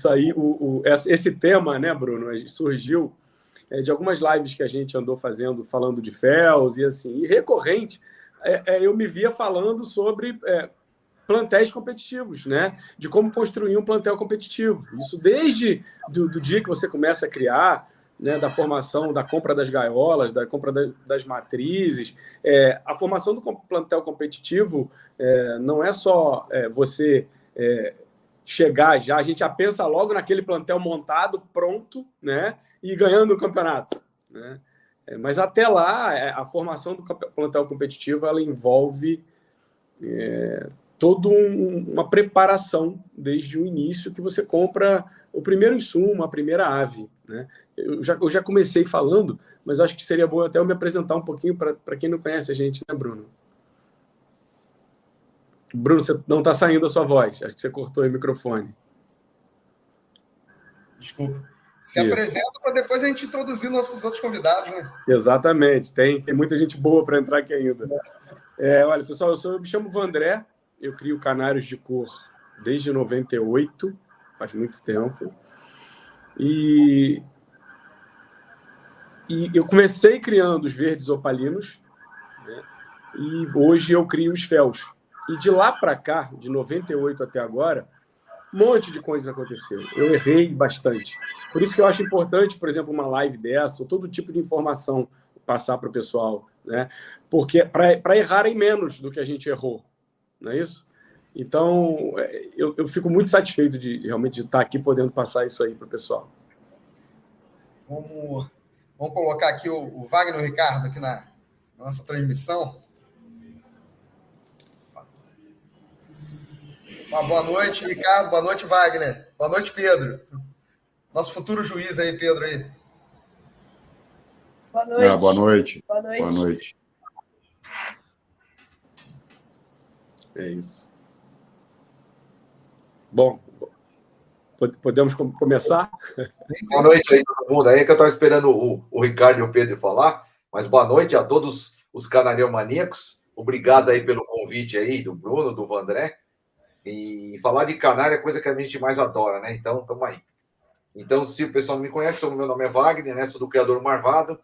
Isso aí, esse tema, né, Bruno, surgiu de algumas lives que a gente andou fazendo, falando de FELS e assim, e recorrente, eu me via falando sobre plantéis competitivos, né? De como construir um plantel competitivo. Isso desde do dia que você começa a criar, né? Da formação, da compra das gaiolas, da compra das matrizes. A formação do plantel competitivo não é só você chegar já, a gente já pensa logo naquele plantel montado, pronto, né? E ganhando o campeonato, né? Mas até lá, a formação do plantel competitivo, ela envolve toda uma preparação desde o início que você compra o primeiro insumo, a primeira ave, né? Eu já comecei falando, mas acho que seria bom até eu me apresentar um pouquinho para quem não conhece a gente, né, Bruno? Bruno, você não está saindo a sua voz. Acho que você cortou o microfone. Desculpa. Se apresenta para depois a gente introduzir nossos outros convidados, né? Exatamente. Tem muita gente boa para entrar aqui ainda. Olha, pessoal, eu me chamo Vandré, eu crio canários de cor desde 98, faz muito tempo. E eu comecei criando os verdes opalinos, né? E hoje eu crio os FELS. E de lá para cá, de 98 até agora, um monte de coisas aconteceram. Eu errei bastante. Por isso que eu acho importante, por exemplo, uma live dessa, ou todo tipo de informação passar para o pessoal, né? Porque para errarem menos do que a gente errou, não é isso? Então, eu fico muito satisfeito de realmente estar aqui podendo passar isso aí para o pessoal. Vamos colocar aqui o Wagner e o Ricardo aqui na nossa transmissão. Uma boa noite, Ricardo. Boa noite, Wagner. Boa noite, Pedro. Nosso futuro juiz aí, Pedro. Aí. Boa noite. Boa noite. Boa noite. Boa noite. É isso. Bom, podemos começar? Boa noite aí, todo mundo. Aí que eu estava esperando o Ricardo e o Pedro falar, mas boa noite a todos os canalhão-maníacos. Obrigado aí pelo convite aí do Bruno, do Vandré. E falar de canário é a coisa que a gente mais adora, né? Então, estamos aí. Então, se o pessoal não me conhece, meu nome é Wagner, né? Sou do Criador Marvado.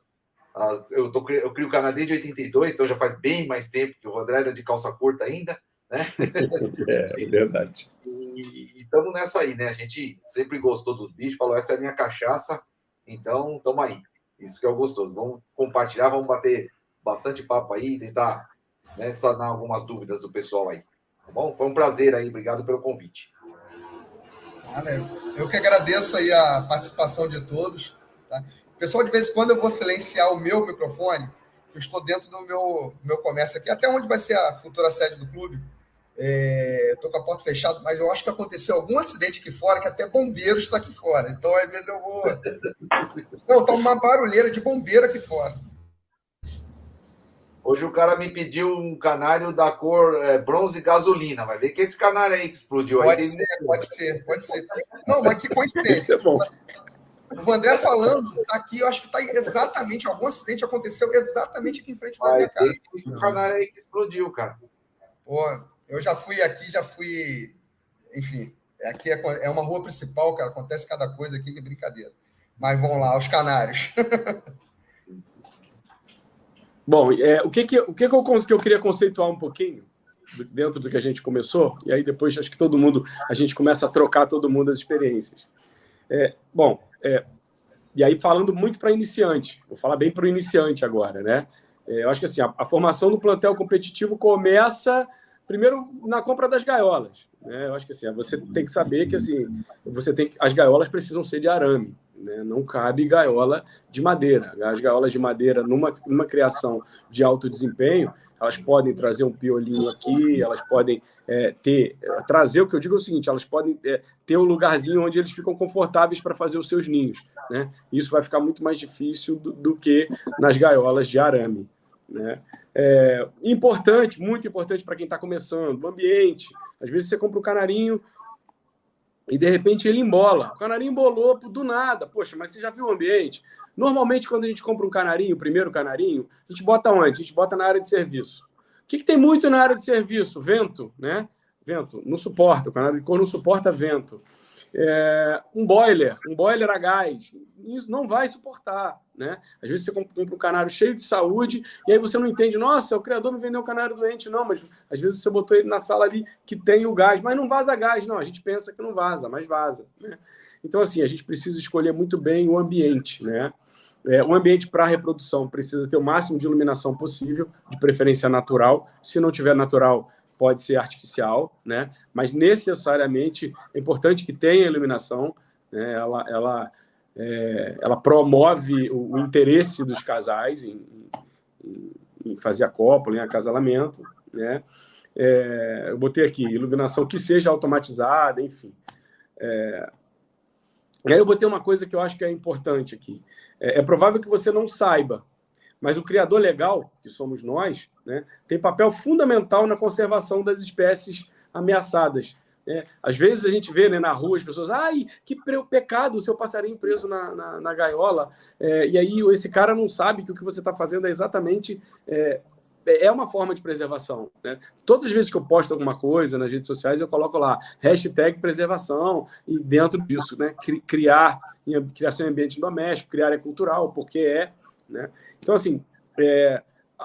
Eu crio canal desde 82, então já faz bem mais tempo que o Vandré era de calça curta ainda, né? É verdade. E estamos nessa aí, né? A gente sempre gostou dos bichos, falou, essa é a minha cachaça, então estamos aí. Isso que é o gostoso. Vamos compartilhar, vamos bater bastante papo aí, tentar, né, sanar algumas dúvidas do pessoal aí. Tá bom? Foi um prazer aí, obrigado pelo convite. Eu que agradeço aí a participação de todos. Tá? Pessoal, de vez em quando eu vou silenciar o meu microfone, eu estou dentro do meu comércio aqui, até onde vai ser a futura sede do clube. Estou com a porta fechada, mas eu acho que aconteceu algum acidente aqui fora, que até bombeiro está aqui fora. Então, às vezes eu vou... Não, está uma barulheira de bombeiro aqui fora. Hoje o cara me pediu um canário da cor bronze gasolina. Vai ver que esse canário aí que explodiu pode aí. Pode ser. Não, mas que coincidência. Isso é bom. O Vandré falando, tá aqui, eu acho que está exatamente, algum acidente aconteceu exatamente aqui em frente da minha casa. Esse canário aí que explodiu, cara. Pô, eu já fui aqui, enfim, aqui é uma rua principal, cara, acontece cada coisa aqui que é brincadeira. Mas vamos lá, os canários. Bom, o que eu queria conceituar um pouquinho dentro do que a gente começou, e aí depois acho que a gente começa a trocar todo mundo as experiências. E aí falando muito para iniciante, vou falar bem para o iniciante agora, né? Eu acho que assim, a formação do plantel competitivo começa primeiro na compra das gaiolas, né? Eu acho que assim, você tem que saber que assim, as gaiolas precisam ser de arame, né? Não cabe gaiola de madeira. As gaiolas de madeira numa criação de alto desempenho, elas podem trazer um piolinho aqui, elas podem trazer, o que eu digo é o seguinte, elas podem ter um lugarzinho onde eles ficam confortáveis para fazer os seus ninhos, né? Isso vai ficar muito mais difícil do que nas gaiolas de arame, né? Importante, muito importante para quem está começando, o ambiente. Às vezes você compra um canarinho e, de repente, ele embola. O canarinho embolou do nada. Poxa, mas você já viu o ambiente? Normalmente, quando a gente compra um canarinho, o primeiro canarinho, a gente bota onde? A gente bota na área de serviço. O que tem muito na área de serviço? Vento, né? Vento. Não suporta. O canário de cor não suporta vento. um boiler a gás, isso não vai suportar, né? Às vezes você compra um canário cheio de saúde e aí você não entende, nossa, o criador me vendeu um canário doente, não, mas às vezes você botou ele na sala ali que tem o gás, mas não vaza gás, não, a gente pensa que não vaza, mas vaza, né? Então, assim, a gente precisa escolher muito bem o ambiente, né? O ambiente para reprodução precisa ter o máximo de iluminação possível, de preferência natural. Se não tiver natural, pode ser artificial, né? Mas necessariamente é importante que tenha iluminação, né? Ela promove o interesse dos casais em fazer a cópula, em acasalamento, né? Eu botei aqui iluminação que seja automatizada, enfim. E aí eu botei uma coisa que eu acho que é importante aqui. É provável que você não saiba, mas o criador legal, que somos nós, né, tem papel fundamental na conservação das espécies ameaçadas. Às vezes a gente vê, né, na rua as pessoas, ai, que pecado o seu passarinho preso na gaiola. E aí esse cara não sabe que o que você está fazendo é exatamente... É uma forma de preservação, né? Todas as vezes que eu posto alguma coisa nas redes sociais, eu coloco lá, #preservação, e dentro disso, né, criação em ambiente doméstico, criar é cultural, porque né? Então, assim,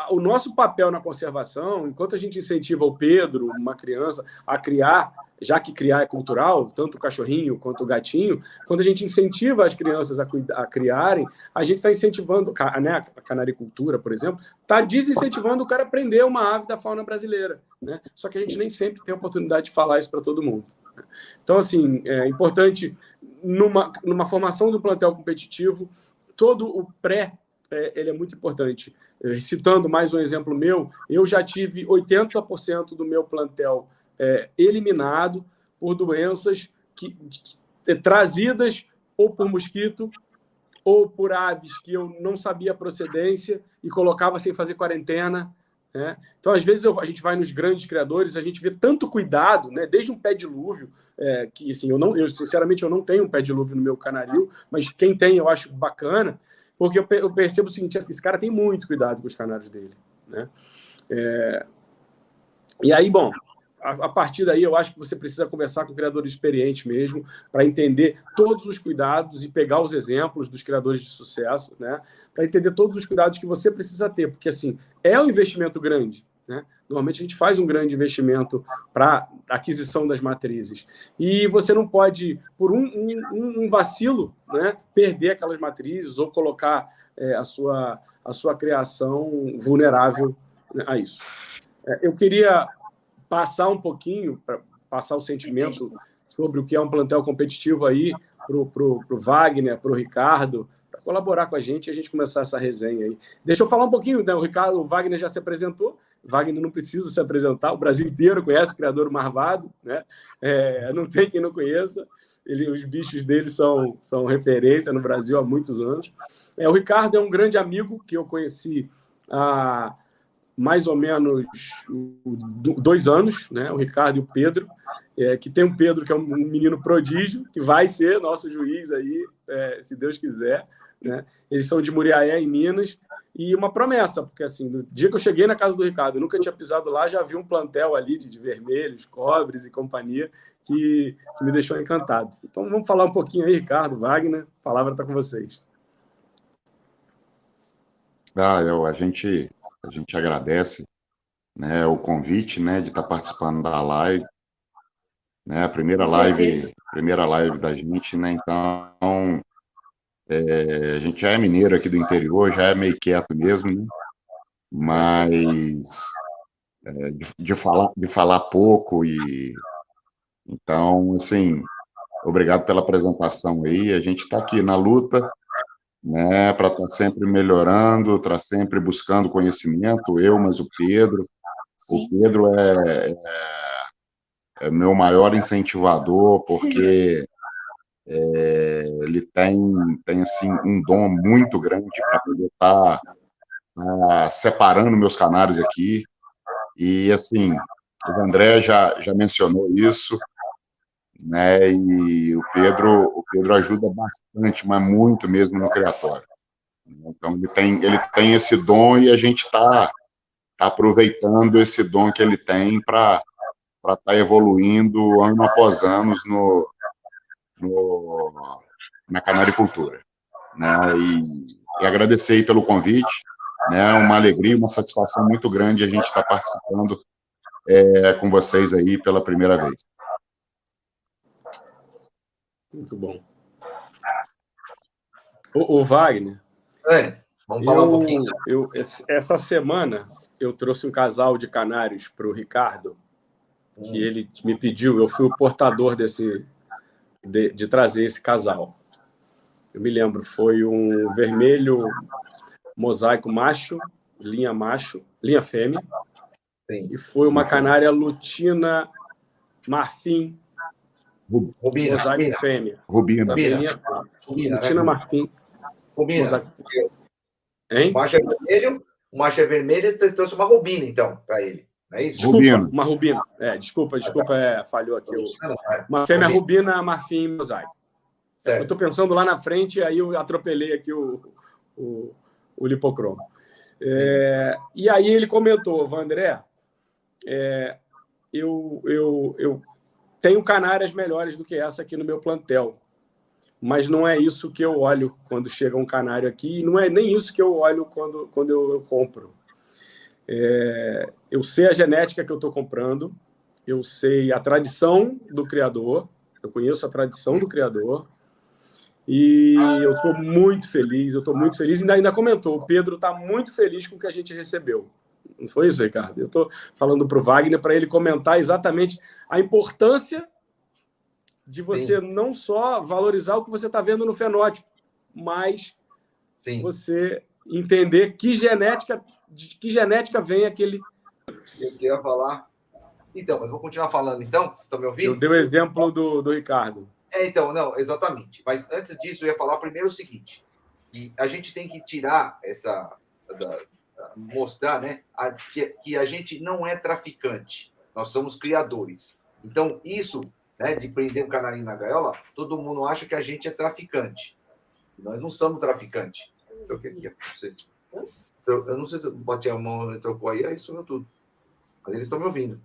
o nosso papel na conservação, enquanto a gente incentiva o Pedro, uma criança, a criar, já que criar é cultural, tanto o cachorrinho quanto o gatinho, quando a gente incentiva as crianças a criarem, a gente está incentivando, né, a canaricultura, por exemplo, está desincentivando o cara a aprender uma ave da fauna brasileira, né? Só que a gente nem sempre tem a oportunidade de falar isso para todo mundo. Então, assim, é importante, numa formação do plantel competitivo, todo o ele é muito importante. Citando mais um exemplo meu, eu já tive 80% do meu plantel eliminado por doenças trazidas ou por mosquito ou por aves que eu não sabia a procedência e colocava sem fazer quarentena, né? Então, às vezes, a gente vai nos grandes criadores, a gente vê tanto cuidado, né? Desde um pé dilúvio, que assim, sinceramente eu não tenho um pé dilúvio no meu canaril, mas quem tem eu acho bacana, porque eu percebo o seguinte, esse cara tem muito cuidado com os canários dele, né? E aí, bom, a partir daí eu acho que você precisa conversar com criadores experientes mesmo, para entender todos os cuidados e pegar os exemplos dos criadores de sucesso, né? Para entender todos os cuidados que você precisa ter, porque assim, é um investimento grande, né? Normalmente a gente faz um grande investimento para aquisição das matrizes. E você não pode, por um vacilo, né, perder aquelas matrizes ou colocar a sua criação vulnerável a isso. Eu queria passar um pouquinho, para passar o sentimento sobre o que é um plantel competitivo aí para o Wagner, para o Ricardo, para colaborar com a gente começar essa resenha aí. Deixa eu falar um pouquinho, né? O Wagner já se apresentou, o Wagner não precisa se apresentar, o Brasil inteiro conhece o criador Marvado, né? Não tem quem não conheça, os bichos dele são referência no Brasil há muitos anos. O Ricardo é um grande amigo que eu conheci há mais ou menos 2 anos, né? O Ricardo e o Pedro, que tem um Pedro que é um menino prodígio, que vai ser nosso juiz aí, se Deus quiser, né? Eles são de Muriaé, em Minas, e uma promessa, porque assim, no dia que eu cheguei na casa do Ricardo, eu nunca tinha pisado lá, já vi um plantel ali de vermelhos, cobres e companhia, que me deixou encantado. Então vamos falar um pouquinho aí, Ricardo, Wagner, a palavra está com vocês. A gente agradece, né, o convite, né, de estar participando da live, né, a primeira live da gente, né, então a gente já é mineiro aqui do interior, já é meio quieto mesmo, né, mas de falar pouco e então, assim, obrigado pela apresentação aí, a gente está aqui na luta, né, para estar sempre melhorando, estar sempre buscando conhecimento, mas o Pedro. Sim. O Pedro é meu maior incentivador, porque ele tem assim, um dom muito grande para poder estar separando meus canários aqui, e assim, o André já mencionou isso, né, e o Pedro ajuda bastante, mas muito mesmo no criatório. Então, ele tem esse dom e a gente está aproveitando esse dom que ele tem para estar evoluindo ano após ano na canaricultura, né? E agradecer aí pelo convite, né? Uma alegria, uma satisfação muito grande a gente estar participando com vocês aí pela primeira vez. Muito bom. O Wagner, vamos falar um pouquinho. Essa semana eu trouxe um casal de canários para o Ricardo, que ele me pediu, eu fui o portador de trazer esse casal. Eu me lembro, foi um vermelho mosaico macho, linha fêmea, Sim. E foi uma canária lutina marfim, mosaico fêmea. Rubina. Lutina marfim. Rubina. Hein? O macho é vermelho, você trouxe uma rubina, então, para ele. É isso? Desculpa, uma rubina. Desculpa, falhou aqui. Uma fêmea rubina, marfim, mosaico. Certo. Eu estou pensando lá na frente, aí eu atropelei aqui o lipocromo. E aí ele comentou, Vandré, eu tenho canárias melhores do que essa aqui no meu plantel, mas não é isso que eu olho quando chega um canário aqui, e não é nem isso que eu olho quando eu compro. Eu sei a genética que eu estou comprando, eu sei a tradição do criador, eu conheço a tradição do criador, e eu estou muito feliz, e ainda comentou, o Pedro está muito feliz com o que a gente recebeu. Não foi isso, Ricardo? Eu estou falando para o Wagner para ele comentar exatamente a importância de você não só valorizar o que você está vendo no fenótipo, mas você entender de que genética vem aquele... Eu queria falar... Então, mas vou continuar falando, então? Vocês estão me ouvindo? Eu dei o exemplo do Ricardo. Então, não, exatamente. Mas antes disso, eu ia falar primeiro o seguinte, que a gente tem que tirar mostrar, né, que a gente não é traficante, nós somos criadores. Então, isso, né, de prender um canarinho na gaiola, todo mundo acha que a gente é traficante. Nós não somos traficante. Eu não sei se eu bati a mão e trocou aí sumiu tudo. Mas eles estão me ouvindo.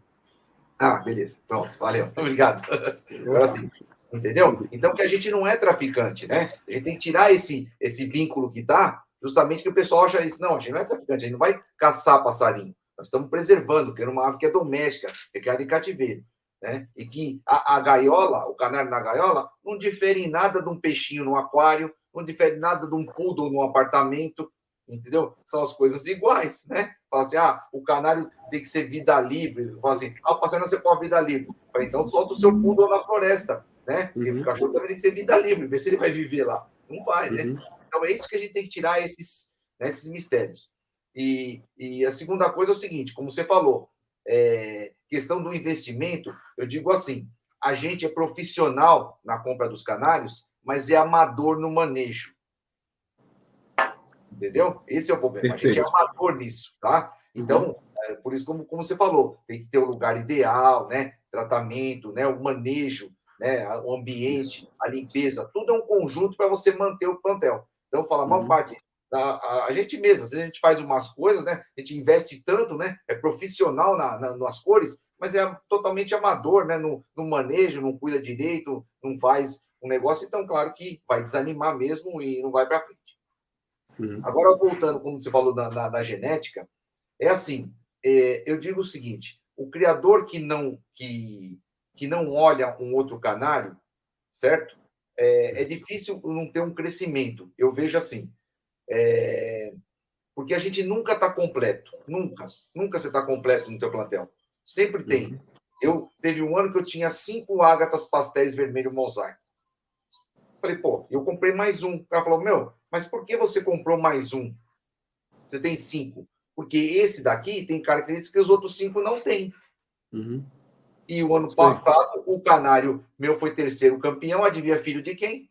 Beleza. Pronto, valeu. Obrigado. Agora sim. Entendeu? Então, que a gente não é traficante, né? A gente tem que tirar esse vínculo que está, justamente que o pessoal acha isso. Não, a gente não é traficante, a gente não vai caçar passarinho. Nós estamos preservando, que é uma ave que é doméstica, que é criada em cativeiro. Né? E que a gaiola, o canário na gaiola, não difere em nada de um peixinho no aquário, não difere nada de um poodle num apartamento, entendeu? São as coisas iguais, né? Fala assim, o canário tem que ser vida livre. Fala assim, o passarinho você pode vida livre. Então solta o seu poodle na floresta, né? Porque o cachorro também tem que ter vida livre, ver se ele vai viver lá. Não vai, né? Então é isso que a gente tem que tirar esses mistérios. E a segunda coisa é o seguinte, como você falou, questão do investimento, eu digo assim, a gente é profissional na compra dos canários, mas é amador no manejo. Entendeu? Esse é o problema. Perfeito. A gente é amador nisso, tá? Então, por isso, como você falou, tem que ter o lugar ideal, né? Tratamento, né? O manejo, né? O ambiente, a limpeza, tudo é um conjunto para você manter o plantel. Então, fala, a maior parte, a gente mesmo, às vezes a gente faz umas coisas, né? A gente investe tanto, né? É profissional nas cores, mas é totalmente amador, né? No manejo, não cuida direito, não faz um negócio, então, claro que vai desanimar mesmo e não vai para frente. Agora, voltando, como você falou da genética, é assim, eu digo o seguinte, o criador que não olha um outro canário, certo? É difícil não ter um crescimento, eu vejo assim, porque a gente nunca está completo, nunca você está completo no teu plantel, sempre tem. Teve um ano que eu tinha 5 ágatas pastéis vermelho mosaico. Falei, eu comprei mais um. O cara falou, mas por que você comprou mais um? Você tem 5. Porque esse daqui tem características que os outros 5 não têm. E o ano passado, o canário meu foi terceiro campeão. Adivinha filho de quem?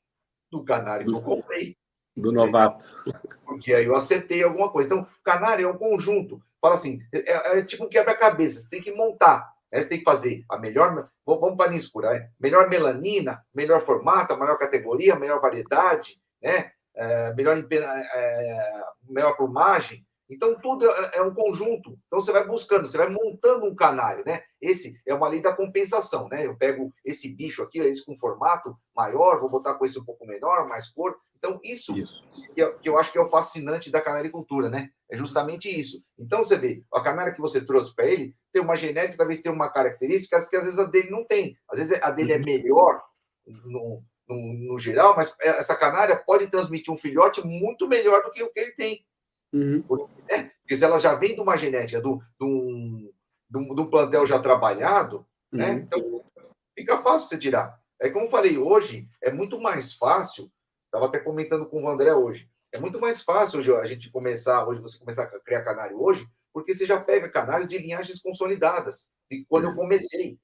Do canário que eu comprei. Do novato. Porque aí eu acertei alguma coisa. Então, canário é um conjunto. Fala assim, é tipo um quebra-cabeça. Você tem que montar. Você tem que fazer a melhor... Vamos para a linha escura. Melhor melanina, melhor formato, melhor categoria, melhor variedade, né? Melhor plumagem. Então, tudo é um conjunto. Então, você vai buscando, você vai montando um canário, né? Esse é uma lei da compensação, né? Eu pego esse bicho aqui, esse com formato maior, vou botar com esse um pouco menor, mais cor. Então, isso. Que eu acho que é o fascinante da canaricultura, né? É justamente isso. Então, você vê, a canária que você trouxe para ele tem uma genética, talvez tenha uma característica que às vezes a dele não tem. Às vezes a dele é melhor no geral, mas essa canária pode transmitir um filhote muito melhor do que o que ele tem. Porque se ela já vem de uma genética, de um plantel já trabalhado, né? Então fica fácil você tirar. É como eu falei, hoje é muito mais fácil, estava até comentando com o André hoje, é muito mais fácil hoje você começar a criar canário hoje, porque você já pega canários de linhagens consolidadas. E quando eu comecei,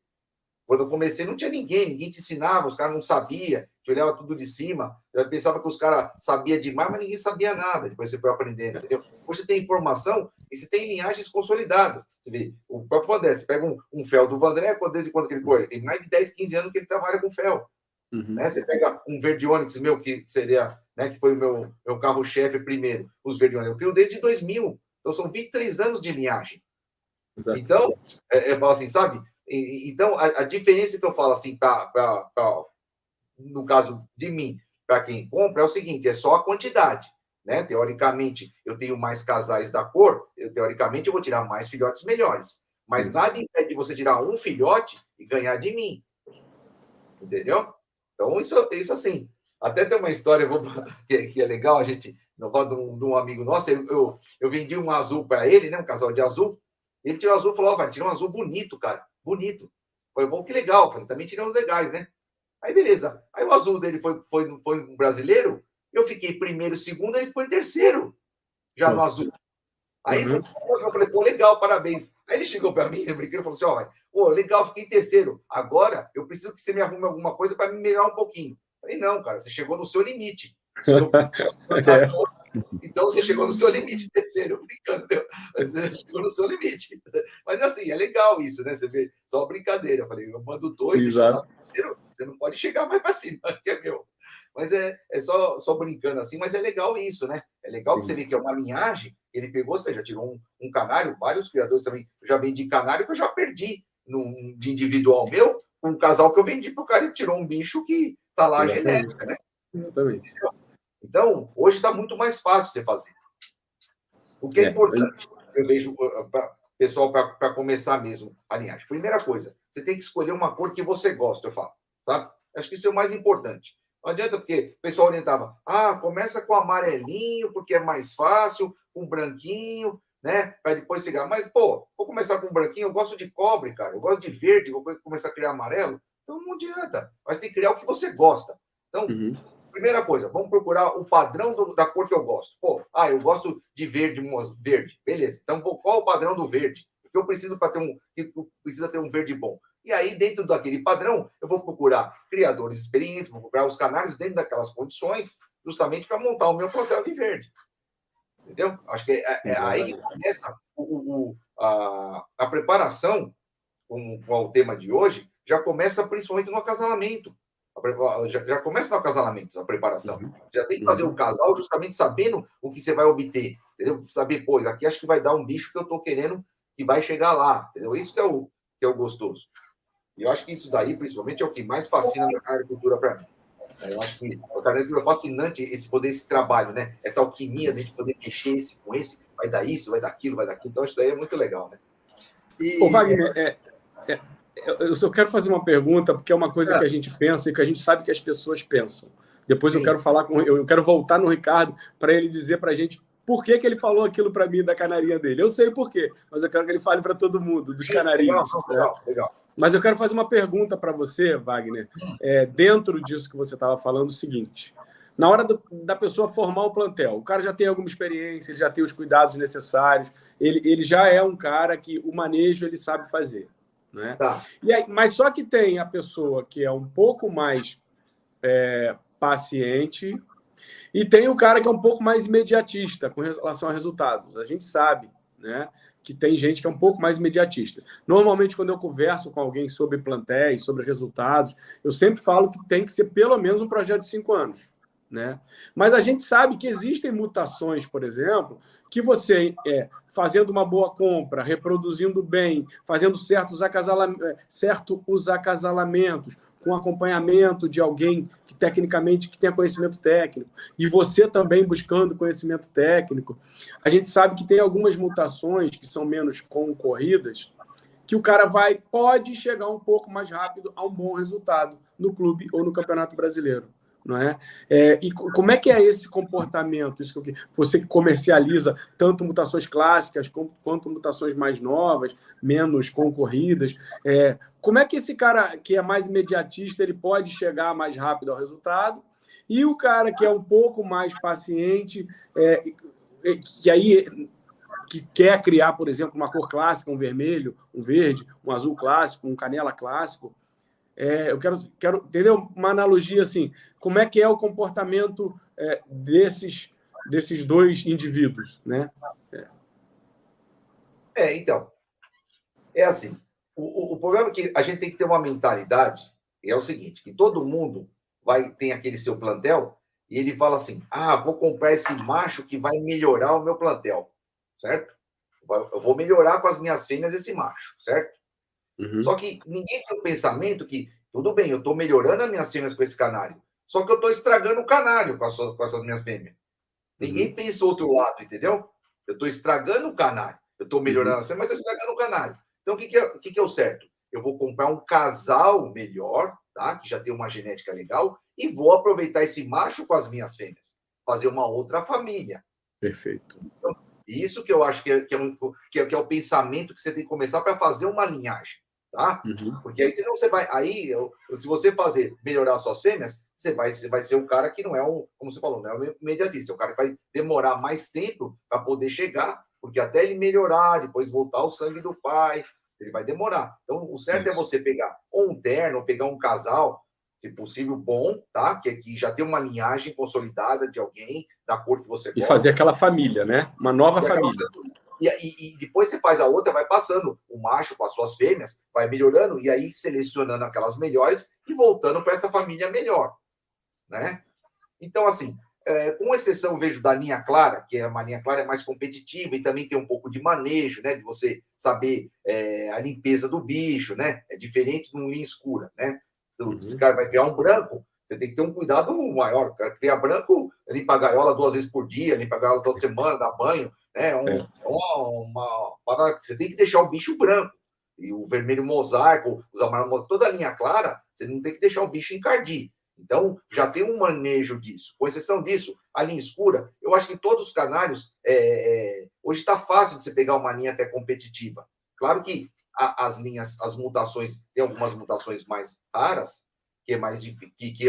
não tinha ninguém te ensinava, os caras não sabiam, te olhava tudo de cima, eu pensava que os caras sabiam demais, mas ninguém sabia nada, depois você foi aprendendo, entendeu? Hoje você tem informação e você tem linhagens consolidadas. Você vê, o próprio Vandré, você pega um fel do Vandré, desde quando que ele foi? Tem mais de 10, 15 anos que ele trabalha com fel. Né? Você pega um Verde Onix meu, que seria, né, que foi o meu carro-chefe primeiro, os Verde Onix, eu crio desde 2000, então são 23 anos de linhagem. Exatamente. Então, assim, sabe? Então, a diferença que eu falo assim, no caso de mim, para quem compra, é o seguinte: é só a quantidade. Né? Teoricamente, eu tenho mais casais da cor, teoricamente, eu vou tirar mais filhotes melhores. Mas nada impede de você tirar um filhote e ganhar de mim. Entendeu? Então, isso assim. Até tem uma história que é legal, a gente, de um amigo nosso, eu vendi um azul para ele, né? Um casal de azul. Ele tirou azul e falou: vai tirar um azul bonito, cara. Bonito. Foi bom, que legal. Falei, também tiramos legais, né? Aí, beleza. Aí o azul dele foi um brasileiro. Eu fiquei primeiro, segundo, ele ficou em terceiro. Já no azul. Aí eu falei, pô, legal, parabéns. Aí ele chegou para mim, brincando, e falou assim: pô, legal, fiquei em terceiro. Agora eu preciso que você me arrume alguma coisa para me melhorar um pouquinho. Eu falei, não, cara, você chegou no seu limite. Então você chegou no seu limite, terceiro, brincando, você chegou no seu limite. Mas assim, é legal isso, né? Você vê, só uma brincadeira. Eu falei, eu mando 2, você já tá terceiro, você não pode chegar mais para cima, que é meu. Mas é só brincando assim, mas é legal isso, né? É legal que você vê que é uma linhagem, ele pegou, você já tirou um canário, vários criadores também, eu já vendi canário que eu já perdi de individual meu, um casal que eu vendi para o cara e tirou um bicho que tá lá genética, né? Exatamente. Então, hoje está muito mais fácil você fazer. O que é importante, eu vejo, pessoal, para começar mesmo a linhagem. Primeira coisa, você tem que escolher uma cor que você gosta, eu falo, sabe? Acho que isso é o mais importante. Não adianta, porque o pessoal orientava, começa com amarelinho, porque é mais fácil, com branquinho, né? Para depois chegar. Mas, pô, vou começar com branquinho, eu gosto de cobre, cara, eu gosto de verde, vou começar a criar amarelo. Então não adianta. Mas tem que criar o que você gosta. Então, primeira coisa, vamos procurar o padrão da cor que eu gosto. Pô, eu gosto de verde. Beleza. Então, qual é o padrão do verde? O que eu preciso para precisa ter um verde bom? E aí, dentro daquele padrão, eu vou procurar criadores experientes, vou procurar os canários dentro daquelas condições, justamente para montar o meu plantel de verde. Entendeu? Acho que é aí que começa a preparação com o tema de hoje, já começa principalmente no acasalamento. Já começa no acasalamento, a preparação. Você já tem que fazer o casal justamente sabendo o que você vai obter. Entendeu? Saber, pô, aqui acho que vai dar um bicho que eu estou querendo que vai chegar lá. Entendeu? Isso que é o gostoso. E eu acho que isso daí, principalmente, é o que mais fascina na agricultura para mim. Eu acho que a agricultura é fascinante esse trabalho, né? Essa alquimia de a gente poder mexer com esse, vai dar isso, vai dar aquilo, vai dar aquilo. Então, isso daí é muito legal, né? Ô, Wagner, eu quero fazer uma pergunta, porque é uma coisa que a gente pensa e que a gente sabe que as pessoas pensam. Depois eu quero falar eu quero voltar no Ricardo para ele dizer para a gente por que ele falou aquilo para mim da canarinha dele. Eu sei por quê, mas eu quero que ele fale para todo mundo, dos canarinhos. Legal. Mas eu quero fazer uma pergunta para você, Wagner, dentro disso que você estava falando, o seguinte: na hora da pessoa formar o plantel, o cara já tem alguma experiência, ele já tem os cuidados necessários, ele já é um cara que o manejo ele sabe fazer. Né? Tá. E aí, mas só que tem a pessoa que é um pouco mais paciente e tem o cara que é um pouco mais imediatista com relação a resultados. A gente sabe, né, que tem gente que é um pouco mais imediatista. Normalmente, quando eu converso com alguém sobre plantéis, sobre resultados, eu sempre falo que tem que ser pelo menos um projeto de 5 anos. né? Mas a gente sabe que existem mutações, por exemplo, que você, fazendo uma boa compra, reproduzindo bem, fazendo certos acasalamentos, com acompanhamento de alguém que tecnicamente que tenha conhecimento técnico, e você também buscando conhecimento técnico, a gente sabe que tem algumas mutações que são menos concorridas, que o cara pode chegar um pouco mais rápido a um bom resultado no clube ou no Campeonato Brasileiro. Não é? E como é que é esse comportamento? Isso que você que comercializa tanto mutações clássicas quanto mutações mais novas, menos concorridas. Como é que esse cara que é mais imediatista ele pode chegar mais rápido ao resultado? E o cara que é um pouco mais paciente, que quer criar, por exemplo, uma cor clássica, um vermelho, um verde, um azul clássico, um canela clássico. Eu quero entender uma analogia assim, como é que é o comportamento desses dois indivíduos, né? Então, é assim, o problema é que a gente tem que ter uma mentalidade, e é o seguinte, que todo mundo tem aquele seu plantel, e ele fala assim, vou comprar esse macho que vai melhorar o meu plantel, certo? Eu vou melhorar com as minhas fêmeas esse macho, certo? Uhum. Só que ninguém tem o pensamento que, tudo bem, eu estou melhorando as minhas fêmeas com esse canário, só que eu estou estragando o canário com essas minhas fêmeas. Ninguém pensa o outro lado, entendeu? Eu estou estragando o canário. Eu estou melhorando as fêmeas, mas estou estragando o canário. Então, o que é o certo? Eu vou comprar um casal melhor, tá? Que já tem uma genética legal, e vou aproveitar esse macho com as minhas fêmeas. Fazer uma outra família. Perfeito. Então, isso que eu acho que é o pensamento que você tem que começar para fazer uma linhagem, tá? Porque aí, senão você vai... se você melhorar as suas fêmeas, você vai ser um cara que não é como você falou, não é um imediatista. É um cara que vai demorar mais tempo para poder chegar, porque até ele melhorar, depois voltar ao sangue do pai, ele vai demorar. Então, o certo é você pegar ou um terno, ou pegar um casal, se possível, bom, tá? Que já tem uma linhagem consolidada de alguém, da cor que você gosta. E fazer aquela família, né? Uma nova família. E depois você faz a outra, vai passando o macho com as suas fêmeas, vai melhorando, e aí selecionando aquelas melhores e voltando para essa família melhor, né? Então, assim, com exceção, vejo da linha clara, que a linha clara é mais competitiva e também tem um pouco de manejo, né? De você saber a limpeza do bicho, né? É diferente de uma linha escura, né? Então, esse cara vai criar um branco, você tem que ter um cuidado maior. O cara cria branco, limpa a gaiola 2 vezes por dia, limpa a gaiola toda semana, dá banho, né? Uma parada que você tem que deixar o bicho branco. E o vermelho mosaico, os amarelos, toda a linha clara, você não tem que deixar o bicho encardir. Então, já tem um manejo disso. Com exceção disso, a linha escura, eu acho que todos os canários, hoje está fácil de você pegar uma linha até competitiva. Claro que as mutações, tem algumas mutações mais raras, que é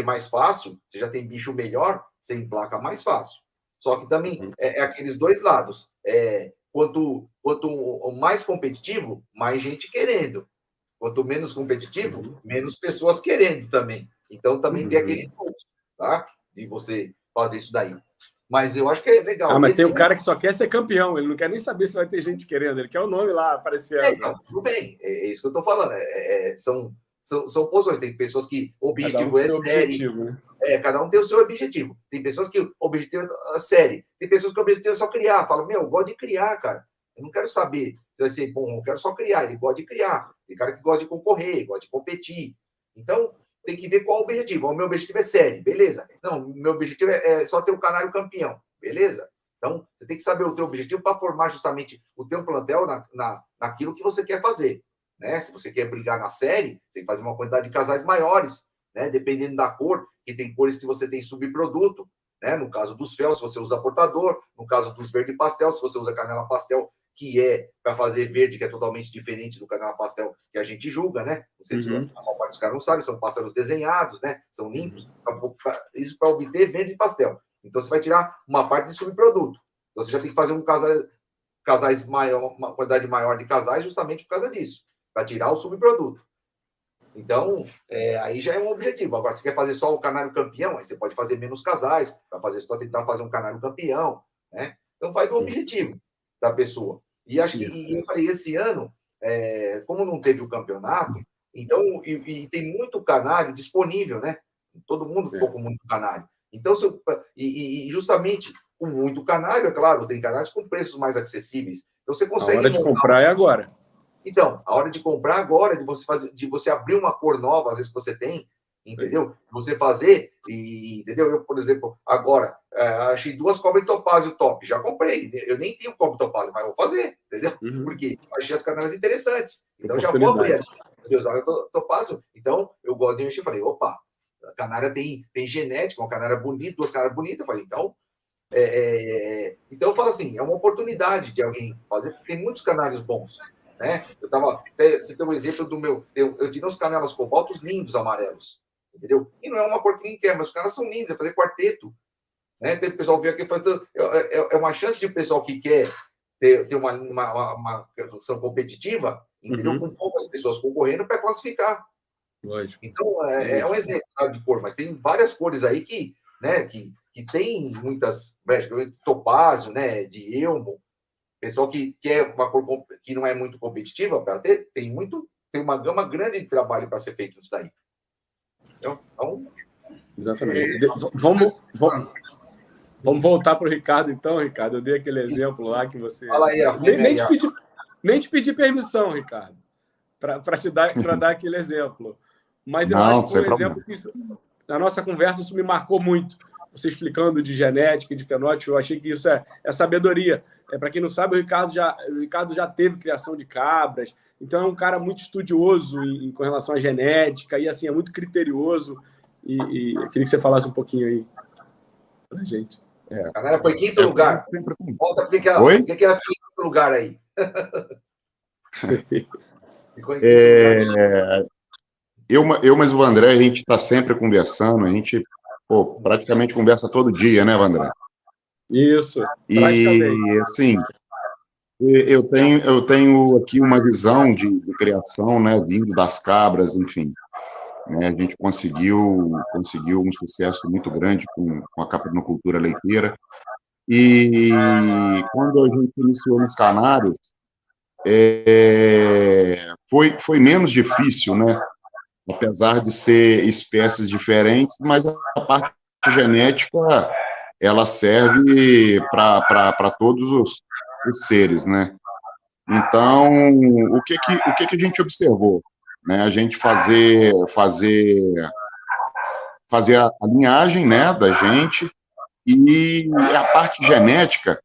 mais fácil, você já tem bicho melhor, você emplaca mais fácil. Só que também aqueles dois lados. Quanto mais competitivo, mais gente querendo. Quanto menos competitivo, menos pessoas querendo também. Então, também tem aquele custo, tá? De você fazer isso daí. Mas eu acho que é legal. Mas tem o cara que só quer ser campeão, ele não quer nem saber se vai ter gente querendo, ele quer o nome lá aparecendo. Então, tudo bem, é isso que eu estou falando. São posições, tem pessoas que o objetivo é série. Né? Cada um tem o seu objetivo. Tem pessoas que o objetivo é série. Tem pessoas que o objetivo é só criar. Fala, eu gosto de criar, cara. Eu não quero saber se vai ser bom, eu quero só criar. Ele gosta de criar. Tem cara que gosta de concorrer, gosta de competir. Então, tem que ver qual é o objetivo. O meu objetivo é série, beleza. Não, meu objetivo é só ter um canário campeão, beleza. Então, você tem que saber o teu objetivo para formar justamente o teu plantel naquilo que você quer fazer. Né? Se você quer brigar na série, tem que fazer uma quantidade de casais maiores, né? Dependendo da cor, que tem cores que você tem subproduto, né? No caso dos fel, se você usa portador, no caso dos verde pastel, se você usa canela pastel, que é para fazer verde, que é totalmente diferente do canela pastel que a gente julga, né? Não sei se a maior parte dos caras não sabe, são pássaros desenhados, né? São limpos, isso para obter verde pastel. Então, você vai tirar uma parte de subproduto. Então, você já tem que fazer casais maior, uma quantidade maior de casais justamente por causa disso, para tirar o subproduto. Então, aí já é um objetivo. Agora, se quer fazer só o canário campeão, aí você pode fazer menos casais, para tentar fazer um canário campeão, né? Então, vai do objetivo da pessoa. E acho que, eu falei, esse ano, como não teve o campeonato, então, e tem muito canário disponível, né? Todo mundo ficou com muito canário. Então, justamente com muito canário, é claro, tem canários com preços mais acessíveis. Então, você consegue... A hora de comprar é agora. Então, a hora de comprar agora, de você abrir uma cor nova, às vezes você tem, entendeu? Você fazer, entendeu? Eu, por exemplo, agora, achei 2 cobre topázio top, já comprei. Eu nem tenho cobre topázio, mas vou fazer, entendeu? Porque achei as canárias interessantes. Então, já vou abrir ali. Eu usava topázio. Então, eu gosto de mexer. Falei, opa, a canária tem genética, uma canária bonita, 2 canárias bonitas. Eu falei, então... Então, eu falo assim, é uma oportunidade de alguém fazer, porque tem muitos canários bons. Né? Você tem um exemplo do meu... Eu tinha uns canelas cobaltos lindos, amarelos. Entendeu? E não é uma cor que ninguém quer, mas os caras são lindos. Eu falei quarteto. Né? Tem pessoal que vem aqui fazendo... É uma chance de pessoal que quer ter uma relação competitiva, entendeu? Com poucas pessoas concorrendo para classificar. Lógico. Então, é um exemplo de cor, mas tem várias cores aí que tem muitas... Topázio, né? De elmo. Pessoal que quer uma cor que não é muito competitiva para ter, tem uma gama grande de trabalho para ser feito nisso daí. Então, exatamente. Vamos voltar para o Ricardo, então, Ricardo. Eu dei aquele exemplo lá que você... Fala aí, nem te pedi permissão, Ricardo, para dar aquele exemplo. Mas eu acho que foi um exemplo que na nossa conversa isso me marcou muito. Você explicando de genética e de fenótipo, eu achei que isso é sabedoria. Para quem não sabe, o Ricardo já teve criação de cabras, então é um cara muito estudioso com relação à genética, e assim, é muito criterioso, e eu queria que você falasse um pouquinho aí pra gente. A galera foi quinto lugar. Volta porque ela foi em quinto lugar aí. Eu, mas o André, a gente está sempre conversando, a gente praticamente conversa todo dia, né, Vandré? Isso, e assim, eu tenho aqui uma visão de criação, né, vindo das cabras, enfim, né, a gente conseguiu um sucesso muito grande com a caprinocultura leiteira, e quando a gente iniciou nos canários, foi menos difícil, né, apesar de ser espécies diferentes, mas a parte genética ela serve para todos os seres, né? Então, o que a gente observou, né? A gente fazer a linhagem, né, da gente, e a parte genética,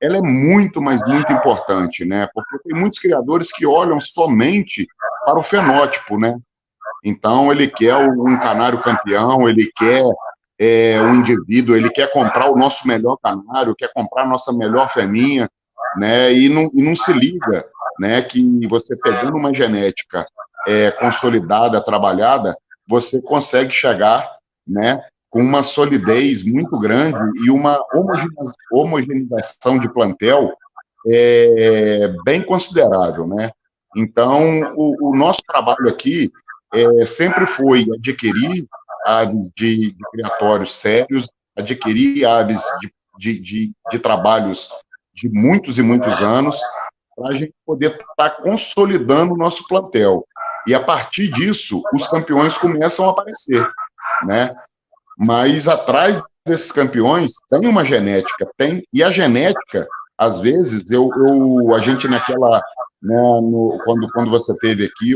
ela é muito, mas muito importante, né? Porque tem muitos criadores que olham somente para o fenótipo, né? Então, ele quer um canário campeão, ele quer um indivíduo, ele quer comprar o nosso melhor canário, quer comprar a nossa melhor fêmea, né? E não se liga, né, que você pegando uma genética consolidada, trabalhada, você consegue chegar, né, com uma solidez muito grande e uma homogeneização de plantel bem considerável, né? Então, o nosso trabalho aqui sempre foi adquirir aves de criatórios sérios, adquirir aves de trabalhos de muitos e muitos anos, para a gente poder estar consolidando o nosso plantel. E, a partir disso, os campeões começam a aparecer, né? Mas, atrás desses campeões, tem uma genética, e a genética, às vezes, a gente naquela... Né, quando você esteve aqui,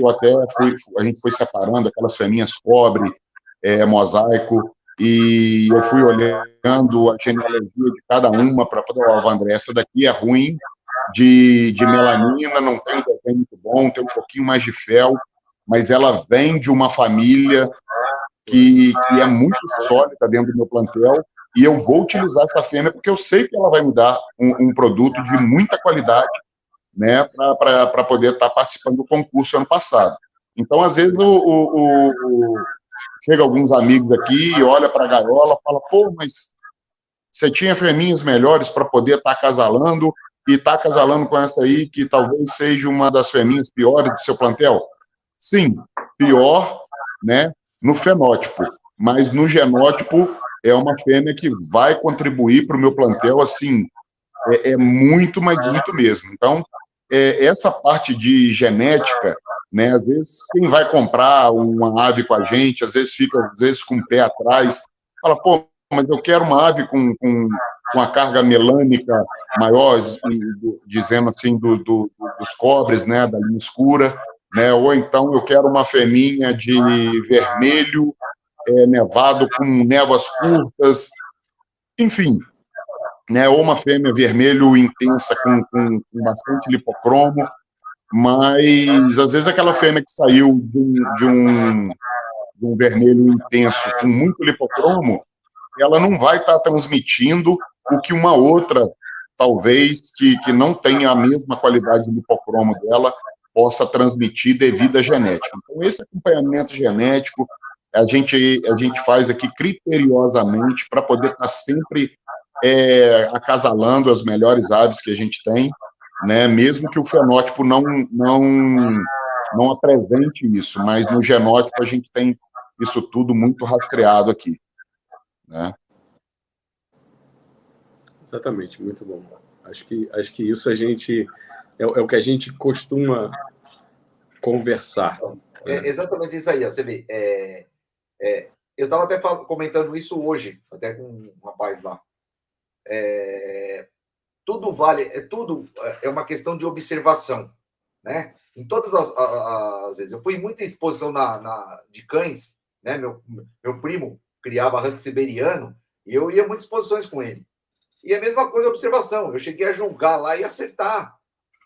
a gente foi separando aquelas fêmeas cobre, mosaico, e eu fui olhando a genealogia de cada uma para poder, André, essa daqui é ruim de melanina, não tem um desenho muito bom, tem um pouquinho mais de fel, mas ela vem de uma família que é muito sólida dentro do meu plantel, e eu vou utilizar essa fêmea porque eu sei que ela vai me dar um produto de muita qualidade, né, para poder estar participando do concurso ano passado. Então, às vezes, chega alguns amigos aqui e olha para a gaiola e fala, pô, mas você tinha fêmeas melhores para poder estar acasalando e está acasalando com essa aí que talvez seja uma das fêmeas piores do seu plantel? Sim, pior, né, no fenótipo, mas no genótipo é uma fêmea que vai contribuir para o meu plantel, assim, muito, mas muito mesmo. Então, essa parte de genética, né, às vezes quem vai comprar uma ave com a gente, às vezes fica com o pé atrás, fala, pô, mas eu quero uma ave com a carga melânica maior, dizendo assim, dos cobres, né, da linha escura, né, ou então eu quero uma fêmea de vermelho, nevado com névoas curtas, enfim, né, ou uma fêmea vermelho intensa com bastante lipocromo, mas às vezes aquela fêmea que saiu de um vermelho intenso com muito lipocromo, ela não vai estar transmitindo o que uma outra, talvez, que não tenha a mesma qualidade de lipocromo dela, possa transmitir devido à genética. Então, esse acompanhamento genético a gente faz aqui criteriosamente para poder estar sempre acasalando as melhores aves que a gente tem, né? Mesmo que o fenótipo não apresente isso, mas no genótipo a gente tem isso tudo muito rastreado aqui, né? Exatamente, muito bom. Acho que isso a gente é o que a gente costuma conversar. Exatamente isso aí, ó. Você vê. Eu estava até comentando isso hoje, até com um rapaz lá. Tudo vale, tudo é uma questão de observação, né? Em todas as vezes. Eu fui em muita exposição de cães, né? Meu primo criava husky siberiano e eu ia muitas exposições com ele. E a mesma coisa a observação. Eu cheguei a julgar lá e acertar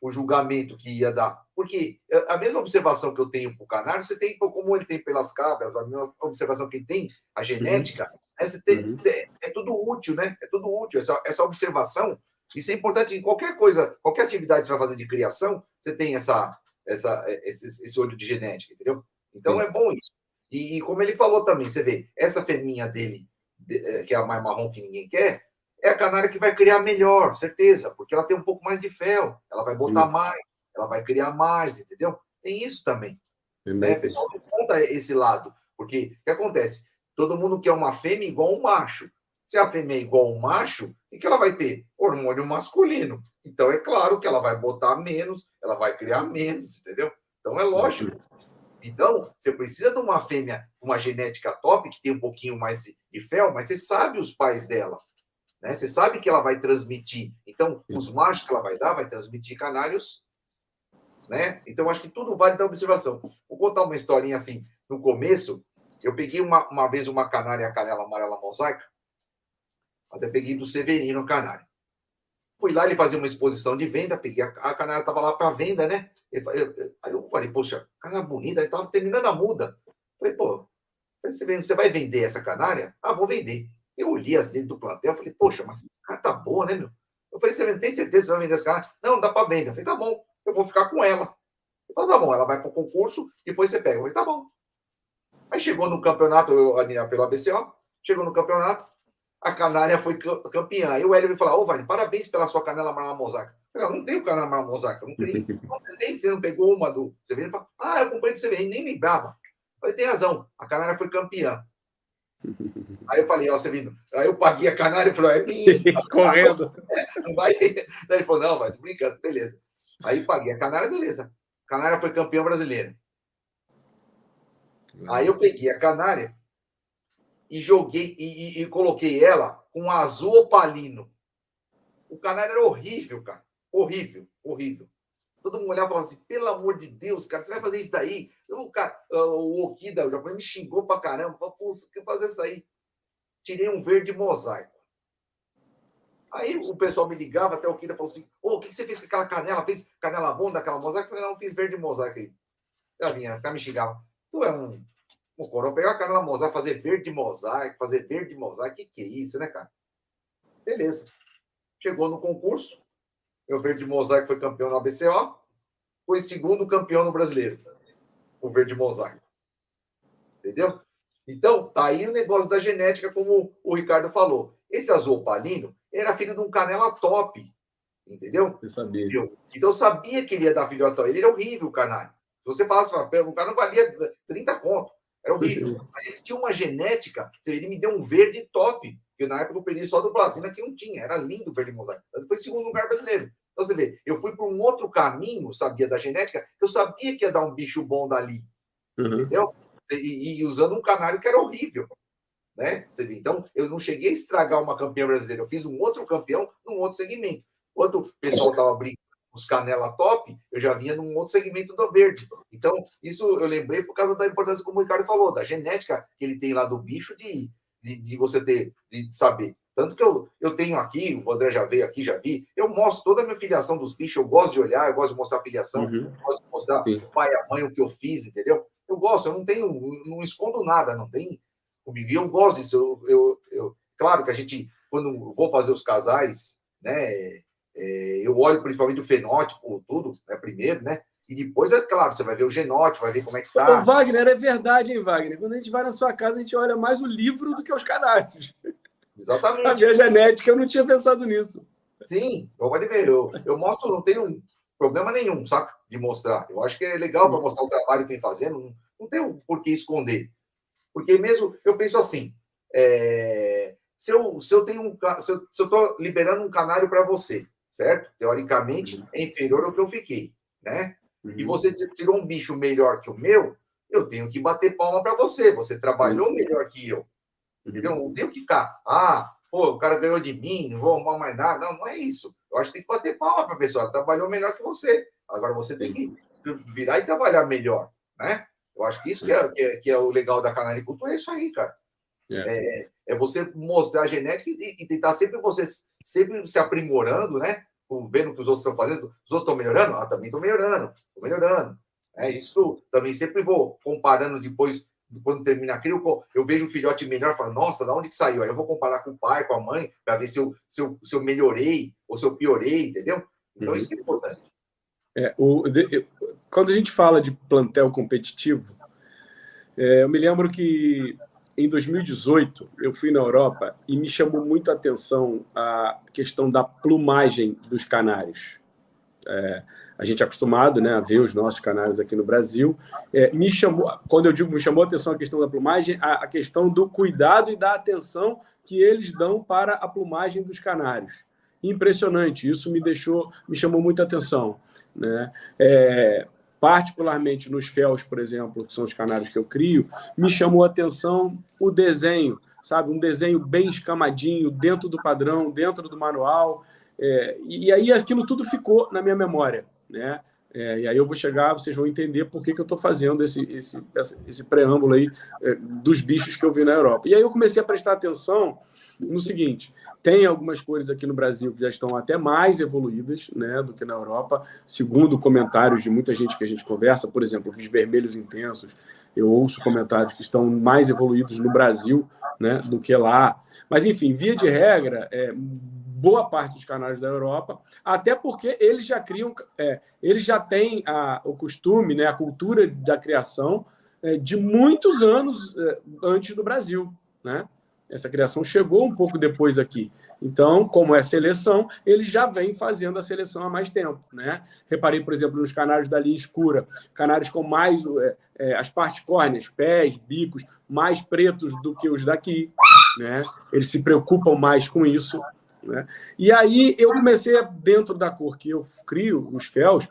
o julgamento que ia dar. Porque a mesma observação que eu tenho para o canário, você tem, como ele tem pelas cabras, a mesma observação que ele tem, a genética, é tudo útil, né? É tudo útil. Essa observação, isso é importante em qualquer coisa, qualquer atividade que você vai fazer de criação, você tem esse olho de genética, entendeu? Então é bom isso. E como ele falou também, você vê, essa fêmea dele, que é a mais marrom que ninguém quer, é a canária que vai criar melhor, certeza, porque ela tem um pouco mais de fel, ela vai botar mais, ela vai criar mais, entendeu? Tem isso também. Né? O pessoal não conta esse lado, porque o que acontece? Todo mundo quer uma fêmea igual um macho. Se a fêmea é igual um macho, o que ela vai ter? Hormônio masculino. Então, é claro que ela vai botar menos, ela vai criar menos, entendeu? Então, é lógico. Então, você precisa de uma fêmea, uma genética top, que tem um pouquinho mais de fel, mas você sabe os pais dela. Né? Você sabe que ela vai transmitir. Então, os machos que ela vai dar, vai transmitir canários. Né? Então, acho que tudo vale da observação. Vou contar uma historinha assim. No começo, eu peguei uma vez uma canária, a canela amarela mosaica. Até peguei do Severino canário. Fui lá, ele fazia uma exposição de venda, peguei a canária, estava lá para venda, né? Aí eu falei, poxa, canária bonita, ele estava terminando a muda. Falei, pô, você vai vender essa canária? Ah, vou vender. Eu olhei as dentro do plantel, falei, poxa, mas a cara tá boa, né, meu? Eu falei, você tem certeza que você vai vender essa canária? Não, dá para vender. Eu falei, tá bom, eu vou ficar com ela. Eu falei, tá bom, ela vai para o concurso, depois você pega. Eu falei, tá bom. Aí chegou no campeonato, pelo ABCO, chegou no campeonato, a canária foi campeã. Aí o Hélio me falou, Vani, parabéns pela sua canela amarela mosaica. Eu falei, não tenho canela amarela mosaica, não criei. Nem você não pegou uma do Severino? Ele falou, eu comprei do Severino, nem lembrava. Eu falei, tem razão, a canária foi campeã. Aí eu falei, Severino, aí eu paguei a canária e falei, é minha. Correndo. Não vai. Daí ele falou, não, vai, tô brincando, beleza. Aí paguei a canária, beleza. A canária foi campeã brasileira. Aí eu peguei a canária e joguei e coloquei ela com azul opalino. O canário era horrível, cara. Horrível, horrível. Todo mundo olhava e falava assim, pelo amor de Deus, cara, você vai fazer isso daí? O Okida, o japonês, me xingou pra caramba. Falou, pô, você quer fazer isso daí? Tirei um verde mosaico. Aí o pessoal me ligava, até o Okida falou assim, o que você fez com aquela canela? Fez canela bom daquela mosaico? Eu falei, não, fiz verde mosaico aí. Ela vinha, me xingava. Tu é um coroa, pegar a canela mosaico, fazer verde mosaico, que é isso, né, cara? Beleza. Chegou no concurso, meu verde mosaico foi campeão no ABCO, foi segundo campeão no brasileiro, o verde mosaico. Entendeu? Então, tá aí o negócio da genética, como o Ricardo falou. Esse azul opalino era filho de um canela top, entendeu? Eu sabia. Então, eu sabia que ele ia dar filhote. Ele era horrível, o canário. Se você falasse, o cara não valia 30 conto. Era horrível. Mas ele tinha uma genética, ele me deu um verde top, que na época eu peguei só do Brasil, que não tinha. Era lindo o verde mosaico. Ele foi segundo lugar brasileiro. Então, você vê, eu fui por um outro caminho, sabia da genética, eu sabia que ia dar um bicho bom dali. Entendeu? E usando um canário que era horrível. né? Então, eu não cheguei a estragar uma campeã brasileira, eu fiz um outro campeão num outro segmento. Quando o pessoal estava brincando com os canela top, eu já vinha num outro segmento do verde. Então, isso eu lembrei por causa da importância, como o Ricardo falou, da genética que ele tem lá do bicho, de você ter, de saber. Tanto que eu tenho aqui, o André já veio aqui, já vi, eu mostro toda a minha filiação dos bichos, eu gosto de olhar, eu gosto de mostrar a filiação, eu gosto de mostrar o pai e a mãe, o que eu fiz, entendeu? Eu gosto, eu não escondo nada, não tem comigo. E eu gosto disso. Claro que a gente, quando vou fazer os casais, né, eu olho principalmente o fenótipo, tudo, né, primeiro, né? E depois, é claro, você vai ver o genótipo, vai ver como é que tá. Ô, Wagner, é verdade, hein, Wagner? Quando a gente vai na sua casa, a gente olha mais o livro do que os canários. Exatamente. A minha genética, eu não tinha pensado nisso. Sim, pode ver. Eu mostro, não tenho problema nenhum, saca? De mostrar. Eu acho que é legal para mostrar o trabalho que vem fazendo, não tem por que esconder. Porque mesmo, eu penso assim, se eu estou liberando um canário para você, certo? Teoricamente, é inferior ao que eu fiquei, né? E você tirou um bicho melhor que o meu, eu tenho que bater palma para você. Você trabalhou melhor que eu. Entendeu? Não tenho que ficar, pô, o cara ganhou de mim, não vou arrumar mais nada. Não, não é isso. Eu acho que tem que bater palma para a pessoa. Ela trabalhou melhor que você. Agora você tem que virar e trabalhar melhor, né? Eu acho que isso que é o legal da canaricultura, é isso aí, cara. É você mostrar a genética e tentar sempre se aprimorando, né? Vendo o que os outros estão fazendo. Os outros estão melhorando? Também estou melhorando. Estou melhorando. Isso também sempre vou comparando depois, quando termina a cria, eu vejo um filhote melhor e falo, nossa, da onde que saiu? Aí eu vou comparar com o pai, com a mãe, para ver se eu melhorei ou se eu piorei, entendeu? Então, isso que é importante. Quando a gente fala de plantel competitivo, eu me lembro que em 2018 eu fui na Europa e me chamou muito a atenção a questão da plumagem dos canários. A gente é acostumado, né, a ver os nossos canários aqui no Brasil. Quando eu digo me chamou a atenção a questão da plumagem, a questão do cuidado e da atenção que eles dão para a plumagem dos canários. Impressionante, isso me chamou muita atenção, né? Particularmente nos féus, por exemplo, que são os canários que eu crio, me chamou a atenção o desenho, sabe? Um desenho bem escamadinho, dentro do padrão, dentro do manual. E aí aquilo tudo ficou na minha memória, né? E aí eu vou chegar, vocês vão entender por que eu estou fazendo esse preâmbulo aí dos bichos que eu vi na Europa. E aí eu comecei a prestar atenção no seguinte: tem algumas cores aqui no Brasil que já estão até mais evoluídas, né, do que na Europa, segundo comentários de muita gente que a gente conversa. Por exemplo, os vermelhos intensos, eu ouço comentários que estão mais evoluídos no Brasil, né, do que lá. Mas, enfim, via de regra, boa parte dos canários da Europa, até porque eles já criam, eles já têm o costume, né, a cultura da criação de muitos anos antes do Brasil, né? Essa criação chegou um pouco depois aqui. Então, como é seleção, eles já vêm fazendo a seleção há mais tempo, né? Reparei, por exemplo, nos canários da linha escura, canários com mais as partes córneas, pés, bicos, mais pretos do que os daqui, né? Eles se preocupam mais com isso, né? E aí eu comecei, dentro da cor que eu crio, os féus,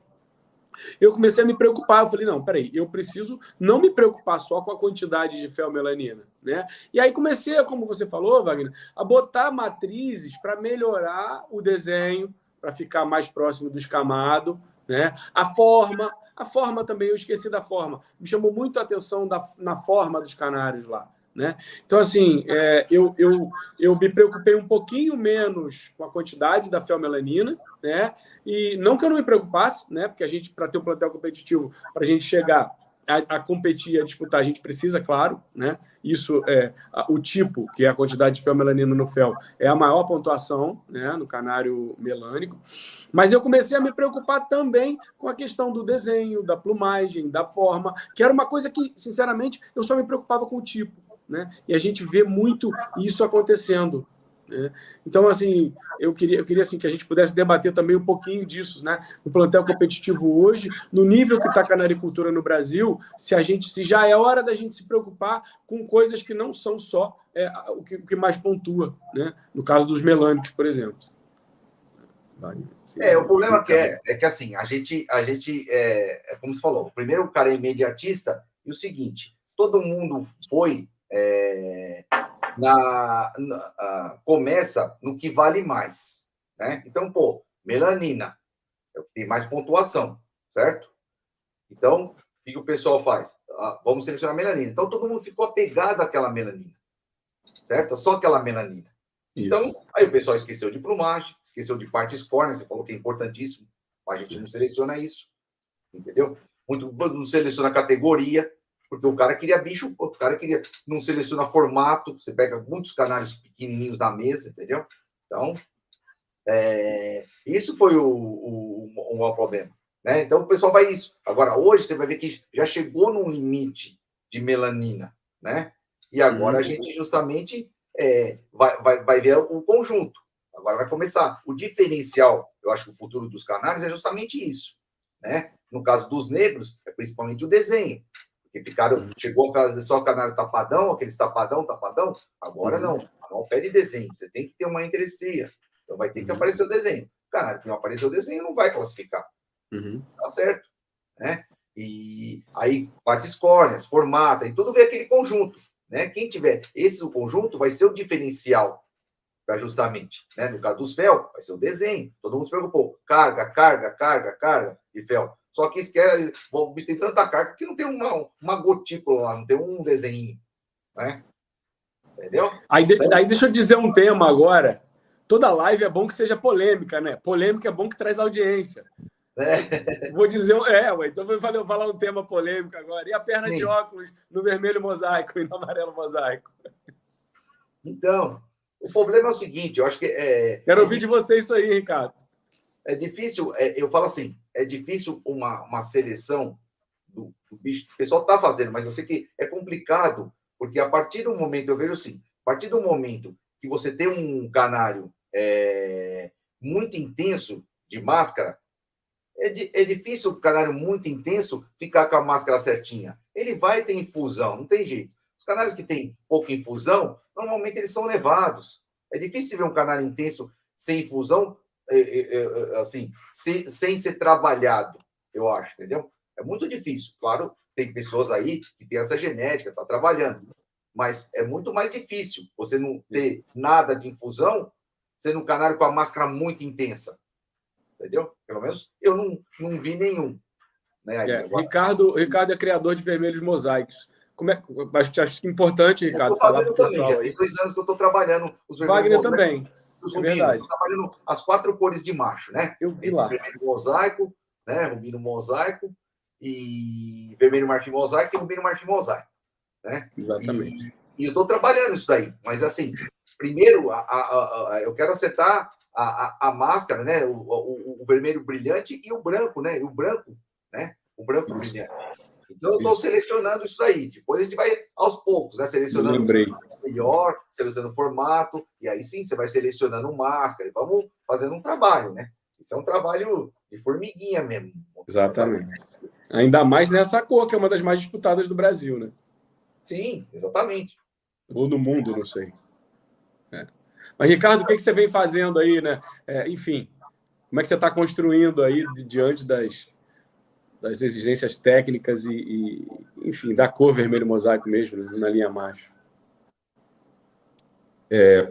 eu comecei a me preocupar. Eu falei, não, peraí, eu preciso não me preocupar só com a quantidade de felmelanina, né? E aí comecei, como você falou, Wagner, a botar matrizes para melhorar o desenho, para ficar mais próximo do escamado, né? A forma também, eu esqueci da forma. Me chamou muito a atenção na forma dos canários lá, né? Então, assim, eu me preocupei um pouquinho menos com a quantidade da felmelanina, né? E não que eu não me preocupasse, né? Porque a gente, para ter um plantel competitivo, para a gente chegar a competir, a disputar, a gente precisa, claro, né? Isso o tipo, que é a quantidade de felmelanina no fel, é a maior pontuação, né, no canário melânico. Mas eu comecei a me preocupar também com a questão do desenho, da plumagem, da forma, que era uma coisa que, sinceramente, eu só me preocupava com o tipo, né? E a gente vê muito isso acontecendo, né? Então, assim, eu queria assim, que a gente pudesse debater também um pouquinho disso, né? No plantel competitivo hoje, no nível que está a canaricultura no Brasil, se já é hora da gente se preocupar com coisas que não são só o que mais pontua, né? No caso dos melânicos, por exemplo. O problema é que assim, a gente como você falou, primeiro o cara é imediatista, e o seguinte, todo mundo foi começa no que vale mais, né? Então, pô, melanina é o que tem mais pontuação, certo? Então, o que o pessoal faz? Vamos selecionar melanina. Então, todo mundo ficou apegado àquela melanina, certo? Só aquela melanina. Então, isso. Aí o pessoal esqueceu de plumagem, esqueceu de partes córneas, você falou que é importantíssimo, a gente não seleciona isso, entendeu? Muito não seleciona categoria, porque o cara queria bicho, o cara queria, não seleciona formato, você pega muitos canários pequenininhos na mesa, entendeu? Então, isso foi o maior problema, né? Então, o pessoal vai isso. Agora, hoje, você vai ver que já chegou num limite de melanina, né? E agora a gente justamente vai ver o conjunto. Agora vai começar. O diferencial, eu acho que o futuro dos canários é justamente isso, né? No caso dos negros, é principalmente o desenho. Porque chegou a fazer só o canário tapadão, aqueles tapadão. Agora não. Não pede desenho. Você tem que ter uma interestria. Então vai ter que aparecer o desenho. O canário que não aparecer o desenho não vai classificar. Tá certo? Né? E aí, partes córneas, formata, e tudo vem aquele conjunto. Né? Quem tiver o conjunto vai ser o diferencial, justamente. Né? No caso dos fel, vai ser o desenho. Todo mundo se preocupou. Carga de fel. Só que esquece, o bicho tem tanta carga que não tem uma gotícula lá, não tem um desenho. Né? Entendeu? Aí deixa eu dizer um tema agora. Toda live é bom que seja polêmica, né? Polêmica é bom que traz audiência. Vou dizer, então vou falar um tema polêmico agora. E a perna de óculos no vermelho mosaico e no amarelo mosaico? Então, o problema é o seguinte, eu acho que Quero ouvir de você isso aí, Ricardo. É difícil, eu falo assim, é difícil uma seleção do bicho. O pessoal está fazendo, mas eu sei que é complicado, porque a partir do momento, eu vejo assim, a partir do momento que você tem um canário muito intenso de máscara, é difícil o canário muito intenso ficar com a máscara certinha. Ele vai ter infusão, não tem jeito. Os canários que têm pouca infusão, normalmente eles são levados. É difícil ver um canário intenso sem infusão, assim, sem ser trabalhado, eu acho, entendeu? É muito difícil. Claro, tem pessoas aí que têm essa genética, tá trabalhando. Mas é muito mais difícil você não ter nada de infusão sendo um canário com a máscara muito intensa. Entendeu? Pelo menos eu não vi nenhum. Né? Ricardo é criador de vermelhos mosaicos. Acho importante, Ricardo. Eu estou fazendo também, já tem 2 anos que eu estou trabalhando os vermelhos mosaicos. Wagner também. Os verdade. Estou trabalhando as 4 cores de macho, né? Eu vi lá. Vermelho mosaico, né? Rubino mosaico, e vermelho marfim mosaico e rubino marfim mosaico. Né? Exatamente. E eu estou trabalhando isso daí. Mas, assim, primeiro, eu quero acertar a máscara, né? O vermelho brilhante e o branco, né? E o branco, né? O branco brilhante. Então, eu estou selecionando isso aí. Depois a gente vai aos poucos, né? Selecionando melhor, selecionando formato, e aí sim você vai selecionando máscara, e vamos fazendo um trabalho, né? Isso é um trabalho de formiguinha mesmo. Exatamente. Ainda mais nessa cor, que é uma das mais disputadas do Brasil, né? Sim, exatamente. Ou do mundo, não sei. Mas, Ricardo, o que você vem fazendo aí, né? Enfim, como é que você está construindo aí diante das exigências técnicas e, enfim, da cor vermelho mosaico mesmo, né? Na linha macho?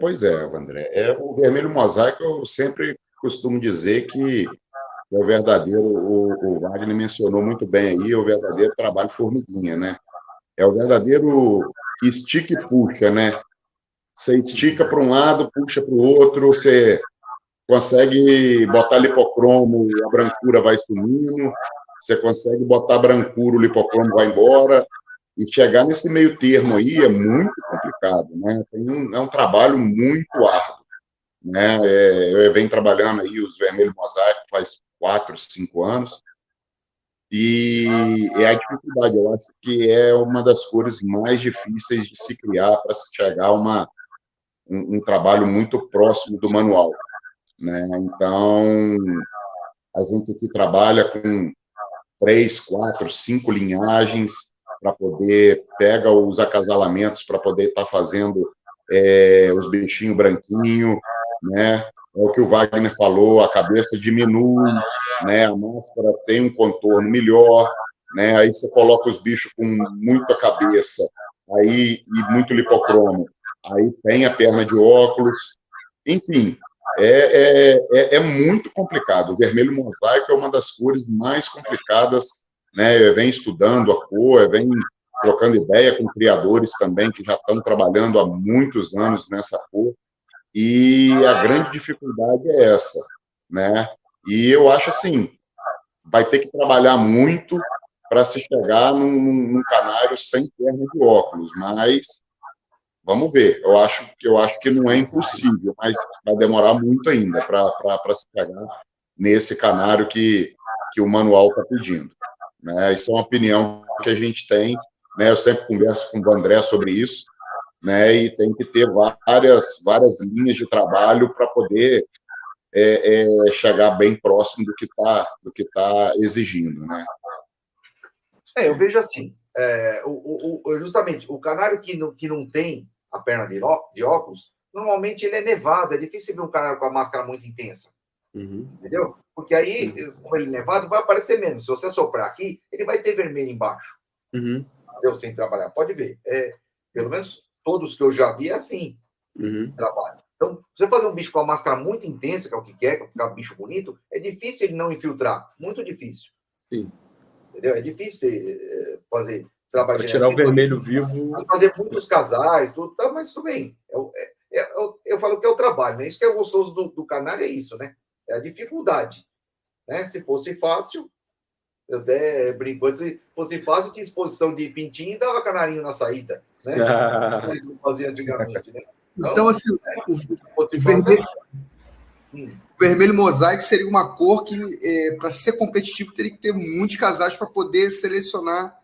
Pois é, André. O vermelho mosaico, eu sempre costumo dizer que é o verdadeiro, o Wagner mencionou muito bem aí, o verdadeiro trabalho formiguinha, né? É o verdadeiro estica e puxa, né? Você estica para um lado, puxa para o outro, você consegue botar lipocromo, a brancura vai sumindo, você consegue botar brancura, o lipocromo vai embora, e chegar nesse meio termo aí é muito complicado, né? É um trabalho muito árduo, né? Eu venho trabalhando aí os vermelhos mosaicos faz 4, 5 anos, e é a dificuldade, eu acho que é uma das cores mais difíceis de se criar para se chegar a um trabalho muito próximo do manual, né? Então, a gente aqui trabalha com 3, 4, 5 linhagens para poder pega os acasalamentos para poder estar fazendo os bichinhos branquinhos, né? É o que o Wagner falou, a cabeça diminui, né? A máscara tem um contorno melhor, né? Aí você coloca os bichos com muita cabeça, aí e muito lipocromo. aí tem a perna de óculos, enfim, é muito complicado. O vermelho mosaico é uma das cores mais complicadas, né? Eu venho estudando a cor, eu venho trocando ideia com criadores também que já estão trabalhando há muitos anos nessa cor, e a grande dificuldade é essa, né? E eu acho assim, vai ter que trabalhar muito para se chegar num canário sem perna de óculos, mas vamos ver. Eu acho que não é impossível, mas vai demorar muito ainda para se chegar nesse canário que o manual está pedindo, né? Isso é uma opinião que a gente tem, né? Eu sempre converso com o Vandré sobre isso, né? E tem que ter várias linhas de trabalho para poder chegar bem próximo do que tá exigindo, né? Eu vejo assim, justamente, o canário que não tem a perna de óculos, normalmente ele é nevado, é difícil ver um canário com a máscara muito intensa, entendeu? Porque aí, como ele é nevado, vai aparecer menos. Se você soprar aqui, ele vai ter vermelho embaixo, entendeu? Sem trabalhar, pode ver. Pelo menos todos que eu já vi é assim, trabalho. Então, você fazer um bicho com a máscara muito intensa, que é o que quer, ficar um bicho bonito, é difícil ele não infiltrar, muito difícil. Sim. Entendeu? É difícil fazer trabalho. Para tirar o vermelho vivo. Fazer muitos casais, tudo, tá, mas tudo bem. Eu falo que é o trabalho, né? Isso que é gostoso do canário, é isso, né? É a dificuldade. Né? Se fosse fácil, eu até brinco, se fosse fácil, tinha exposição de pintinho e dava canarinho na saída, né? Como fazia antigamente, né? Então assim, o vermelho mosaico seria uma cor que, para ser competitivo, teria que ter muitos casais para poder selecionar,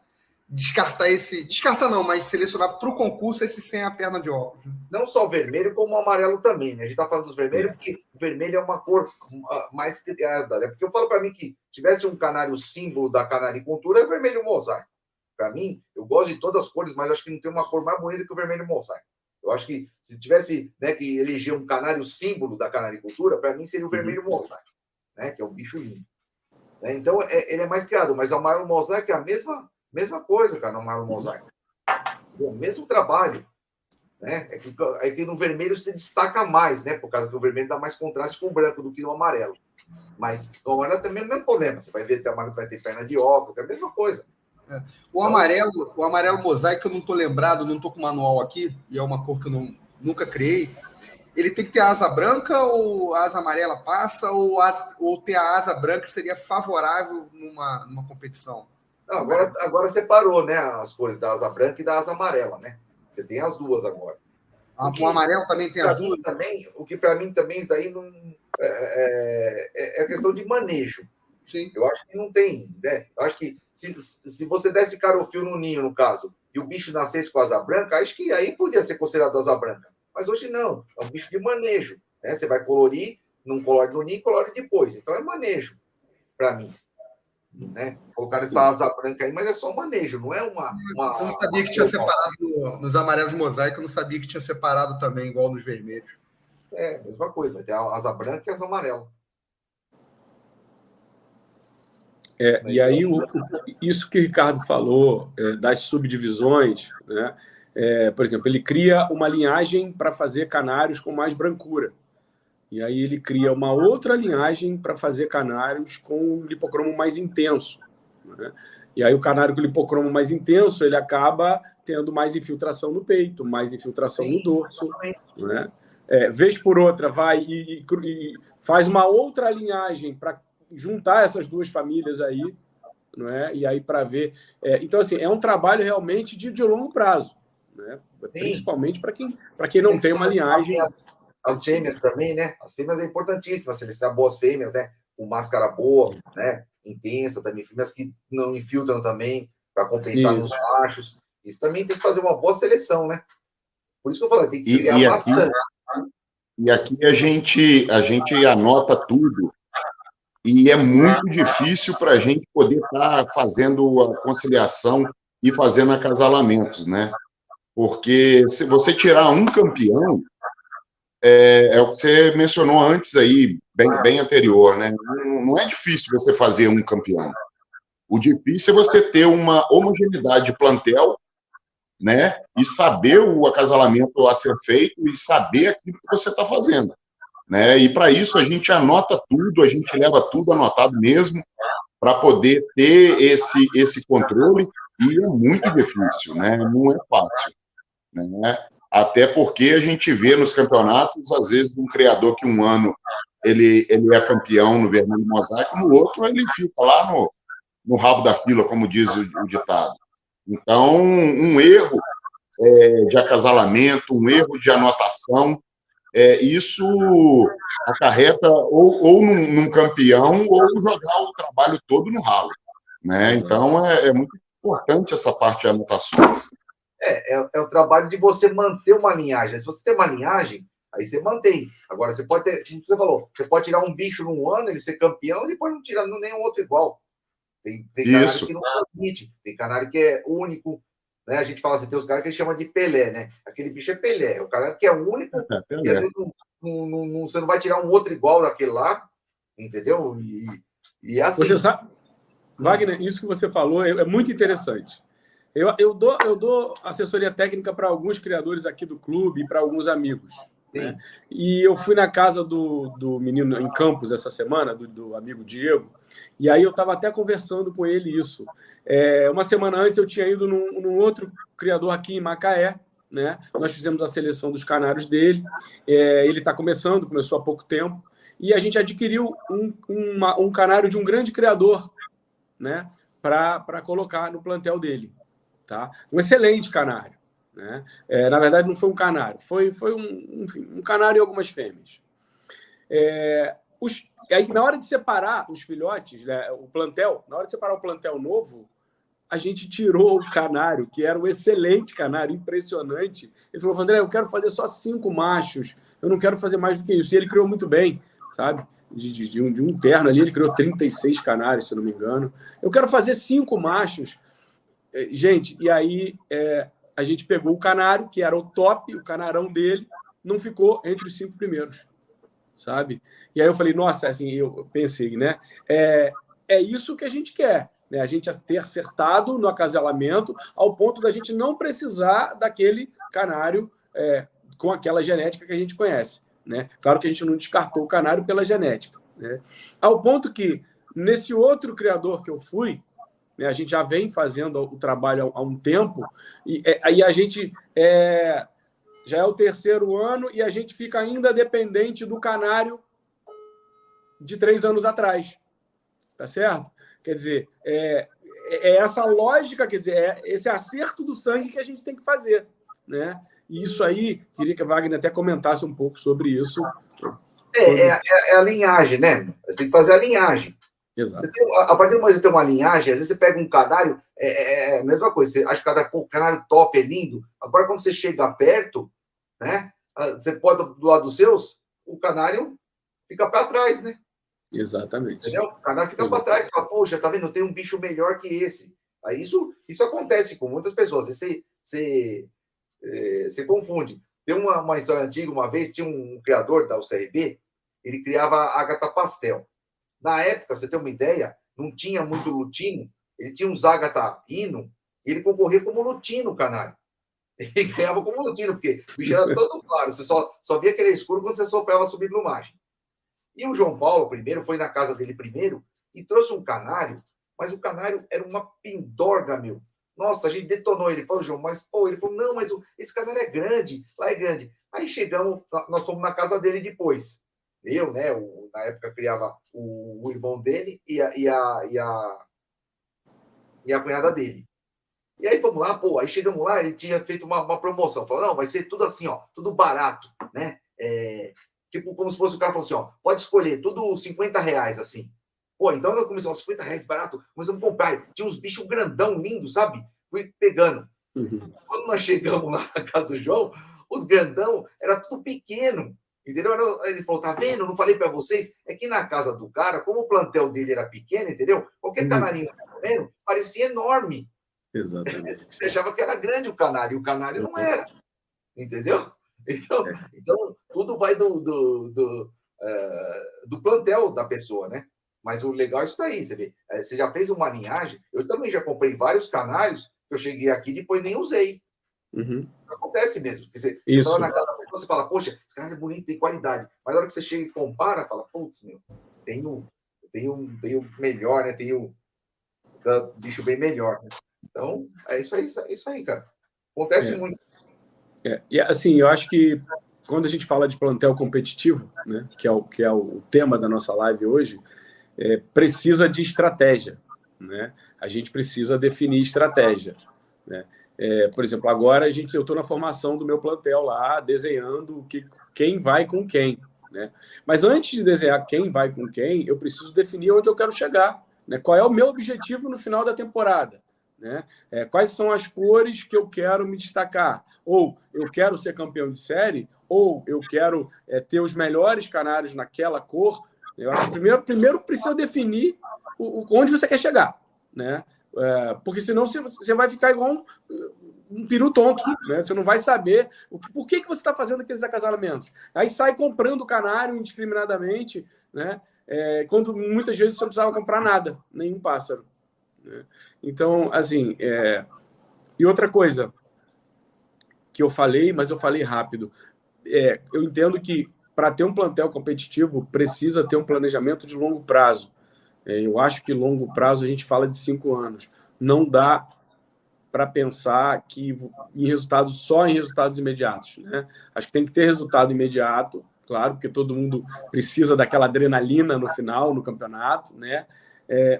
descartar não, mas selecionar para o concurso esse sem a perna de óculos. Não só o vermelho, como o amarelo também, né? A gente está falando dos vermelhos porque o vermelho é uma cor mais criada, né? Porque eu falo para mim que tivesse um canário símbolo da canaricultura, é vermelho mosaico. Para mim, eu gosto de todas as cores, mas acho que não tem uma cor mais bonita que o vermelho mosaico. Eu acho que se tivesse, né, que eleger um canário símbolo da canaricultura, para mim seria o vermelho mosaico, né, que é um bicho lindo. Né? Então, ele é mais criado, mas o amarelo mosaico é a mesma coisa, cara, no amarelo mosaico. É o mesmo trabalho. Né? É que no vermelho se destaca mais, né, por causa que o vermelho dá mais contraste com o branco do que no amarelo. Mas no amarelo também é o mesmo problema. Você vai ver que o amarelo vai ter perna de óculos, é a mesma coisa. O amarelo mosaico, eu não estou lembrado, não estou com o manual aqui, e é uma cor que eu nunca criei. Ele tem que ter asa branca ou a asa amarela passa, ou ter a asa branca seria favorável numa competição? Não, agora separou, né, as cores da asa branca e da asa amarela, né? Você tem as duas agora. O amarelo também tem as duas? O que para mim também isso daí não é questão de manejo. Sim. Eu acho que não tem, né? Eu acho que se você desse carofil no ninho, no caso, e o bicho nascesse com asa branca, acho que aí podia ser considerado asa branca. Mas hoje não, é um bicho de manejo. Né? Você vai colorir, não colore no ninho, colore depois. Então é manejo, para mim. Né? Colocar essa asa branca aí, mas é só manejo, não é uma eu não sabia que tinha separado nos amarelos mosaico, eu não sabia que tinha separado também, igual nos vermelhos. É, mesma coisa, vai ter a asa branca e a asa amarela. E aí, isso que o Ricardo falou, das subdivisões, né? Por exemplo, ele cria uma linhagem para fazer canários com mais brancura. E aí ele cria uma outra linhagem para fazer canários com lipocromo mais intenso. Né? E aí o canário com lipocromo mais intenso, ele acaba tendo mais infiltração no peito, mais infiltração no dorso. Né? Vez por outra, vai e faz uma outra linhagem para juntar essas duas famílias aí, não é? E aí para ver... então, assim, é um trabalho realmente de longo prazo, né? Principalmente para quem não tem uma linhagem... As fêmeas também, né? As fêmeas é importantíssima, selecionar boas fêmeas, né? Com máscara boa, né? Intensa também. Fêmeas que não infiltram também, para compensar nos machos. Isso também tem que fazer uma boa seleção, né? Por isso que eu falei, tem que criar bastante. E aqui a gente anota tudo. E é muito difícil para a gente poder estar fazendo a conciliação e fazendo acasalamentos, né? Porque se você tirar um campeão, é o que você mencionou antes aí, bem anterior, né? Não é difícil você fazer um campeão. O difícil é você ter uma homogeneidade de plantel né? E saber o acasalamento a ser feito e saber aquilo que você está fazendo, né? E para isso a gente anota tudo, a gente leva tudo anotado mesmo, para poder ter esse controle, e é muito difícil, né? Não é fácil, né? Até porque a gente vê nos campeonatos, às vezes, um criador que um ano ele é campeão no vermelho mosaico, no outro ele fica lá no rabo da fila, como diz o ditado. Então, um erro de acasalamento, um erro de anotação, isso acarreta ou num campeão ou jogar o trabalho todo no ralo, né? Então, é muito importante essa parte de anotações. É o trabalho de você manter uma linhagem. Se você tem uma linhagem, aí você mantém. Agora, você pode ter, como você falou, você pode tirar um bicho num ano, ele ser campeão, e depois não tirar nenhum outro igual. Tem canário que não transmite, tem canário que é único, né? A gente fala assim, tem os caras que a gente chama de Pelé, né? Aquele bicho é Pelé, o canário que é único, e às vezes você não vai tirar um outro igual daquele lá, entendeu? E assim. Você sabe, Wagner, isso que você falou é muito interessante. Eu dou assessoria técnica para alguns criadores aqui do clube e para alguns amigos. Né? E eu fui na casa do menino em Campos essa semana, do amigo Diego, e aí eu estava até conversando com ele isso. Uma semana antes eu tinha ido num outro criador aqui em Macaé, né? Nós fizemos a seleção dos canários dele, ele está começou há pouco tempo, e a gente adquiriu um canário de um grande criador, né? Para colocar no plantel dele. Tá? Um excelente canário. Né? Na verdade, não foi um canário, foi um canário e algumas fêmeas. Aí, na hora de separar os filhotes, né, o plantel, na hora de separar o plantel novo, a gente tirou o canário, que era um excelente canário, impressionante. Ele falou, André, eu quero fazer só 5 machos, eu não quero fazer mais do que isso. E ele criou muito bem, sabe? De um terno ali, ele criou 36 canários, se eu não me engano. Eu quero fazer 5 machos. Gente, e aí a gente pegou o canário, que era o top, o canarão dele, não ficou entre os 5 primeiros, sabe? E aí eu falei, nossa, assim, eu pensei, né? É isso que a gente quer, né? A gente ter acertado no acasalamento ao ponto da gente não precisar daquele canário com aquela genética que a gente conhece, né? Claro que a gente não descartou o canário pela genética, né? Ao ponto que, nesse outro criador que eu fui, a gente já vem fazendo o trabalho há um tempo, e aí a gente já é o 3º ano e a gente fica ainda dependente do canário de 3 anos atrás. Tá certo? Quer dizer, essa lógica, quer dizer, esse acerto do sangue que a gente tem que fazer. Né? E isso aí, queria que a Wagner até comentasse um pouco sobre isso. É a linhagem, né? Você tem que fazer a linhagem. Exato. A partir do momento que você tem uma linhagem, às vezes você pega um canário, é a mesma coisa, você acha que o canário top é lindo, agora quando você chega perto, né, você pode, do lado dos seus, o canário fica para trás, né? Exatamente. Entendeu? O canário fica para trás, você fala, poxa, tá vendo, tem um bicho melhor que esse. Aí isso acontece com muitas pessoas, você confunde. Tem uma história antiga, uma vez, tinha um criador da UCRB, ele criava ágata pastel. Na época, você tem uma ideia, não tinha muito lutino, ele tinha uns ágata hino, e ele concorria como lutino, o canário. Ele ganhava como lutino, porque o bicho era todo claro, você só via aquele escuro quando você soprava a subplumagem. E o João Paulo, primeiro, foi na casa dele primeiro, e trouxe um canário, mas o canário era uma pindorga, meu. Nossa, a gente detonou ele. Falou, João, mas, pô, ele falou, não, mas esse canário é grande, lá é grande. Aí chegamos, nós fomos na casa dele depois. Eu, né, na época criava o irmão dele e a cunhada dele. E aí fomos lá, pô, aí chegamos lá, ele tinha feito uma promoção. Falou, não, vai ser tudo assim, ó, tudo barato, né? Tipo, como se fosse o cara falou assim, ó, pode escolher, tudo R$50, assim. Pô, então nós começamos, R$50 barato, começamos a comprar. Tinha uns bichos grandão, lindos, sabe? Fui pegando. Uhum. Quando nós chegamos lá na casa do João, os grandão era tudo pequeno. Entendeu? Ele falou, tá vendo? Não falei para vocês? É que na casa do cara, como o plantel dele era pequeno, entendeu? Qualquer canarinho pequeno parecia enorme. Exatamente. Você achava que era grande o canário, e o canário não era. Entendeu? Então tudo vai do plantel da pessoa, né? Mas o legal é isso daí, você vê. Você já fez uma linhagem. Eu também já comprei vários canários que eu cheguei aqui e depois nem usei. Uhum. Acontece mesmo. Você Isso. fala na casa da pessoa, você fala, poxa, esse cara é bonito, tem qualidade. Mas na hora que você chega e compara, fala, putz, meu, tem o melhor, né? Tem o bicho bem melhor. Né? Então, é isso aí, cara. Acontece muito. E assim, eu acho que quando a gente fala de plantel competitivo, né, que é o tema da nossa live hoje, precisa de estratégia, né? A gente precisa definir estratégia, né? Por exemplo, agora eu estou na formação do meu plantel lá, desenhando quem vai com quem, né? Mas antes de desenhar quem vai com quem, eu preciso definir onde eu quero chegar, né? Qual é o meu objetivo no final da temporada, né? Quais são as cores que eu quero me destacar? Ou eu quero ser campeão de série, ou eu quero ter os melhores canários naquela cor. Eu acho que primeiro precisa definir onde você quer chegar, né? Porque senão você vai ficar igual um peru tonto, né? Você não vai saber por que você está fazendo aqueles acasalamentos. Aí sai comprando o canário indiscriminadamente, né? Quando muitas vezes você não precisava comprar nada, nenhum pássaro. Né? Então, assim, e outra coisa que eu falei, mas eu falei rápido, eu entendo que para ter um plantel competitivo precisa ter um planejamento de longo prazo. Eu acho que longo prazo a gente fala de 5 anos. Não dá para pensar que só em resultados imediatos, né? Acho que tem que ter resultado imediato, claro, porque todo mundo precisa daquela adrenalina no final, no campeonato, né?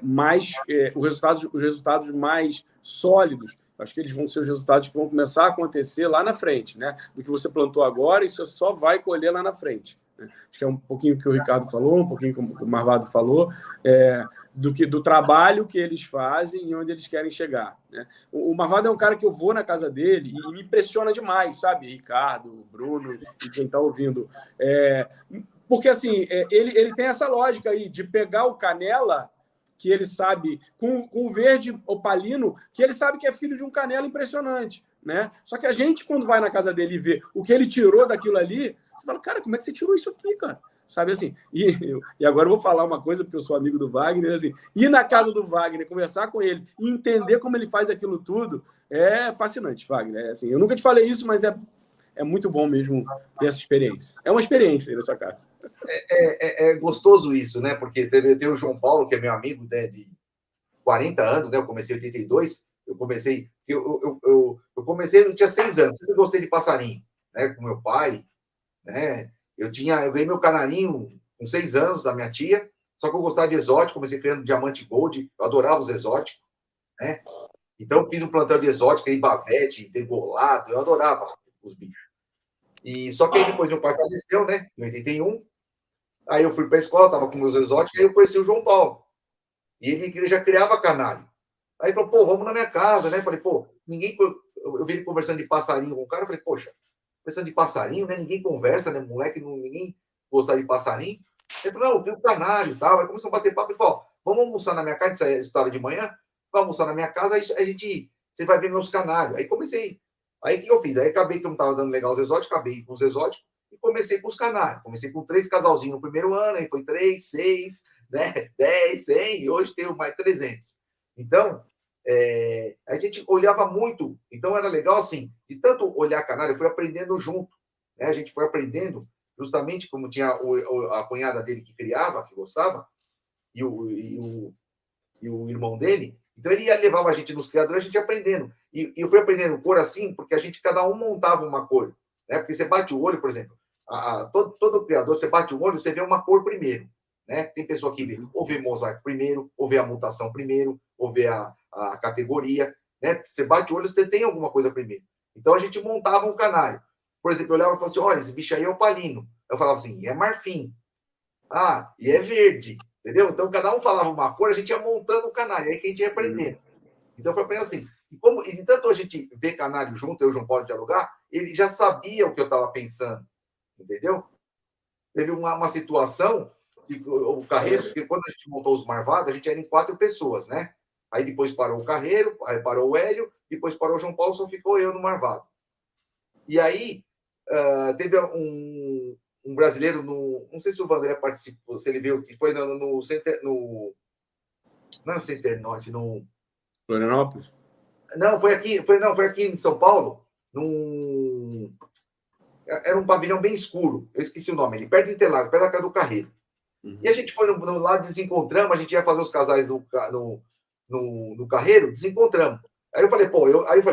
Mas os resultados mais sólidos, acho que eles vão ser os resultados que vão começar a acontecer lá na frente, né? Do que você plantou agora, isso só vai colher lá na frente. Né? Acho que é um pouquinho que o Ricardo falou, um pouquinho que o Marvado falou, do trabalho que eles fazem e onde eles querem chegar. Né? O Marvado é um cara que eu vou na casa dele e me impressiona demais, sabe? Ricardo, Bruno e quem está ouvindo. Porque, assim, ele tem essa lógica aí de pegar o Canela, que ele sabe, com o verde opalino, que ele sabe que é filho de um Canela impressionante. Né? Só que a gente, quando vai na casa dele e vê o que ele tirou daquilo ali, você fala, cara, como é que você tirou isso aqui, cara? Sabe assim? E agora eu vou falar uma coisa, porque eu sou amigo do Wagner, assim, ir na casa do Wagner, conversar com ele e entender como ele faz aquilo tudo é fascinante, Wagner. Assim, eu nunca te falei isso, mas é muito bom mesmo ter essa experiência. É uma experiência aí na sua casa. É gostoso isso, né? Porque tem o João Paulo, que é meu amigo, né, de 40 anos, né? Eu comecei em 82, eu comecei, eu tinha 6 anos, sempre gostei de passarinho, né? Com meu pai, né? Eu ganhei meu canarinho com 6 anos da minha tia, só que eu gostava de exótico, comecei criando diamante gold, eu adorava os exóticos, né? Então fiz um plantel de exótico, bavete, degolado, eu adorava os bichos. E só que aí depois meu pai faleceu, né? Em 81. Aí eu fui para a escola, estava com meus exóticos, aí eu conheci o João Paulo. E ele já criava canário. Aí falou, pô, vamos na minha casa, né? Falei, pô, ninguém. Eu vi ele conversando de passarinho com o cara, falei, poxa, conversando de passarinho, né? Ninguém conversa, né? Moleque, ninguém gosta de passarinho. Ele falou, não, tem um canário e tal. Aí começou a bater papo e falou, vamos almoçar na minha casa, isso estava de manhã, vamos almoçar na minha casa, aí você vai ver meus canários. Aí comecei. Aí o que eu fiz? Aí acabei que eu não estava dando legal os exóticos, acabei com os exóticos e comecei com os canários. Comecei com 3 casalzinhos no primeiro ano, aí foi 3, 6, né? 10, 100, e hoje tenho mais 300. Então, a gente olhava muito. Então, era legal, assim, de tanto olhar canário, eu fui aprendendo junto. Né? A gente foi aprendendo, justamente como tinha a cunhada dele que criava, que gostava, e o irmão dele. Então, ele levava a gente nos criadores, a gente aprendendo. E eu fui aprendendo cor assim, porque cada um montava uma cor. Né? Porque você bate o olho, por exemplo, todo criador, você bate o olho, você vê uma cor primeiro. Né? Tem pessoa que vê, ou vê mosaico primeiro, ou vê a mutação primeiro, ou vê a categoria. Né? Você bate o olho, você tem alguma coisa primeiro. Então, a gente montava um canário. Por exemplo, eu olhava e falava assim, olha, esse bicho aí é opalino. Eu falava assim, é marfim. Ah, e é verde. Entendeu? Então, cada um falava uma cor, a gente ia montando o canário. Aí que a gente ia aprendendo. Então, foi aprendendo assim. E tanto a gente vê canário junto, eu e o João Paulo dialogar, ele já sabia o que eu estava pensando. Entendeu? Teve uma situação, o Carreiro, porque quando a gente montou os marvados, a gente era em 4 pessoas, né? Aí depois parou o Carreiro, aí parou o Hélio, depois parou o João Paulo, só ficou eu no marvado. E aí, teve um brasileiro, não sei se o Vandré participou, se ele viu, que foi não é no Center Norte, no... Florianópolis? Não, foi aqui em São Paulo, Era um pavilhão bem escuro, eu esqueci o nome, ali perto do Interlagos, perto da casa do Carreiro. E a gente foi lá, desencontramos, a gente ia fazer os casais no Carreiro, desencontramos. Aí eu falei,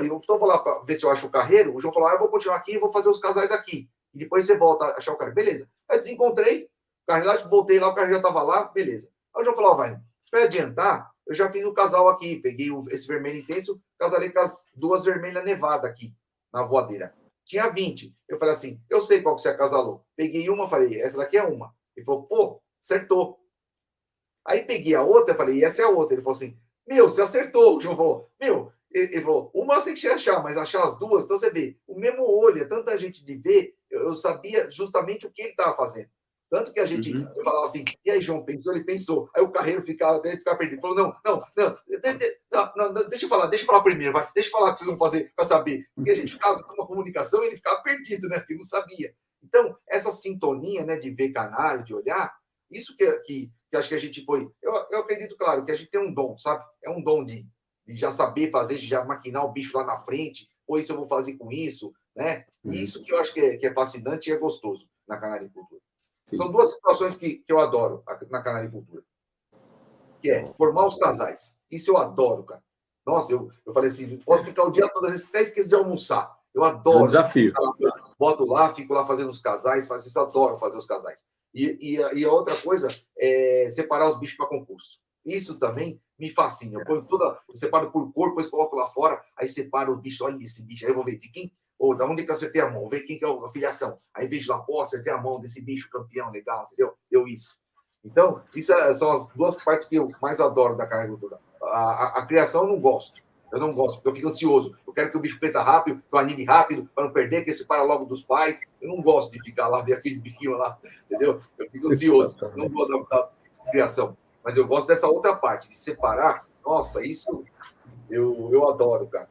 então vou lá para ver se eu acho o Carreiro. O João falou, eu vou continuar aqui e vou fazer os casais aqui. E depois você volta a achar o Carreiro. Beleza. Aí eu desencontrei, o Carreiro, voltei lá, o Carreiro já estava lá, beleza. Aí o João falou, vai, para adiantar, eu já fiz o casal aqui, peguei esse vermelho intenso, casalei com as 2 vermelhas nevadas aqui, na voadeira. Tinha 20. Eu falei assim, eu sei qual que você acasalou. Peguei uma, falei, essa daqui é uma. Ele falou, pô, acertou. Aí peguei a outra, falei, e essa é a outra. Ele falou assim, você acertou. O João falou, ele falou, uma eu sei que você achar, mas achar as 2, então você vê, o mesmo olho, é tanta gente de ver, eu sabia justamente o que ele estava fazendo. Tanto que a gente eu falava assim, e aí, João, pensou? Ele pensou. Aí o Carreiro ficava perdido. Falou, não, deixa eu falar primeiro, vai. Deixa eu falar o que vocês vão fazer para saber. Porque a gente ficava com uma comunicação e ele ficava perdido, né? Porque não sabia. Então, essa sintonia, né, de ver canário, de olhar, isso que acho que a gente foi... Eu acredito, claro, que a gente tem um dom, sabe? É um dom de já saber fazer, de já maquinar o bicho lá na frente, ou isso eu vou fazer com isso, né? E isso que eu acho que é fascinante e é gostoso na canaricultura. Sim. São 2 situações que eu adoro na canaricultura. Que é formar os casais. Isso eu adoro, cara. Nossa, eu falei assim, posso ficar o dia todo, às vezes até esqueço de almoçar. Eu adoro. É um desafio. Boto lá, fico lá fazendo os casais, isso eu adoro fazer os casais. E a outra coisa é separar os bichos para concurso. Isso também me fascina. Eu separo por cor, depois coloco lá fora, aí separo o bicho, olha esse bicho, aí eu vou ver de quem... Ou da onde que eu acertei a mão, vou ver quem que é a filiação. Aí vejo lá, acertei a mão desse bicho campeão, legal, entendeu? Deu isso. Então, isso são as 2 partes que eu mais adoro da carnicultura. A criação eu não gosto. Eu não gosto, porque eu fico ansioso. Eu quero que o bicho cresça rápido, que eu anime rápido, para não perder, que ele separa logo dos pais. Eu não gosto de ficar lá, ver aquele biquinho lá, entendeu? Eu fico ansioso. Eu não gosto da criação. Mas eu gosto dessa outra parte, de separar. Nossa, isso eu adoro, cara.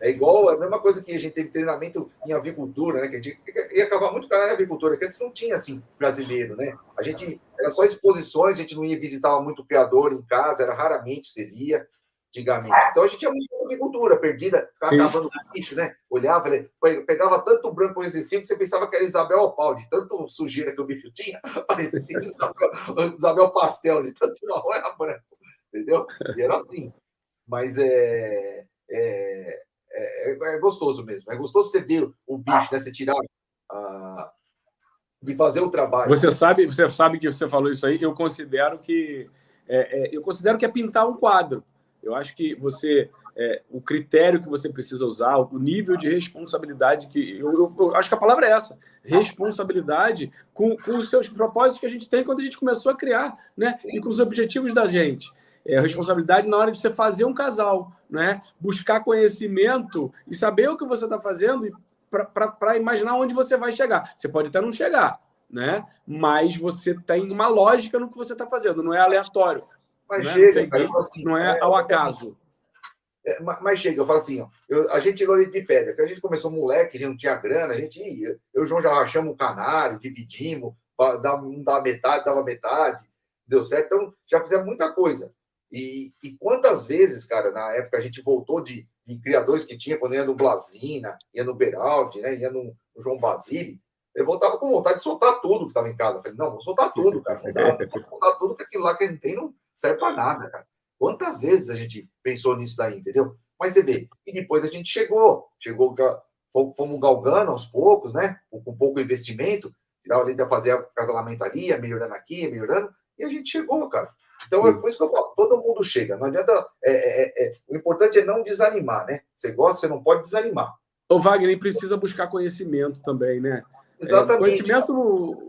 É igual a mesma coisa que a gente teve treinamento em avicultura, né? Que a gente ia acabar muito canal em avicultura, que antes não tinha, assim, brasileiro, né? A gente era só exposições, a gente não ia visitar muito o criador em casa, era raramente se via antigamente. Então a gente tinha muita avicultura perdida, ficava acabando com o bicho, né? Olhava, pegava tanto branco excessivo que você pensava que era Isabel Opaldi, tanto sujeira que o bicho tinha, parecia Isabel Pastel, de tanto não era branco, entendeu? E era assim. Mas é gostoso mesmo. É gostoso você ver o bicho, né? Você tirar de fazer o trabalho. Você sabe que você falou isso aí. Eu considero que é pintar um quadro. Eu acho que o critério que você precisa usar, o nível de responsabilidade que eu acho que a palavra é essa, responsabilidade com os seus propósitos que a gente tem quando a gente começou a criar, né? E com os objetivos da gente. A responsabilidade na hora de você fazer um casal, né? Buscar conhecimento e saber o que você está fazendo para imaginar onde você vai chegar. Você pode até não chegar, né? Mas você tem uma lógica no que você está fazendo, não é aleatório. Mas né? chega, cara, eu falo assim, não é ao acaso. Mas chega, eu falo assim, ó, a gente tirou ele de pedra, que a gente começou moleque, a gente não tinha grana, a gente ia, eu e o João já rachamos o canário, dividimos, um dava metade, dava metade, deu certo, então já fizemos muita coisa. E quantas vezes, cara, na época a gente voltou de criadores que tinha, quando ia no Blasina, ia no Beraldi, né, ia no João Basile, eu voltava com vontade de soltar tudo que estava em casa. Eu falei, não, vou soltar tudo, cara, não dá, vou soltar tudo, que aquilo lá que a gente tem não serve para nada, cara. Quantas vezes a gente pensou nisso daí, entendeu? Mas você vê, e depois a gente chegou, fomos galgando aos poucos, né, com pouco investimento, tirava a gente a fazer a casalamento ali, melhorando aqui, melhorando, e a gente chegou, cara. Então, é por isso que eu falo, todo mundo chega. Não adianta... o importante é não desanimar, né? Você gosta, você não pode desanimar. O Wagner precisa buscar conhecimento também, né? Exatamente.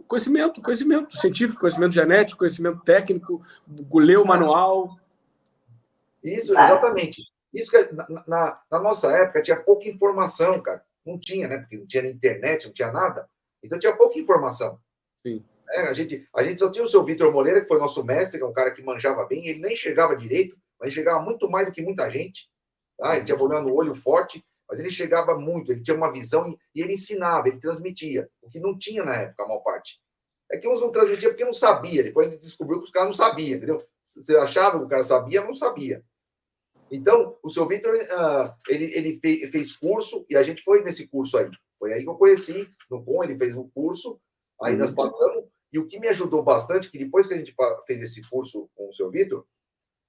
Conhecimento científico, conhecimento genético, conhecimento técnico, ler o manual. Isso, exatamente. Isso que na nossa época tinha pouca informação, cara. Não tinha, né? Porque não tinha internet, não tinha nada. Então tinha pouca informação. Sim. A gente só tinha o seu Vitor Moreira, que foi nosso mestre, que é um cara que manjava bem, ele nem enxergava direito, mas enxergava muito mais do que muita gente. Tá? Ele tinha olhando o olho forte, mas ele chegava muito, ele tinha uma visão e ele ensinava, ele transmitia, o que não tinha na época, a maior parte. É que uns não transmitiam porque não sabia, depois a gente descobriu que os caras não sabiam, entendeu? Você achava que o cara sabia, mas não sabia. Então, o seu Vitor, ele fez curso, e a gente foi nesse curso aí. Foi aí que eu conheci, no CON, ele fez um curso, aí nós passamos, e o que me ajudou bastante, que depois que a gente fez esse curso com o seu Vitor,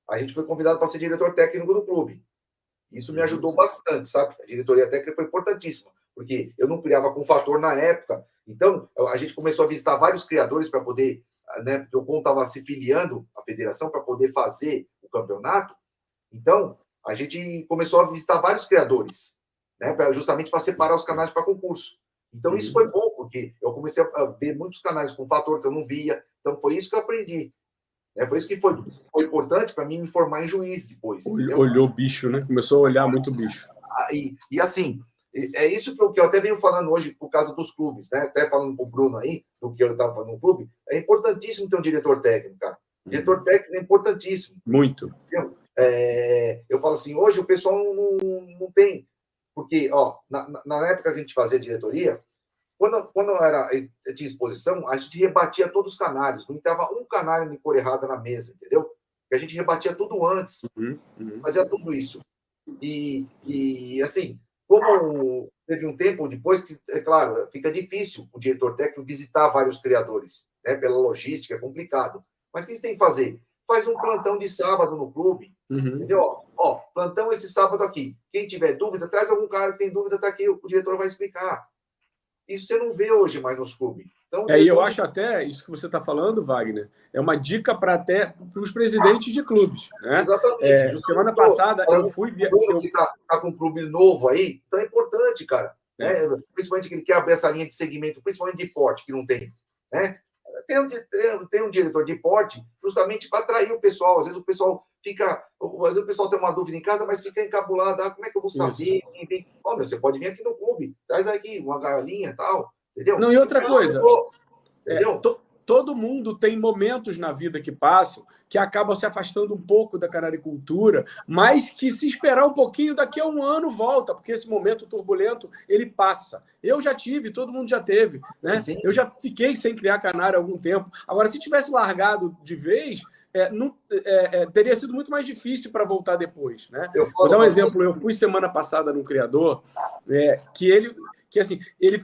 a gente foi convidado para ser diretor técnico do clube. Isso me ajudou bastante, sabe? A diretoria técnica foi importantíssima, porque eu não criava com fator na época. Então, a gente começou a visitar vários criadores para poder, né? Porque o CON estava se filiando à federação para poder fazer o campeonato. Então, a gente começou a visitar vários criadores, né? Justamente para separar os canais para concurso. Então, isso foi bom, porque eu comecei a ver muitos canais com fator que eu não via. Então, foi isso que eu aprendi. Foi isso que foi importante para mim me formar em juiz depois. Olhou o bicho, né? Começou a olhar muito o bicho. E assim, é isso que eu até venho falando hoje por causa dos clubes, né? Até falando com o Bruno aí, do que eu estava falando no clube, é importantíssimo ter um diretor técnico, cara. Diretor técnico é importantíssimo. Muito. Eu falo assim, hoje o pessoal não tem, porque, ó, na época que a gente fazia diretoria, quando eu tinha exposição, a gente rebatia todos os canários, não entrava um canário de cor errada na mesa, entendeu? Porque a gente rebatia tudo antes, fazia tudo isso. E assim, como teve um tempo depois que, é claro, fica difícil o diretor técnico visitar vários criadores, né? Pela logística, é complicado. Mas o que você tem que fazer? Faz um plantão de sábado no clube, entendeu? Ó, plantão esse sábado aqui. Quem tiver dúvida, traz algum cara que tem dúvida, tá aqui, o diretor vai explicar. Isso você não vê hoje mais nos clubes. Então, E eu acho até, isso que você está falando, Wagner, é uma dica para os presidentes de clubes. Né? Exatamente. Semana passada eu fui... que está com um clube novo aí, então é importante, cara. Né? Principalmente que ele quer abrir essa linha de segmento, principalmente de porte, que não tem. Né? Tem um diretor de porte justamente para atrair o pessoal. Às vezes o pessoal tem uma dúvida em casa, mas fica encabulado. Como é que eu vou saber? Você pode vir aqui no clube, traz aqui uma galinha e tal, entendeu? Não, e outra coisa, entendeu? Todo mundo tem momentos na vida que passam que acabam se afastando um pouco da canaricultura, mas que se esperar um pouquinho, daqui a um ano volta, porque esse momento turbulento, ele passa. Eu já tive, todo mundo já teve. Né? Eu já fiquei sem criar canário há algum tempo. Agora, se tivesse largado de vez, teria sido muito mais difícil para voltar depois. Né? Vou dar um exemplo. Eu fui semana passada num criador que ele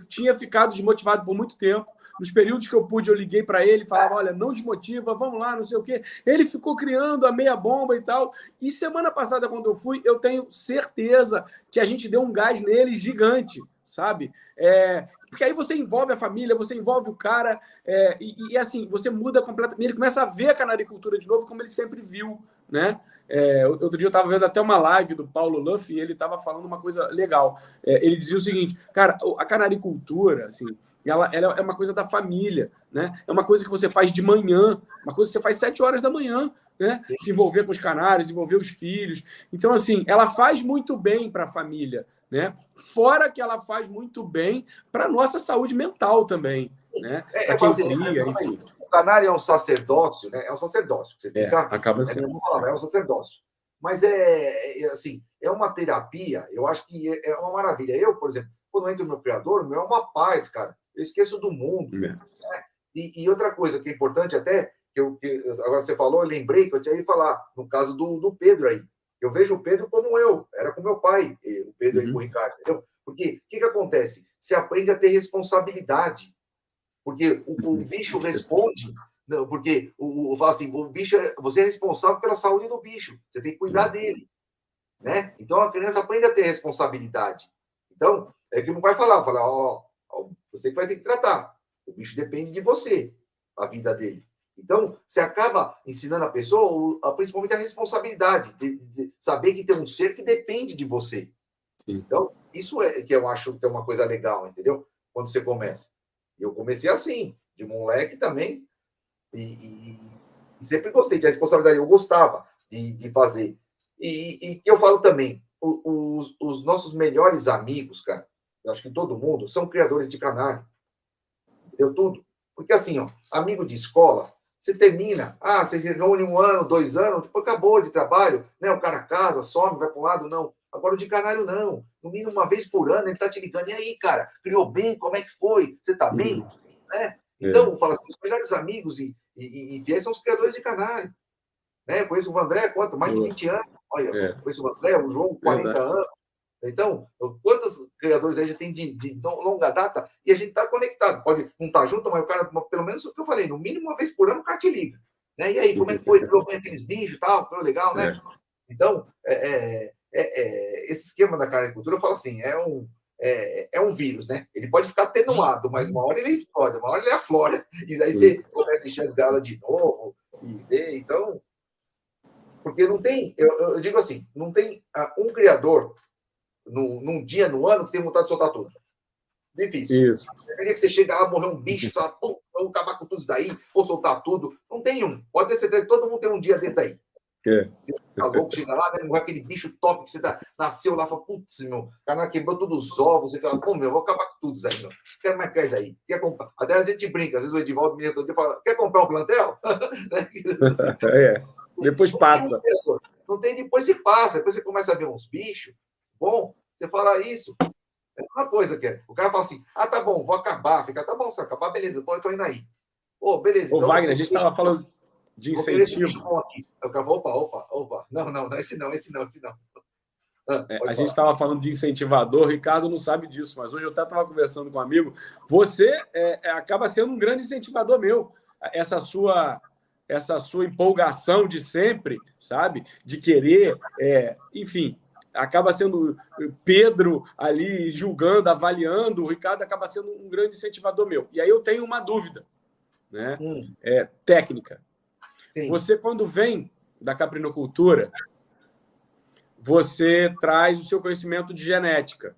tinha ficado desmotivado por muito tempo. Nos períodos que eu pude, eu liguei para ele, falava, olha, não desmotiva, vamos lá, não sei o quê. Ele ficou criando a meia bomba e tal. E semana passada, quando eu fui, eu tenho certeza que a gente deu um gás nele gigante, sabe? Porque aí você envolve a família, você envolve o cara, e assim, você muda completamente. Ele começa a ver a canaricultura de novo como ele sempre viu, né? Outro dia eu estava vendo até uma live do Paulo Luff e ele estava falando uma coisa legal. Ele dizia o seguinte, cara, a canaricultura, assim, ela é uma coisa da família, né? É uma coisa que você faz de manhã, uma coisa que você faz 7 horas da manhã, né? Se envolver com os canários, envolver os filhos. Então, assim, ela faz muito bem para a família, né? Fora que ela faz muito bem para a nossa saúde mental também, né? Para quem cria, enfim. O canário é um sacerdócio, né? É um sacerdócio. Você fica, acaba sendo. É um sacerdócio. Mas assim, é uma terapia, eu acho que é uma maravilha. Eu, por exemplo, quando eu entro no meu criador, é uma paz, cara. Eu esqueço do mundo. Né? E outra coisa que é importante até, que agora você falou, eu lembrei que eu tinha que falar, no caso do Pedro aí. Eu vejo o Pedro como era com meu pai, o Pedro aí com o Ricardo, entendeu? Porque o que acontece? Você aprende a ter responsabilidade. Porque o bicho responde, não, porque fala assim, o bicho, você é responsável pela saúde do bicho, você tem que cuidar dele. Né? Então a criança aprende a ter responsabilidade. Então, é que não vai falar, você que vai ter que tratar. O bicho depende de você, a vida dele. Então, você acaba ensinando a pessoa, principalmente a responsabilidade, de saber que tem um ser que depende de você. Sim. Então, isso que eu acho que é uma coisa legal, entendeu? Quando você começa. Eu comecei assim, de moleque também, e sempre gostei de responsabilidade, eu gostava de fazer. E que eu falo também, os nossos melhores amigos, cara, eu acho que todo mundo, são criadores de canário. Entendeu? Tudo. Porque assim, amigo de escola, você termina, você reúne 1 ano, 2 anos, depois acabou de trabalho, né? O cara casa, some, vai para um lado, não. Agora o de canário, não. No mínimo 1 vez por ano, ele tá te ligando. E aí, cara, criou bem? Como é que foi? Você tá bem? Né? Então, fala assim, os melhores amigos e fiéis são os criadores de canário. né? Eu conheço o Vandré, quanto? Mais de 20 anos. Olha, eu conheço o Vandré, o João, 40 anos. Então, quantos criadores a gente tem de longa data e a gente está conectado? Pode não estar junto, mas o cara, pelo menos o que eu falei, no mínimo uma vez por ano o cara te liga. Né? E aí, como é que foi? Aqueles bichos e tal? Foi legal, né? Então, esse esquema da caricultura, eu falo assim, é um vírus, né? Ele pode ficar atenuado, mas uma hora ele explode, uma hora ele aflora. E aí você começa a enxergar ela de novo e ver. Então, porque não tem, eu digo assim, não tem um criador num dia, no ano, que tem vontade de soltar tudo. Difícil. Isso. Que você chega lá, morrer um bicho, sabe? Pum, vamos acabar com tudo isso daí, ou soltar tudo. Não tem um. Pode ter certeza que todo mundo tem um dia desse daí. Você tá louco, chega lá, né, morrer aquele bicho top que você nasceu lá, fala, putz, meu, o canal quebrou todos os ovos, você fala, pô, meu, vou acabar com tudo isso aí, meu. Quero mais criar isso aí. Quer comprar? Até a gente brinca, às vezes o Edivaldo me todo dia fala, quer comprar um plantel? Depois passa. Não tem, depois se passa, depois você começa a ver uns bichos, bom, você fala isso. É uma coisa que o cara fala assim, tá bom, vou acabar. Fica, tá bom, se acabar, beleza, eu tô indo aí. Pô, beleza. Ô, então, Wagner, a gente estava falando de incentivo. Aqui. Eu cara, opa. Não, esse não. A gente estava falando de incentivador, Ricardo não sabe disso, mas hoje eu até estava conversando com um amigo. Você acaba sendo um grande incentivador meu. Essa sua empolgação de sempre, sabe? De querer, enfim, acaba sendo Pedro ali julgando, avaliando, o Ricardo acaba sendo um grande incentivador meu. E aí eu tenho uma dúvida, né? Técnica. Sim. Você, quando vem da caprinocultura, você traz o seu conhecimento de genética,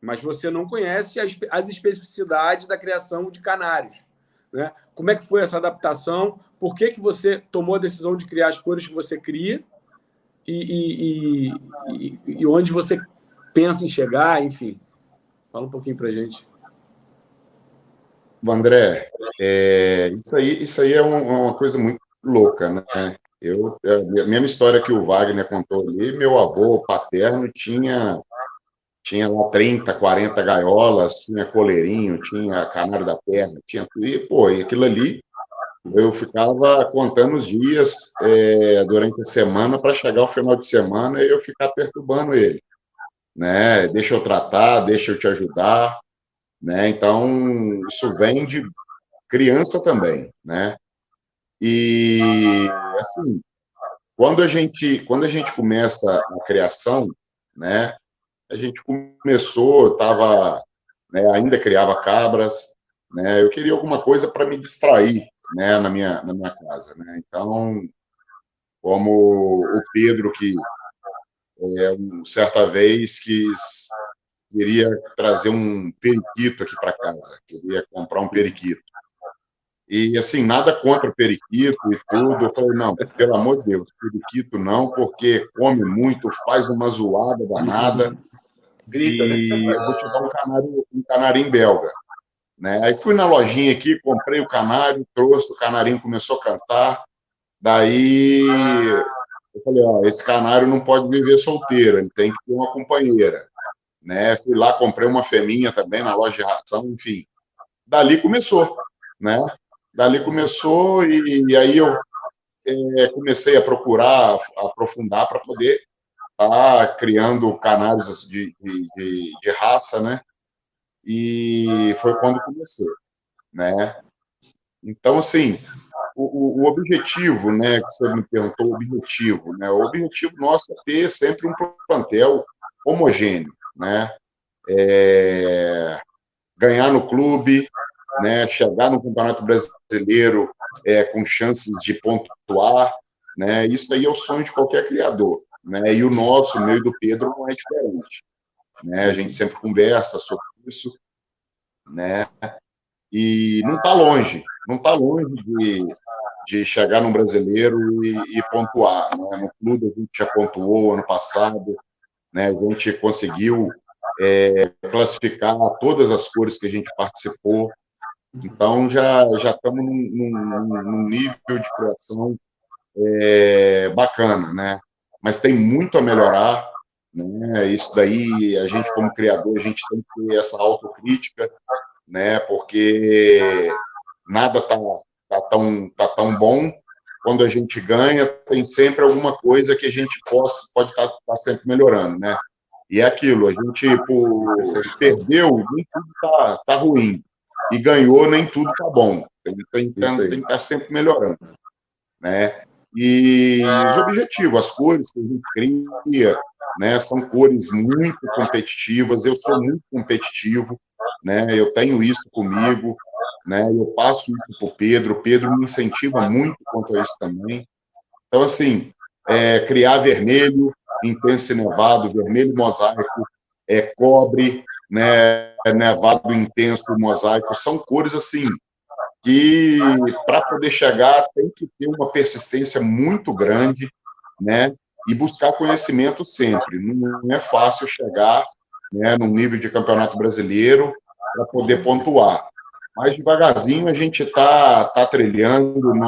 mas você não conhece as especificidades da criação de canários, né? Como é que foi essa adaptação? Por que você tomou a decisão de criar as cores que você cria? E onde você pensa em chegar, enfim. Fala um pouquinho para a gente. André, isso aí é uma coisa muito louca, né? A mesma história que o Wagner contou ali, meu avô paterno tinha lá 30, 40 gaiolas, tinha coleirinho, tinha canário da terra, tinha tudo, e aquilo ali, eu ficava contando os dias durante a semana para chegar ao final de semana e eu ficar perturbando ele, né? Deixa eu tratar, deixa eu te ajudar, né? Então, isso vem de criança também, né? E, assim, quando a gente começa a criação, né? A gente começou, ainda criava cabras, né? Eu queria alguma coisa para me distrair, né? Na minha casa, né? Então, como o Pedro, que certa vez queria trazer um periquito aqui para casa, queria comprar um periquito. E, assim, nada contra o periquito e tudo. Eu falei, não, pelo amor de Deus, periquito não, porque come muito, faz uma zoada danada. Grita, e eu vou te dar um canarinho belga. Né? Aí fui na lojinha aqui, comprei o canário, trouxe, o canarinho começou a cantar. Daí eu falei, esse canário não pode viver solteiro, ele tem que ter uma companheira. Né? Fui lá, comprei uma fêmea também na loja de ração, enfim. Dali começou, né? Dali começou e aí eu comecei a procurar, aprofundar para poder estar criando canários de raça, né? E foi quando comecei, né? Então, assim, o objetivo, né, que você me perguntou, o objetivo, né? O objetivo nosso é ter sempre um plantel homogêneo, né? Ganhar no clube, né? Chegar no Campeonato Brasileiro com chances de pontuar, né? Isso aí é o sonho de qualquer criador, né? E o nosso, o meu e do Pedro, não é diferente, né? A gente sempre conversa sobre isso, né? E não está longe de chegar no brasileiro e pontuar, né? No clube a gente já pontuou ano passado, né? A gente conseguiu classificar todas as cores que a gente participou, então já estamos num nível de criação bacana, né? Mas tem muito a melhorar, né? Isso daí, a gente como criador, a gente tem que ter essa autocrítica, né? Porque nada tá tão bom quando a gente ganha, tem sempre alguma coisa que a gente pode estar sempre melhorando, né? E é aquilo, a gente perdeu, nem tudo tá ruim. E ganhou, nem tudo tá bom. Tem que estar sempre melhorando, né? E os objetivos, as cores que a gente cria, né, são cores muito competitivas. Eu sou muito competitivo, né? Eu tenho isso comigo, né? Eu passo isso para o Pedro. O Pedro me incentiva muito quanto a isso também. Então, assim, criar vermelho, intenso e nevado, vermelho mosaico, cobre, né, nevado intenso e mosaico, são cores assim que, para poder chegar, tem que ter uma persistência muito grande, né, e buscar conhecimento sempre. Não é fácil chegar, né, num nível de campeonato brasileiro para poder pontuar. Mas devagarzinho a gente está trilhando os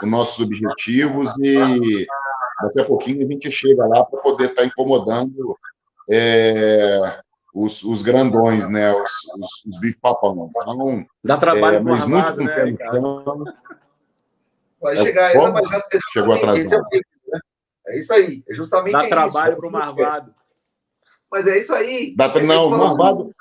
nossos objetivos e daqui a pouquinho a gente chega lá para poder estar incomodando os grandões, né? Os bicho-papão. Então, dá trabalho pro mas muito Marvado, com o né, pé no Ricardo? chão. Vai chegar ainda, mas chegou atrasado. É isso aí. É justamente dá isso. trabalho pro Marvado. Mas é isso aí. Não, o Marvado.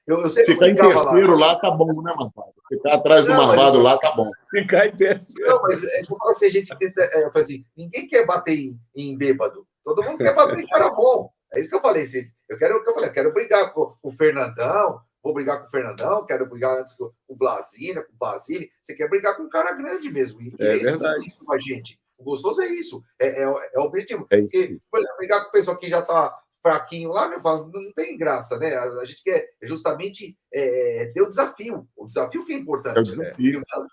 Eu sempre ficar em terceiro lá tá bom, né, Marvado? Ficar atrás do Marvado lá tá bom. Ficar em terceiro. Não, mas eu falo assim, a gente tenta. Eu falei assim, ninguém quer bater em bêbado. Todo mundo quer bater em cara bom. É isso que eu falei. Eu quero brigar com o Fernandão, vou brigar com o Fernandão, quero brigar antes com o Blasina, com o Basile. Você quer brigar com um cara grande mesmo. E é isso que existe com a gente. O gostoso é isso. É o objetivo. Porque brigar com o pessoal que já está fraquinho lá, eu falo, não tem graça, né? A gente quer justamente ter o desafio. O desafio que é importante.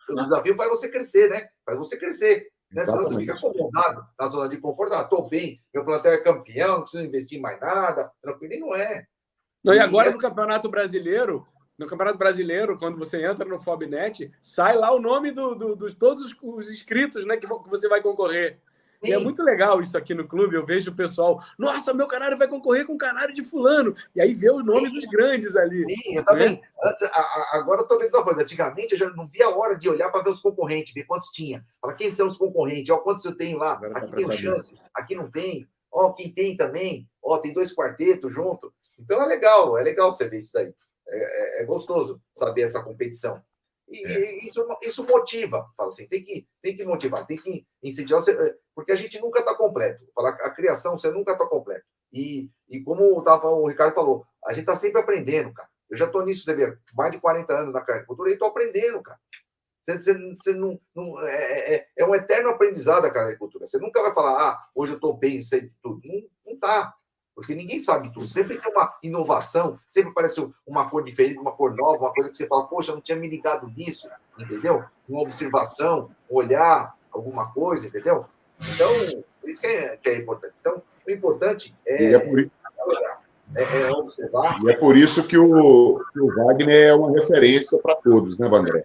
O desafio faz você crescer, né? Faz você crescer. Né? Senão você fica acomodado na zona de conforto. Estou bem, meu plantel é campeão, não preciso investir em mais nada. Tranquilo, e não é. Não, e agora no Campeonato Brasileiro, quando você entra no Fobnet, sai lá o nome de todos os inscritos, né, que você vai concorrer. Sim. E é muito legal isso aqui no clube. Eu vejo o pessoal, nossa, meu canário vai concorrer com o canário de fulano. E aí vê o nome dos grandes ali. Sim, eu também. Né? Antes, agora eu estou vendo essa coisa. Antigamente eu já não via a hora de olhar para ver os concorrentes, ver quantos tinha. Falar quem são os concorrentes, ó, quantos eu tenho lá. Agora aqui tem chance, aqui não tem. Ó, quem tem também. Ó, tem 2 quartetos junto. Então é legal você ver isso daí. É gostoso saber essa competição. E isso motiva. Fala assim, tem que motivar, tem que incentivar, porque a gente nunca está completo. A criação, você nunca está completo. E como o Ricardo falou, a gente está sempre aprendendo, cara. Eu já estou nisso, você vê, mais de 40 anos na caricultura e estou aprendendo, cara. Você não, é um eterno aprendizado a caricultura. Você nunca vai falar, hoje eu estou bem, sei de tudo. Não está. Porque ninguém sabe tudo. Sempre tem uma inovação, sempre aparece uma cor diferente, uma cor nova, uma coisa que você fala, poxa, eu não tinha me ligado nisso, entendeu? Uma observação, olhar alguma coisa, entendeu? Então, isso que é importante. Então, o importante é observar. E é por isso que o Wagner é uma referência para todos, né, Vandré?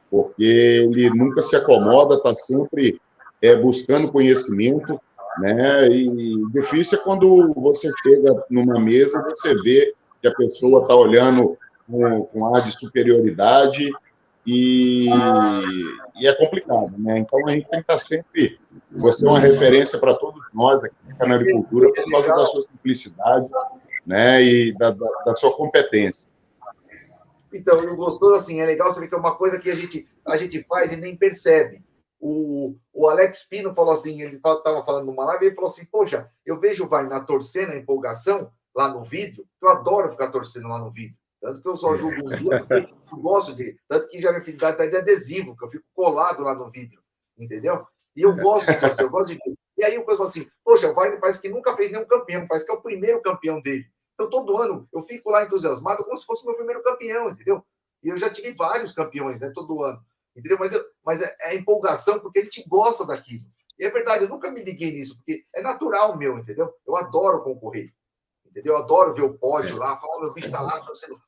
Porque ele nunca se acomoda, está sempre buscando conhecimento, né? E difícil é quando você chega numa mesa e você vê que a pessoa está olhando com ar de superioridade e é complicado, né? Então a gente tem que estar sempre, você é uma referência para todos nós aqui na agricultura por causa da sua simplicidade, né? E da sua competência. Então, o gostoso assim, é legal você ver que é uma coisa que a gente faz e nem percebe. O Alex Pino falou assim, ele estava falando numa live, ele falou assim, poxa, eu vejo na torcendo a empolgação lá no vídeo, eu adoro ficar torcendo lá no vídeo, tanto que eu só jogo um dia, porque eu gosto tanto que já minha habilidade está de adesivo, que eu fico colado lá no vídeo, entendeu? E eu gosto de torcer, eu gosto de ver. E aí o pessoal fala assim, poxa, o Wagner parece que nunca fez nenhum campeão, parece que é o primeiro campeão dele. Então, todo ano, eu fico lá entusiasmado como se fosse o meu primeiro campeão, entendeu? E eu já tive vários campeões, né, todo ano. Entendeu? Mas é empolgação porque a gente gosta daquilo. E é verdade, eu nunca me liguei nisso, porque é natural meu, entendeu? Eu adoro concorrer, entendeu? Eu adoro ver o pódio lá, falar, meu bicho tá lá,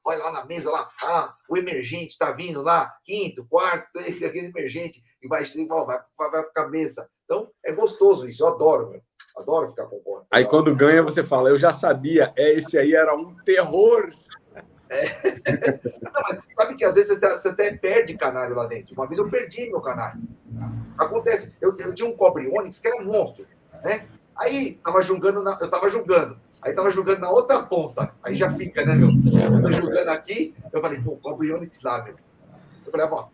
olha lá na mesa, lá, o emergente tá vindo lá, quinto, quarto, aquele emergente, e vai pra cabeça. Então, é gostoso isso, eu adoro, meu. Adoro ficar concorrendo. Aí, quando ganha, você fala, eu já sabia, esse aí era um terror. Não, mas sabe que às vezes você até perde canário lá dentro. Uma vez eu perdi meu canário. Acontece, eu tinha um cobre ônix que era monstro, né? Aí eu tava julgando. Aí tava jogando na outra ponta. Aí já fica, né, meu? Eu tô jogando aqui, eu falei, pô, cobre ônix lá, meu. Eu falei, ó,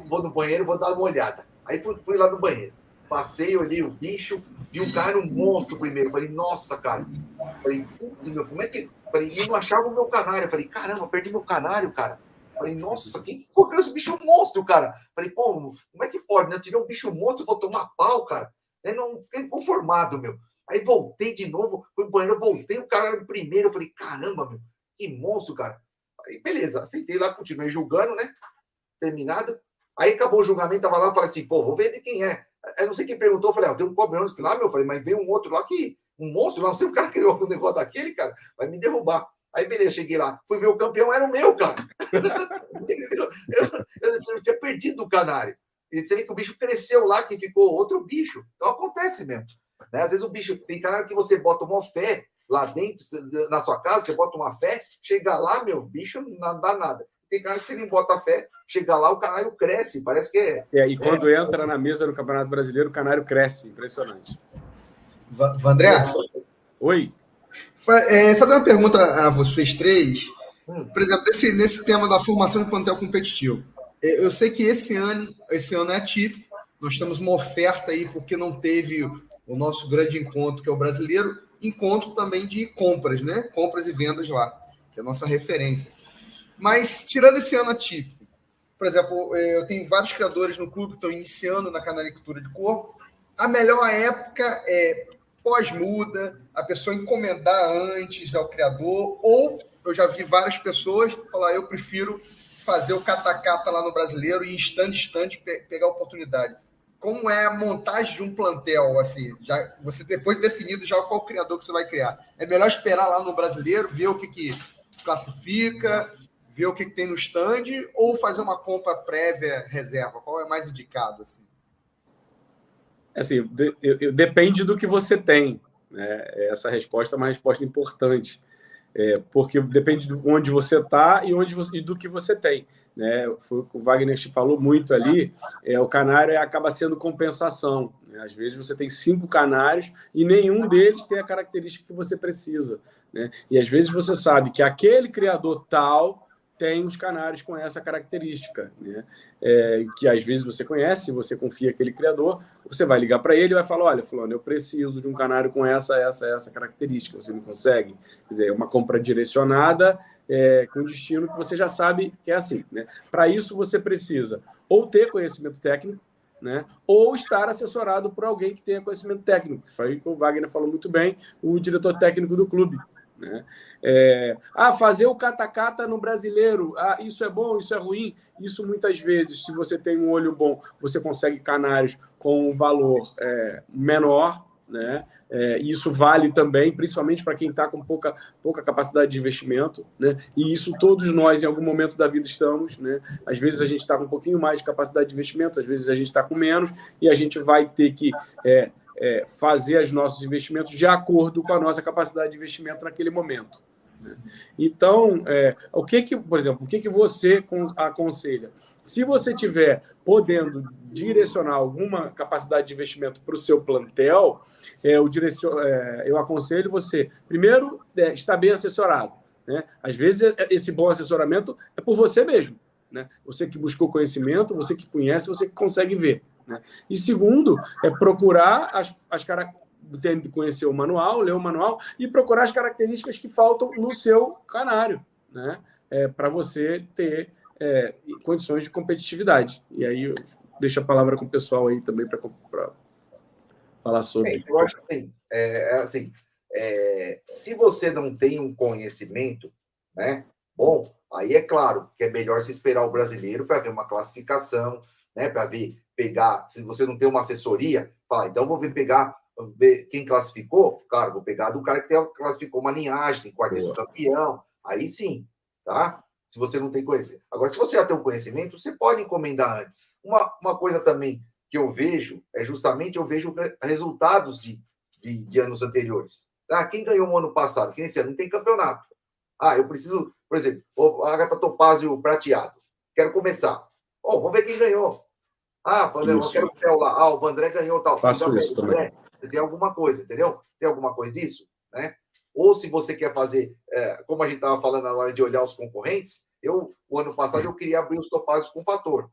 vou no banheiro, vou dar uma olhada. Aí fui lá no banheiro. Passei, olhei o bicho, vi um cara, um monstro primeiro. Falei, nossa, cara. Falei, putz, meu, como é que. Falei, eu não achava o meu canário. Falei, caramba, perdi meu canário, cara. Falei, nossa, quem correu esse bicho monstro, cara? Falei, pô, como é que pode, né? Eu tirei um bicho monstro, vou tomar pau, cara. Eu não fiquei conformado, meu. Aí voltei de novo, fui no banheiro, voltei, o cara era o primeiro. Eu falei, caramba, meu, que monstro, cara. Aí, beleza, aceitei lá, continuei julgando, né? Terminado. Aí acabou o julgamento, tava lá, eu falei assim, pô, vou ver de quem é. Eu não sei quem perguntou, eu falei, tem um cobre ônix lá, meu, eu falei, mas veio um outro lá que, um monstro lá, não sei o cara criou um negócio daquele, cara, vai me derrubar. Aí, beleza, cheguei lá, fui ver o campeão, era o meu, cara. eu tinha perdido o canário. E você vê que o bicho cresceu lá, que ficou outro bicho. Então acontece mesmo. Né? Às vezes o bicho, tem canário que você bota uma fé lá dentro, na sua casa, você bota uma fé, chega lá, meu, bicho não dá nada. Tem cara que você nem bota fé, chega lá, o canário cresce, parece que é... E quando entra na mesa do Campeonato Brasileiro, o canário cresce, impressionante. Vandré? Oi? Fazer uma pergunta a vocês três. Por exemplo, nesse tema da formação de plantel competitivo. Eu sei que esse ano é atípico, nós temos uma oferta aí, porque não teve o nosso grande encontro, que é o brasileiro, encontro também de compras, né? Compras e vendas lá, que é a nossa referência. Mas, tirando esse ano atípico, por exemplo, eu tenho vários criadores no clube que estão iniciando na canalicultura de corpo. A melhor época é pós-muda, a pessoa encomendar antes ao criador, ou eu já vi várias pessoas falar, eu prefiro fazer o catacata lá no brasileiro e instante pegar a oportunidade. Como é a montagem de um plantel, assim, já, você depois de definido já qual criador que você vai criar? É melhor esperar lá no brasileiro, ver o que classifica, ver o que tem no stand, ou fazer uma compra prévia reserva? Qual é mais indicado, assim? Assim, depende do que você tem. Né? Essa resposta é uma resposta importante. Porque depende de onde você está e do que você tem. Né? Foi o que o Wagner falou muito ali, o canário acaba sendo compensação. Né? Às vezes você tem 5 canários e nenhum deles tem a característica que você precisa. Né? E às vezes você sabe que aquele criador tal tem os canários com essa característica, né? Que às vezes você conhece, você confia naquele criador, você vai ligar para ele e vai falar, olha, fulano, eu preciso de um canário com essa característica, você não consegue? Quer dizer, é uma compra direcionada com destino que você já sabe que é assim, né? Para isso você precisa ou ter conhecimento técnico, né? Ou estar assessorado por alguém que tenha conhecimento técnico, que foi o que o Wagner falou muito bem, o diretor técnico do clube. Né? Fazer o catacata no brasileiro, isso é bom, isso é ruim. Isso muitas vezes, se você tem um olho bom, você consegue canários com um valor menor, né? Isso vale também, principalmente para quem está com pouca capacidade de investimento, né? E isso todos nós, em algum momento da vida, estamos, né? Às vezes a gente está com um pouquinho mais de capacidade de investimento, às vezes a gente está com menos, e a gente vai ter que fazer os nossos investimentos de acordo com a nossa capacidade de investimento naquele momento. Então, por exemplo, o que você aconselha? Se você tiver podendo direcionar alguma capacidade de investimento para o seu plantel, eu aconselho você, primeiro, estar bem assessorado. Né? Às vezes, esse bom assessoramento é por você mesmo. Né? Você que buscou conhecimento, você que conhece, você que consegue ver. Né? E segundo, procurar as características, tem que conhecer o manual, ler o manual e procurar as características que faltam no seu canário, né? Para você ter condições de competitividade. E aí eu deixo a palavra com o pessoal aí também para falar sobre. Eu acho assim, se você não tem um conhecimento, né, bom, aí é claro que é melhor se esperar o brasileiro para ver uma classificação, né, para pegar, se você não tem uma assessoria, então vou ver quem classificou, claro, vou pegar do cara que classificou uma linhagem, tem quarteto campeão, aí sim, tá? Se você não tem conhecimento. Agora, se você já tem o conhecimento, você pode encomendar antes. Uma coisa também que eu vejo, eu vejo resultados de anos anteriores. Quem ganhou no ano passado? Quem esse ano não tem campeonato. eu preciso, por exemplo, o Ágata Topázio prateado. Quero começar. Vamos ver quem ganhou. Eu quero o Fel lá. O Vandré ganhou tal. Faço isso também. Tem alguma coisa, entendeu? Tem alguma coisa disso, né? Ou se você quer fazer, como a gente estava falando na hora de olhar os concorrentes, o ano passado eu queria abrir os topázios com fator.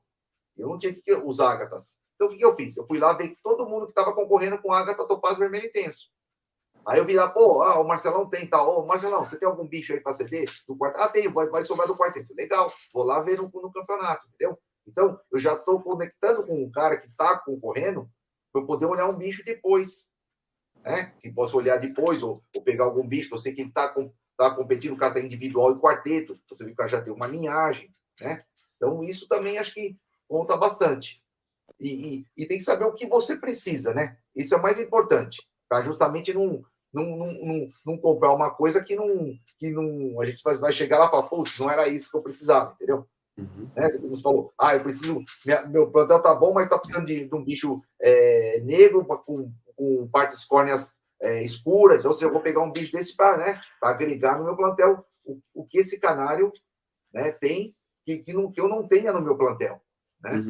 Eu não tinha que usar ágatas. Então, o que eu fiz? Eu fui lá ver todo mundo que estava concorrendo com ágata topázio vermelho intenso. Aí eu vi lá, o Marcelão tem tal. Marcelão, você tem algum bicho aí para ceder do quarteto? Tem, vai sobrar do quarteto. Legal, vou lá ver no campeonato, entendeu? Então, eu já estou conectando com um cara que está concorrendo para eu poder olhar um bicho depois, né? Que posso olhar depois, ou pegar algum bicho, eu sei que ele está competindo, o cara está individual e quarteto, você vê que o cara já tem uma linhagem, né? Então, isso também acho que conta bastante. E tem que saber o que você precisa, né? Isso é o mais importante, para justamente não comprar uma coisa que não a gente vai chegar lá e falar, putz, não era isso que eu precisava, entendeu? Né? Você falou, eu preciso, meu plantel tá bom, mas tá precisando de um bicho negro com partes córneas escuras, então eu vou pegar um bicho desse para agregar no meu plantel o que esse canário, né, tem que eu não tenha no meu plantel, né?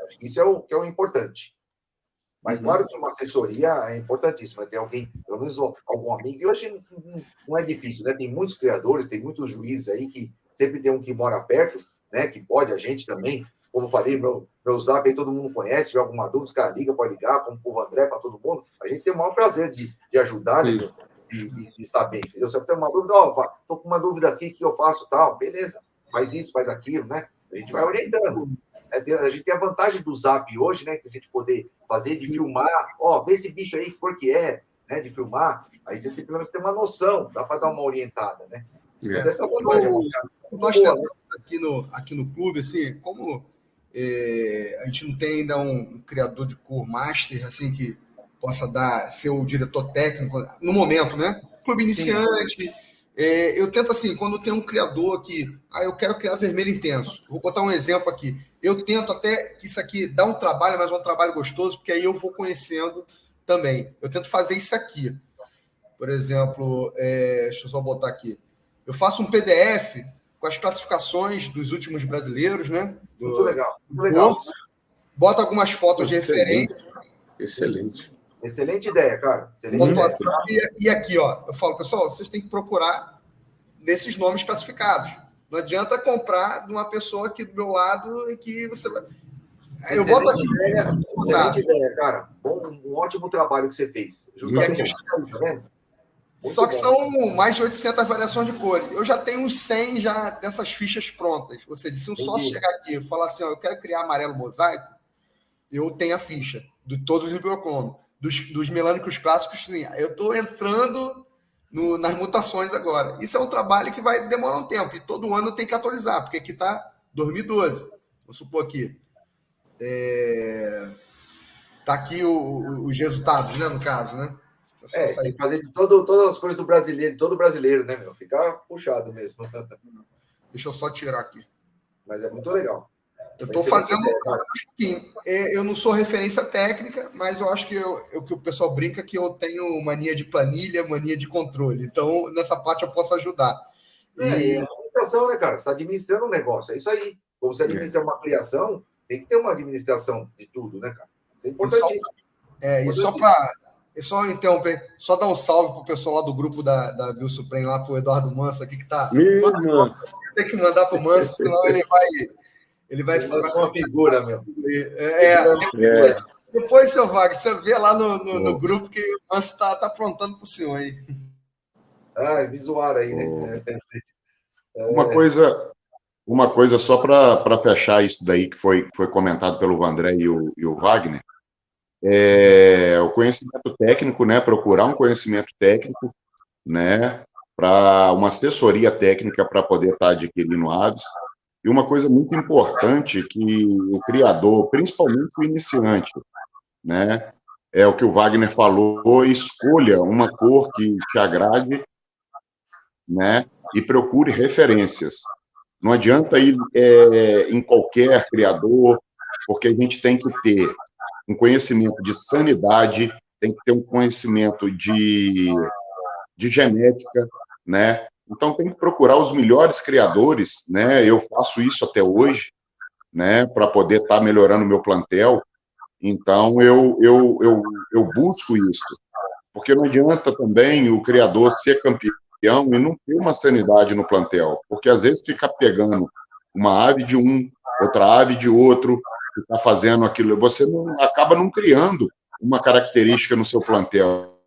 Acho que isso é o importante. Mas claro que uma assessoria é importantíssima, ter alguém, pelo menos algum amigo, e hoje não é difícil, né? Tem muitos criadores, tem muitos juízes aí que sempre tem um que mora perto, né? Que pode, a gente também, como eu falei, meu zap aí todo mundo conhece, se tiver alguma dúvida, os caras ligam, pode ligar, como o André, para todo mundo, a gente tem o maior prazer de ajudar, né? De saber, entendeu? Se eu tenho uma dúvida, tô com uma dúvida aqui, que eu faço, tal, beleza, faz isso, faz aquilo, né? A gente vai orientando. A gente tem a vantagem do Zap hoje, né? Que a gente poder fazer, de filmar, vê esse bicho aí, que cor que é, né? De filmar, aí você pelo menos tem uma noção, dá para dar uma orientada, né? Então, dessa vantagem, nós temos aqui no clube, assim, como a gente não tem ainda um criador de cor master, assim, que possa ser o diretor técnico, no momento, né? Clube iniciante. Eu tento, assim, quando tem um criador que, eu quero criar vermelho intenso. Vou botar um exemplo aqui. Eu tento até que isso aqui dá um trabalho, mas é um trabalho gostoso, porque aí eu vou conhecendo também. Eu tento fazer isso aqui. Por exemplo, deixa eu só botar aqui. Eu faço um PDF com as classificações dos últimos brasileiros, né? Muito legal. Bota algumas fotos de referência. Excelente. Excelente ideia, cara. Excelente ideia. E aqui, eu falo, pessoal, vocês têm que procurar nesses nomes classificados. Não adianta comprar de uma pessoa aqui do meu lado e que você vai... Eu boto aqui. Excelente ideia, cara. Um ótimo trabalho que você fez. Justamente. Tá vendo? Só que são mais de 800 variações de cores. Eu já tenho uns 100 já dessas fichas prontas. Ou seja, se um sócio chegar aqui e falar assim, eu quero criar amarelo mosaico, eu tenho a ficha de todos os microcromos. Dos melânicos clássicos, sim. Eu estou entrando nas mutações agora. Isso é um trabalho que vai demorar um tempo. E todo ano tem que atualizar, porque aqui está 2012. Vou supor aqui. Está aqui os resultados, né, no caso, né? Tem que fazer de todas as coisas do brasileiro, todo brasileiro, né, meu? Fica puxado mesmo. Deixa eu só tirar aqui. Mas é muito legal. Eu estou fazendo um pouquinho. Eu não sou referência técnica, mas eu acho que que o pessoal brinca que eu tenho mania de planilha, mania de controle. Então, nessa parte eu posso ajudar. É administração, né, cara? Você está administrando um negócio, é isso aí. Como você administra uma criação, tem que ter uma administração de tudo, né, cara? Isso é importantíssimo. E só interromper, só dar um salve pro pessoal lá do grupo da Bill Supreme, lá pro Eduardo Manso aqui, que tá. Tem que mandar pro Manso, senão ele vai ficar uma figura, meu. Depois, seu Wagner, você vê lá no grupo que o Manso tá aprontando pro senhor aí. Me zoaram aí, né? Uma coisa só para fechar isso daí que foi comentado pelo André e o Wagner, o conhecimento técnico, né? Procurar um conhecimento técnico, né? Para uma assessoria técnica para poder estar adquirindo aves. E uma coisa muito importante que o criador, principalmente o iniciante, né? É o que o Wagner falou, escolha uma cor que te agrade, né? E procure referências. Não adianta ir em qualquer criador, porque a gente tem que ter um conhecimento de sanidade, tem que ter um conhecimento de genética, né? Então tem que procurar os melhores criadores, né? Eu faço isso até hoje, né? Para poder estar melhorando o meu plantel. Então eu busco isso, porque não adianta também o criador ser campeão e não ter uma sanidade no plantel, porque às vezes fica pegando uma ave de um, outra ave de outro, que está fazendo aquilo, você acaba não criando uma característica no seu plantel,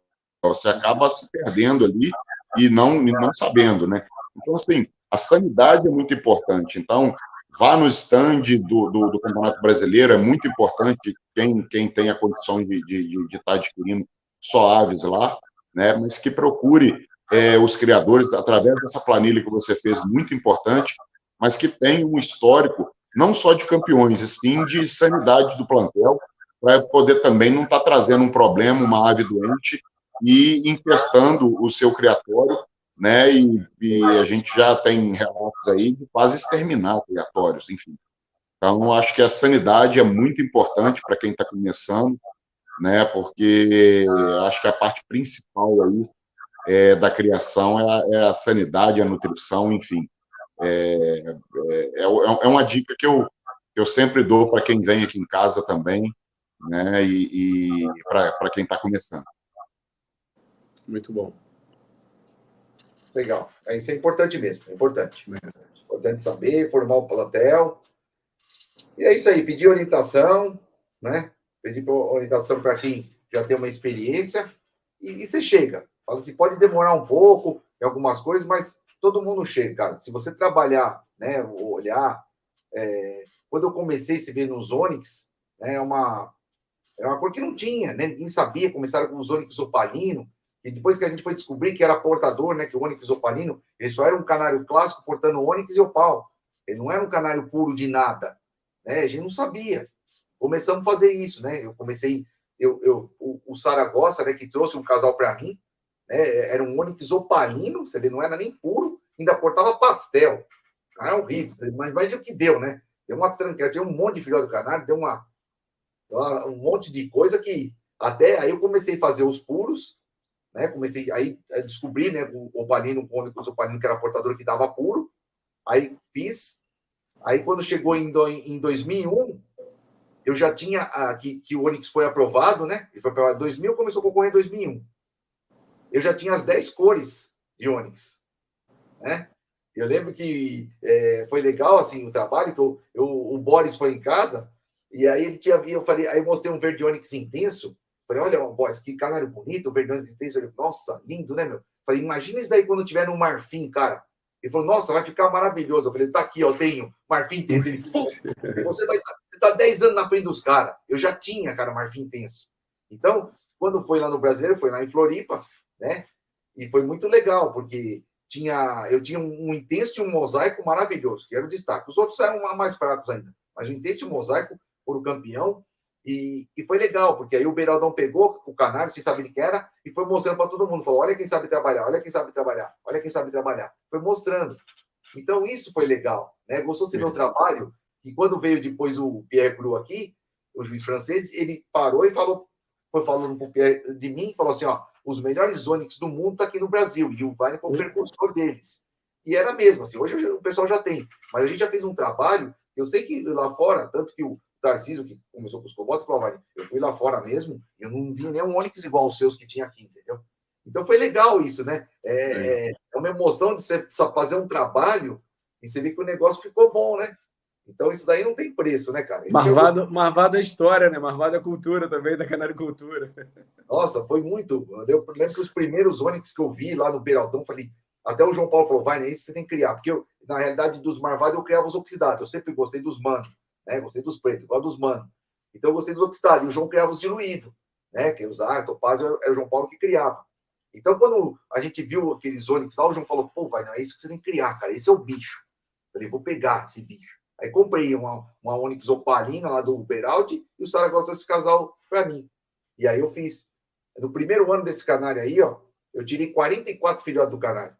você acaba se perdendo ali e não sabendo, né? Então, assim, a sanidade é muito importante. Então, vá no stand do Campeonato Brasileiro, é muito importante quem tem a condição de estar adquirindo só aves lá, né? Mas que procure os criadores, através dessa planilha que você fez, muito importante, mas que tenha um histórico, não só de campeões, e sim de sanidade do plantel, para poder também não estar trazendo um problema, uma ave doente, e infestando o seu criatório, né? E a gente já tem relatos aí de quase exterminar criatórios, enfim. Então, eu acho que a sanidade é muito importante para quem está começando, né? Porque acho que a parte principal aí da criação é a sanidade, a nutrição, enfim. É uma dica que eu sempre dou para quem vem aqui em casa também, né? E para quem está começando. Muito bom. Legal. Isso é importante mesmo, é importante. Importante saber, formar o plantel. E é isso aí, pedir orientação, né? Pedir orientação para quem já tem uma experiência e você chega. Fala assim, pode demorar um pouco em algumas coisas, mas todo mundo chega, cara. Se você trabalhar, né, olhar... quando eu comecei a se ver nos Onix, né, era uma cor que não tinha, né? Ninguém sabia, começaram com os Onix opalino, e depois que a gente foi descobrir que era portador, né, que o Onix opalino, ele só era um canário clássico portando Onix e opal. Ele não era um canário puro de nada, né? A gente não sabia. Começamos a fazer isso, né? Eu comecei, o Saragossa, né, que trouxe um casal para mim, né, era um Onix opalino, você vê, não era nem puro, ainda portava pastel. Era horrível, mas imagina o que deu, né? Deu uma tranqueira, tinha um monte de filhote do canário, deu um monte de coisa que até aí eu comecei a fazer os puros, né? Comecei aí a descobrir, né, o opalino, o Onix opalino, que era portador que dava puro. Aí fiz. Aí quando chegou em 2001, eu já tinha que o Onix foi aprovado, né? Ele foi aprovado em 2000, começou a concorrer em 2001. Eu já tinha as 10 cores de Onix, né? Eu lembro que foi legal assim o trabalho, que o Boris foi em casa e aí ele tinha, eu falei, aí eu mostrei um verde Onix intenso. Falei, olha, Boris, que canário bonito, o verde Onix intenso. Falei, nossa, lindo, né, meu? Falei, imagina isso daí quando tiver no marfim, cara. Ele falou, nossa, vai ficar maravilhoso. Eu falei, tá aqui, ó, tenho marfim intenso. Ele, você tá 10 anos na frente dos caras. Eu já tinha, cara, marfim intenso. Então, quando foi lá no Brasileiro, foi lá em Floripa, né? E foi muito legal, porque eu tinha um intenso e um mosaico maravilhoso, que era o destaque. Os outros eram mais fracos ainda, mas o intenso e o mosaico foram campeão. E foi legal, porque aí o Beraldão pegou o canário, sem saber o que era, e foi mostrando para todo mundo. Falou, olha quem sabe trabalhar, olha quem sabe trabalhar, olha quem sabe trabalhar. Foi mostrando. Então, isso foi legal, né? Gostou de ver o trabalho? E quando veio depois o Pierre Gru aqui, o juiz francês, ele parou e foi falando pro Pierre, de mim, falou assim, ó, os melhores Onix do mundo tá aqui no Brasil, e o Vine foi o precursor deles. E era mesmo, assim, hoje o pessoal já tem, mas a gente já fez um trabalho, eu sei que lá fora, tanto que o Tarcísio, que começou com os cobotes, falou, eu fui lá fora mesmo, eu não vi nenhum Onix igual aos seus que tinha aqui, entendeu? Então foi legal isso, né? É uma emoção de você fazer um trabalho e você ver que o negócio ficou bom, né? Então isso daí não tem preço, né, cara? Marvado é história, né? Marvado é cultura também, da Canário Cultura. Nossa, foi muito. Eu lembro que os primeiros Onix que eu vi lá no Beraldão, falei, até o João Paulo falou, vai, né? Isso você tem que criar. Porque na realidade, dos marvados eu criava os oxidados. Eu sempre gostei dos manos. Né? Gostei dos pretos, igual dos manos. Então eu gostei dos oxidados. E o João criava os diluídos, né? Que usava, topázio, era o João Paulo que criava. Então, quando a gente viu aqueles Onix lá, o João falou, pô, vai, não, é isso que você tem que criar, cara. Esse é o bicho. Eu falei, vou pegar esse bicho. Aí comprei uma Onix opalina lá do Beraldi e o Saragossa trouxe esse casal para mim. E aí eu fiz. No primeiro ano desse canário aí, ó, eu tirei 44 filhotes do canário.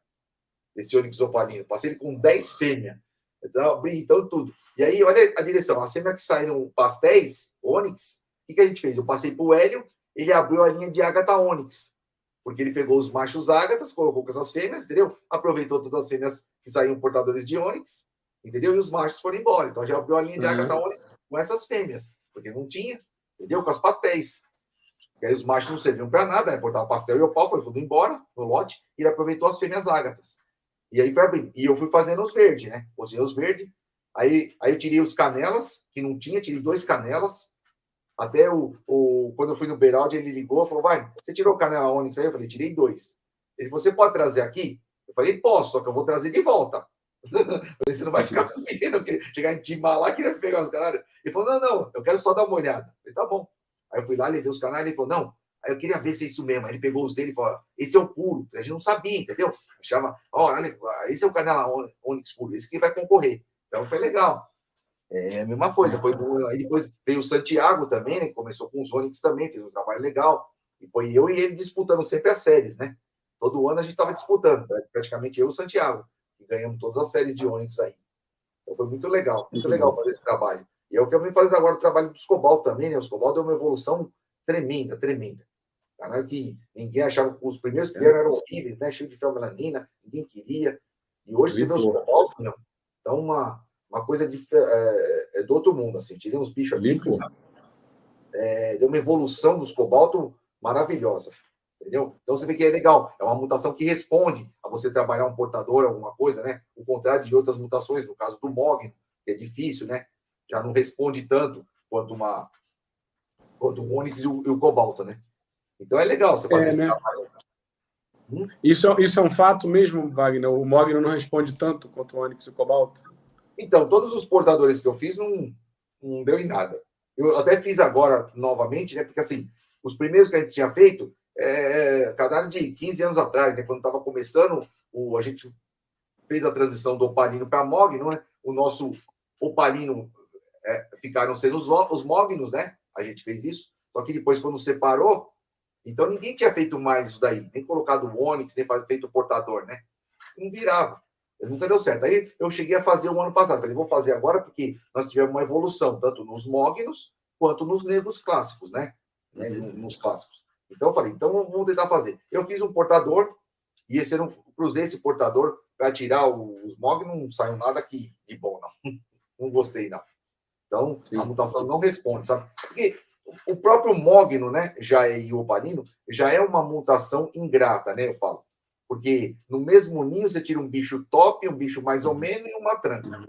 Esse Onix opalino. Passei ele com 10 fêmeas. Então, tudo. E aí, olha a direção. As fêmeas que saíram pastéis, Onix, o que a gente fez? Eu passei pro Hélio, ele abriu a linha de Agatha Onix. Porque ele pegou os machos ágatas, colocou com essas fêmeas, entendeu? Aproveitou todas as fêmeas que saíam portadores de ônix, entendeu? E os machos foram embora. Então já abriu a linha de ágata ônix com essas fêmeas, porque não tinha, entendeu? Com as pastéis. E aí os machos não serviam para nada, né? Portava pastel e opal, foi tudo embora no lote, e ele aproveitou as fêmeas ágatas. E aí foi abrindo. E eu fui fazendo os verdes, né? Cozinhei os verdes. Aí eu tirei os canelas, que não tinha, tirei 2 canelas. Até quando eu fui no Beraldi, ele ligou e falou: vai, você tirou canela ônix aí? Eu falei: tirei 2. Ele falou: você pode trazer aqui? Eu falei: posso, só que eu vou trazer de volta. Eu falei: você não vai ficar com os meninos, chegar em timar lá, queria pegar os caras. Ele falou: não, eu quero só dar uma olhada. Eu falei: tá bom. Aí eu fui lá, levei os canais, ele falou: não, aí eu queria ver se é isso mesmo. Aí ele pegou os dele e falou: esse é o puro. A gente não sabia, entendeu? Chama, olha, esse é o canela ônix puro, esse que vai concorrer. Então foi legal. É a mesma coisa. Foi bom. Aí depois veio o Santiago também, né? Que começou com os ônix também, fez um trabalho legal. E foi eu e ele disputando sempre as séries, né? Todo ano a gente estava disputando, né? Praticamente eu e o Santiago, que ganhamos todas as séries de ônix aí. Então foi muito legal fazer esse trabalho. E é o que eu venho fazendo agora, o trabalho dos Cobalt também, né? Os Cobalt deu uma evolução tremenda, tremenda. Canal que ninguém achava, os primeiros que eram horríveis, né? Cheio de feomelanina, ninguém queria. E hoje você vê os Cobalt, não. Então, uma coisa do outro mundo, assim. Tirei uns bichos aqui. Deu uma evolução dos Cobalto maravilhosa. Entendeu? Então, você vê que é legal. É uma mutação que responde a você trabalhar um portador, alguma coisa, né? O contrário de outras mutações, no caso do Mogno, que é difícil, né? Já não responde tanto quanto o Ônix e o Cobalto, né? Então, é legal você fazer esse trabalho. Isso é um fato mesmo, Wagner? O Mogno não responde tanto quanto o Ônix e o Cobalto? Então, todos os portadores que eu fiz não deu em nada. Eu até fiz agora novamente, né? Porque, assim, os primeiros que a gente tinha feito, cadáver de 15 anos atrás, né? Quando estava começando, a gente fez a transição do opalino para Mogno, né? O nosso opalino ficaram sendo os Mognos, né? A gente fez isso. Só que depois, quando separou, então ninguém tinha feito mais isso daí. Nem colocado o Ônix, nem feito o portador, né? Não virava. Nunca deu certo. Aí eu cheguei a fazer o ano passado. Falei: vou fazer agora porque nós tivemos uma evolução, tanto nos Mognos quanto nos negros clássicos, né? Nos clássicos. Então eu falei: então vamos tentar fazer. Eu fiz um portador e esse eu não cruzei esse portador para tirar os Mognos, não saiu nada aqui de bom, não. Não gostei, não. Então, a mutação não responde, sabe? Porque o próprio Mogno, né, e o opalino, já é uma mutação ingrata, né, eu falo. Porque no mesmo ninho você tira um bicho top, um bicho mais ou menos e uma tranca.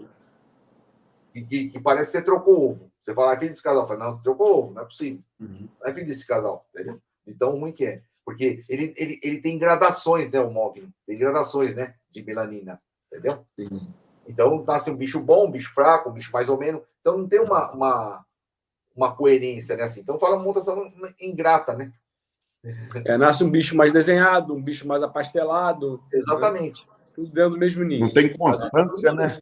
Que parece que você trocou ovo. Você fala: é filho desse casal. Eu falo: não, você trocou ovo, não é possível. Não é filho desse casal, entendeu? De tão ruim que é. Porque ele tem gradações, né, o Mogno? Tem gradações, né, de melanina, entendeu? Sim. Então, nasce um bicho bom, um bicho fraco, um bicho mais ou menos. Então, não tem uma coerência, né? Assim. Então, fala uma mutação ingrata, né? Nasce um bicho mais desenhado, um bicho mais apastelado. Exatamente. Né? Tudo dentro do mesmo ninho. Não tem constância, né?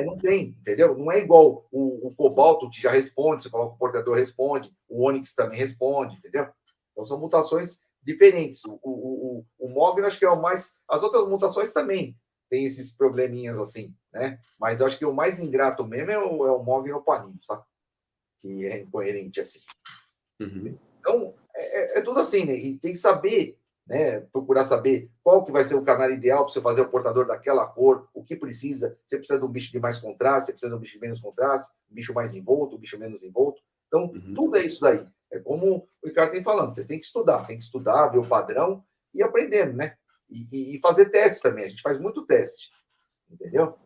Não tem, entendeu? Não é igual o Cobalto, que já responde, você coloca o portador, responde, o Ônix também responde, entendeu? Então, são mutações diferentes. O Mogno, acho que é o mais... As outras mutações também tem esses probleminhas assim, né? Mas eu acho que o mais ingrato mesmo é o Mogno opalino, sabe? Que é incoerente assim. Então, é tudo assim, né? E tem que saber, né? Procurar saber qual que vai ser o canal ideal para você fazer o portador daquela cor, o que precisa. Você precisa de um bicho de mais contraste, você precisa de um bicho de menos contraste, um bicho mais envolto, um bicho menos envolto. Então, tudo é isso daí. É como o Ricardo tem falando, você tem que estudar, ver o padrão e aprendendo, né? E fazer testes também. A gente faz muito teste, entendeu?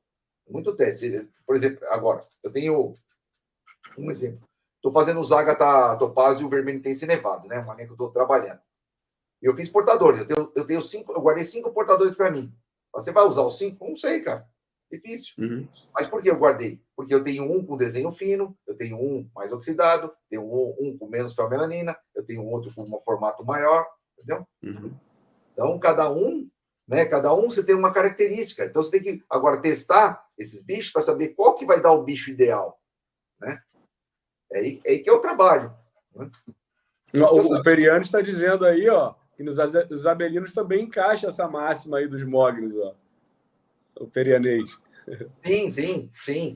Muito teste. Por exemplo, agora, eu tenho um exemplo. Estou fazendo os ágata topázio e o vermelho intenso e nevado, né? Uma linha que eu estou trabalhando. E eu fiz portadores. Eu tenho 5, eu guardei 5 portadores para mim. Você vai usar os 5? Não sei, cara. Difícil. Mas por que eu guardei? Porque eu tenho um com desenho fino, eu tenho um mais oxidado, tenho um com menos feomelanina, eu tenho outro com um formato maior, entendeu? Então, cada um você tem uma característica. Então, você tem que agora testar esses bichos para saber qual que vai dar o bicho ideal, né? É aí que é o trabalho. Né? O Periano está dizendo aí, ó, que nos isabelinos também encaixa essa máxima aí dos Mognos, ó. O perianês. Sim.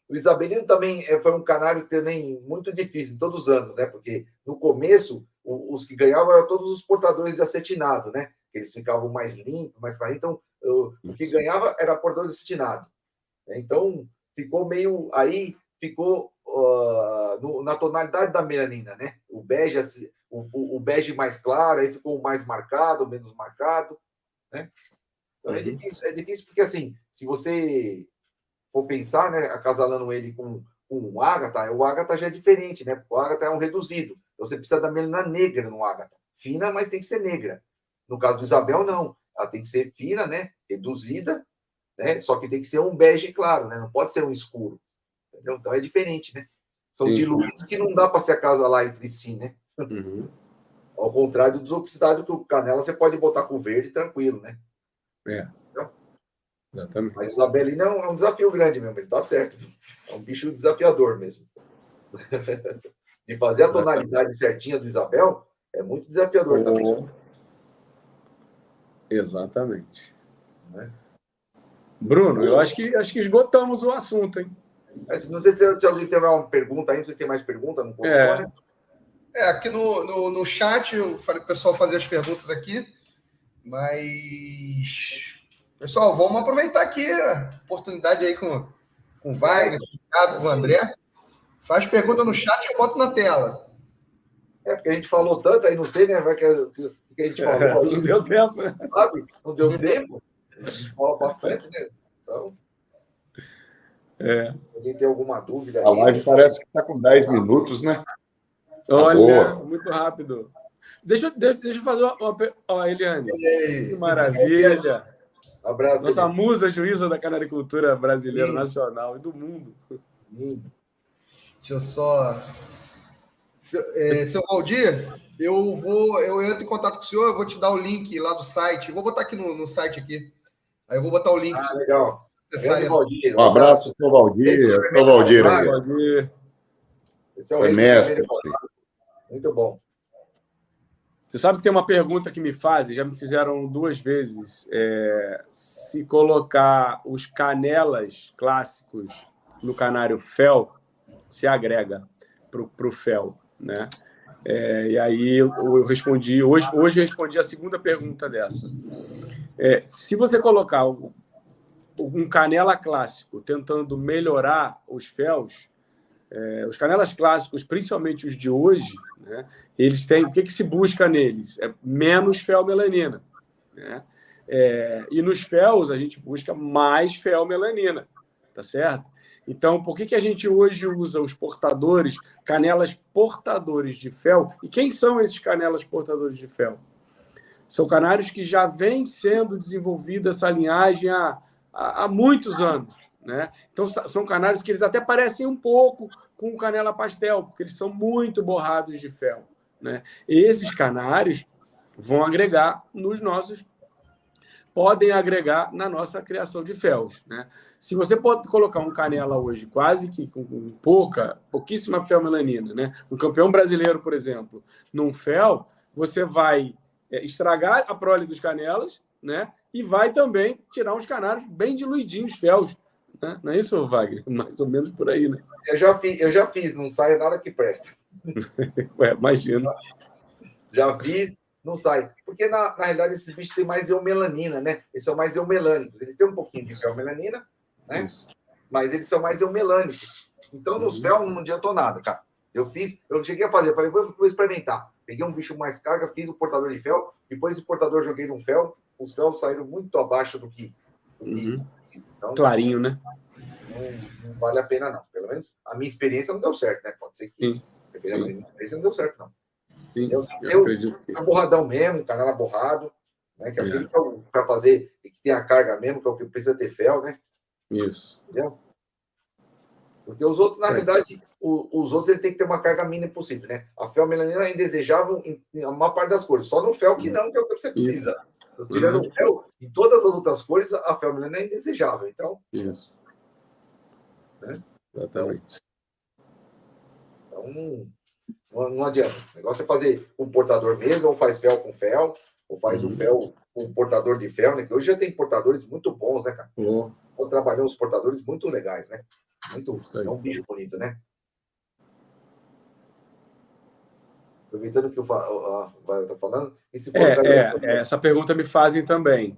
O Isabelino também foi um canário também muito difícil em todos os anos, né? Porque no começo, os que ganhavam eram todos os portadores de acetinado, né? Eles ficavam mais limpos, mais claros. Então, o que ganhava era portador de acetinado. Então, ficou meio... Aí, ficou na tonalidade da melanina, né? O bege, o bege mais claro, aí ficou o mais marcado, o menos marcado, né? Então, é difícil porque, assim, se você for pensar, né, acasalando ele com o ágata, o ágata já é diferente, né? O ágata é um reduzido. Você precisa da melanina negra no ágata. Fina, mas tem que ser negra. No caso do Isabel, não. Ela tem que ser fina, né? Reduzida, né? Só que tem que ser um bege claro, né? Não pode ser um escuro. Entendeu? Então é diferente, né? São diluídos que não dá para se acasalar entre si, né? Ao contrário dos oxidados, que o canela você pode botar com verde tranquilo, né? Exatamente. Mas o Isabelino é um desafio grande mesmo, ele tá certo. É um bicho desafiador mesmo. De fazer a tonalidade certinha do Isabel é muito desafiador também. Exatamente. Bruno, eu acho que esgotamos o assunto, hein? Não sei se alguém tiver uma pergunta aí, não sei se tem mais pergunta no colocou, né? Aqui no chat eu falei pro pessoal fazer as perguntas aqui, mas... Pessoal, vamos aproveitar aqui a oportunidade aí com o Wagner, com o Ricardo, com o André. Faz pergunta no chat e eu boto na tela. Porque a gente falou tanto, aí não sei, né? Vai que a gente falou aí. Não deu tempo. Sabe? Não deu tempo. A gente fala bastante, né? Então. Alguém tem alguma dúvida aí? A live parece que está com 10 minutos, né? Olha, muito rápido. Deixa eu fazer uma Eliane. Que maravilha. Abraço. Nossa musa juíza da canaricultura brasileira, nacional e do mundo. Deixa eu só... Seu Valdir, eu entro em contato com o senhor, eu vou te dar o link lá do site. Eu vou botar aqui no site aqui. Aí eu vou botar o link. Legal. Um abraço para o Valdir. Esse é o mestre. Muito bom. Você sabe que tem uma pergunta que me fazem, já me fizeram 2 vezes, se colocar os canelas clássicos no canário fel, se agrega para o fel, né? E aí eu respondi, hoje eu respondi a segunda pergunta dessa. Se você colocar um canela clássico tentando melhorar os féus, os canelas clássicos, principalmente os de hoje, né, eles têm... O que se busca neles? Menos fel-melanina. Né? E nos féus, a gente busca mais fel-melanina. Tá certo? Então, por que a gente hoje usa os portadores, canelas portadores de fel? E quem são esses canelas portadores de fel? São canários que já vem sendo desenvolvida essa linhagem há muitos anos. Né? Então, são canários que eles até parecem um pouco com canela pastel, porque eles são muito borrados de fel. Né? E esses canários vão agregar podem agregar na nossa criação de féus. Né? Se você pode colocar um canela hoje quase que com pouquíssima fel-melanina, né? Um campeão brasileiro, por exemplo, num fel, você vai estragar a prole dos canelas, né? E vai também tirar uns canários bem diluidinhos, féus. Né? Não é isso, Wagner? Mais ou menos por aí, né? Eu já fiz, não sai nada que presta. Imagino. Já fiz, não sai. Porque, na realidade, esses bichos têm mais eumelanina, né? Eles são mais eumelânicos. Eles têm um pouquinho de fel-melanina, né? Isso. Mas eles são mais eumelânicos. Então, nos fel não adiantou nada, cara. Eu cheguei a fazer, falei, vou experimentar. Peguei um bicho mais carga, fiz o portador de fel, depois esse portador joguei num fel, os fel saíram muito abaixo do que... Então, clarinho, né? Não vale a pena, não. Pelo menos a minha experiência não deu certo, né? Pode ser que a minha experiência não deu certo, não. Sim, eu acredito que... borradão mesmo, canela borrado, né? Que é aquele que vai fazer, que tem a carga mesmo, que é o que precisa ter fel, né? Isso. Entendeu? Porque os outros, na verdade, os outros ele tem que ter uma carga mínima possível, né? A fel-melanina é indesejável em uma parte das cores, só no fel que não, que é o que você precisa. Tirando o fel, em todas as outras cores, a fel-melanina é indesejável. Então. Isso. Né? Exatamente. Então, não adianta. O negócio é fazer um portador mesmo, ou faz fel com fel, ou faz o fel com um portador de fel, né? Que hoje já tem portadores muito bons, né, cara? Estão trabalhando os portadores muito legais, né? É um bicho bonito, né? Aproveitando que o Vai está falando. E se for essa pergunta me fazem também.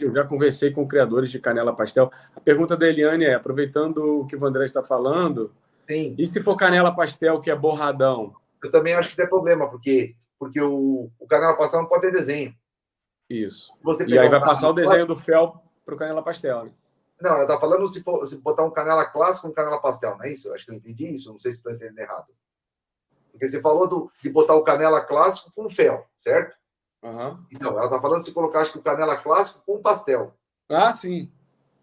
Eu já conversei com criadores de canela pastel. A pergunta da Eliane é, aproveitando o que o Vandré está falando, sim. E se for canela pastel que é borradão? Eu também acho que tem problema, porque o canela pastel não pode ter desenho. Isso. E aí vai passar o desenho clássico do fel para o canela pastel, né? Não, ela está falando se botar um canela clássico com canela pastel, não é isso? Eu acho que eu entendi isso, não sei se estou entendendo errado. Porque você falou de botar o canela clássico com fel, certo? Uhum. Então, ela está falando se colocar, acho que o canela clássico com pastel. Ah, sim.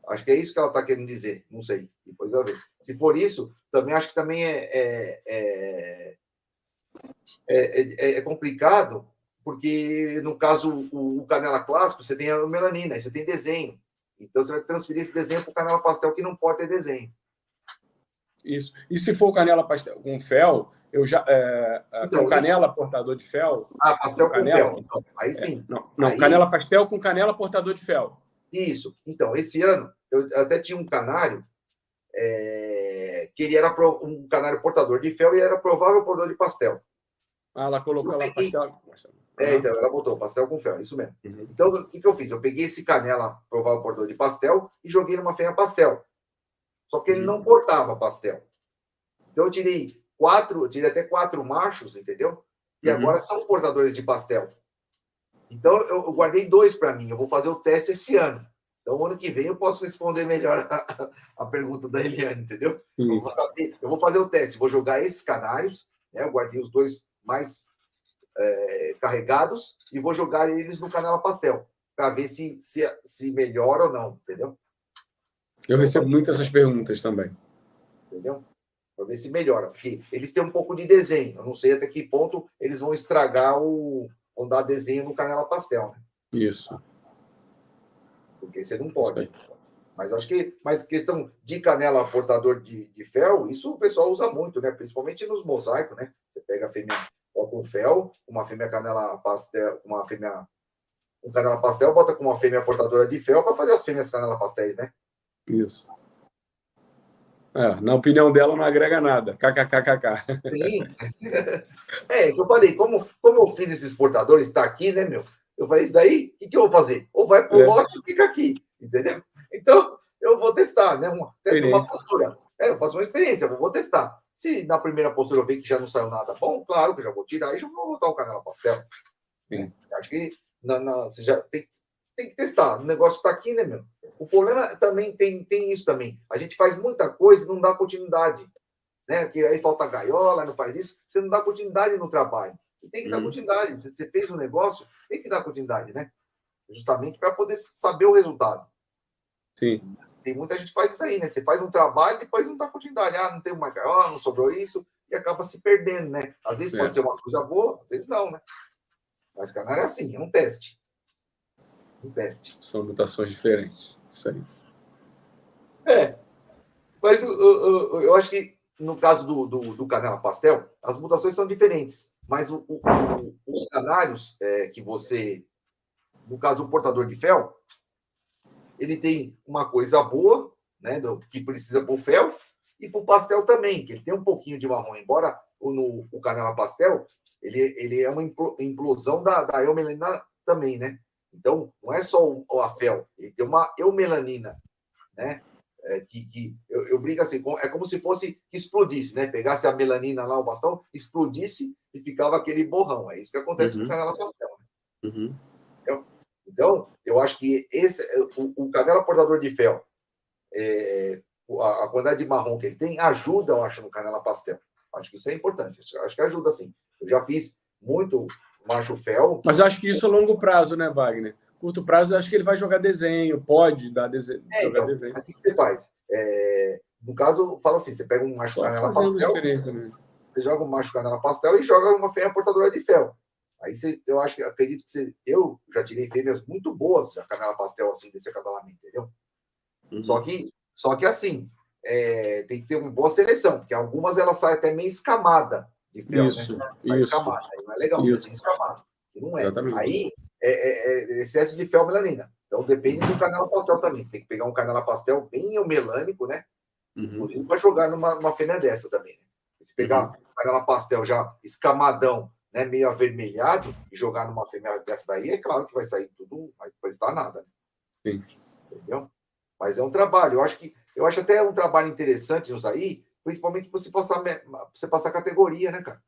Acho que é isso que ela está querendo dizer, não sei. Depois ela vê. Se for isso, também acho que também é complicado, porque no caso o canela clássico, você tem a melanina, você tem desenho. Então, você vai transferir esse desenho para o canela pastel, que não pode ter desenho. Isso. E se for canela pastel com fel, eu já. Com canela portador de fel. Pastel com fel. Então, aí sim. Não, canela pastel com canela portador de fel. Isso. Então, esse ano, eu até tinha um canário que ele era um canário portador de fel e era provável portador de pastel. Ela colocou lá pastel. Então, ela botou pastel com fel, isso mesmo. Uhum. Então, o que eu fiz? Eu peguei esse canela provável portador de pastel e joguei numa fêmea pastel. Só que ele não portava pastel. Então, eu tirei até 4 machos, entendeu? E agora são portadores de pastel. Então, eu guardei 2 para mim. Eu vou fazer o teste esse ano. Então, ano que vem, eu posso responder melhor a pergunta da Eliane, entendeu? Eu vou fazer o teste. Vou jogar esses canários, né? Eu guardei os 2 mais carregados e vou jogar eles no canela pastel para ver se melhora ou não, entendeu? Eu recebo muitas essas perguntas também. Entendeu? Para ver se melhora. Porque eles têm um pouco de desenho. Eu não sei até que ponto eles vão estragar vão dar desenho no canela pastel, né? Isso. Porque você não pode. Mas acho que questão de canela portador de fel, isso o pessoal usa muito, né? Principalmente nos mosaicos, né? Você pega a fêmea com fel, uma fêmea canela pastel, um canela pastel, bota com uma fêmea portadora de fel para fazer as fêmeas canela pastéis, né? Isso. Na opinião dela, não agrega nada. KKKKK. Sim. Que eu falei, como eu fiz esses portadores, está aqui, né, meu? Eu falei, isso daí, o que eu vou fazer? Ou vai pro lote ou fica aqui, entendeu? Então, eu vou testar, né? Testo uma postura. Eu faço uma experiência, eu vou testar. Se na primeira postura eu ver que já não saiu nada bom, claro que eu já vou tirar e já vou botar o canela pastel. Sim. Acho que você já tem que testar. O negócio está aqui, né, meu? O problema também tem isso também. A gente faz muita coisa e não dá continuidade. Né? Que aí falta gaiola, não faz isso. Você não dá continuidade no trabalho. E tem que dar continuidade. Você fez um negócio, tem que dar continuidade, né? Justamente para poder saber o resultado. Sim. Tem muita gente que faz isso aí, né? Você faz um trabalho e depois não dá continuidade. Não tem uma gaiola, não sobrou isso. E acaba se perdendo, né? Às vezes pode ser uma coisa boa, às vezes não, né? Mas canário é assim, é um teste. São mutações diferentes. Isso aí. Mas eu acho que no caso do canela pastel, as mutações são diferentes. Mas os canários que você... No caso, o portador de fel, ele tem uma coisa boa, né? Que precisa para o fel, e para o pastel também, que ele tem um pouquinho de marrom. Embora o canela pastel, ele é uma implosão da eumelanina também, né? Então, não é só a fel, ele tem uma eumelanina, né? Eu brinco assim, é como se fosse que explodisse, né? Pegasse a melanina lá, o bastão, explodisse e ficava aquele borrão. É isso que acontece com o canela pastel, né? Então, eu acho que o canela portador de fel, a quantidade de marrom que ele tem, ajuda, eu acho, no canela pastel. Acho que isso é importante. Acho que ajuda, sim. Eu já fiz muito macho fel. Mas eu acho que isso a longo prazo, né, Wagner? Curto prazo, eu acho que ele vai jogar desenho, pode dar desenho. Jogar desenho. Mas o que você faz? No caso, fala assim: você pega um macho canela pastel, você joga um macho canela pastel e joga uma fêmea portadora de fel. Aí eu acredito que eu já tirei fêmeas muito boas, a canela pastel, assim, desse acasalamento, entendeu? Só que assim, tem que ter uma boa seleção, porque algumas elas saem até meio escamada de fel, né? Escamada, aí não é legal, assim, escamada. Não é. Exatamente. Aí é excesso de fel melanina. Então depende do canela pastel também. Você tem que pegar um canela pastel bem melânico, né? Inclusive para jogar numa fêmea dessa também. Né? Se pegar um canela pastel já escamadão, né, meio avermelhado, e jogar numa fêmea dessa daí, é claro que vai sair tudo, mas não vai estar nada. Né? Sim. Entendeu? Mas é um trabalho. Eu acho até um trabalho interessante isso daí, principalmente para você passar categoria, né, cara?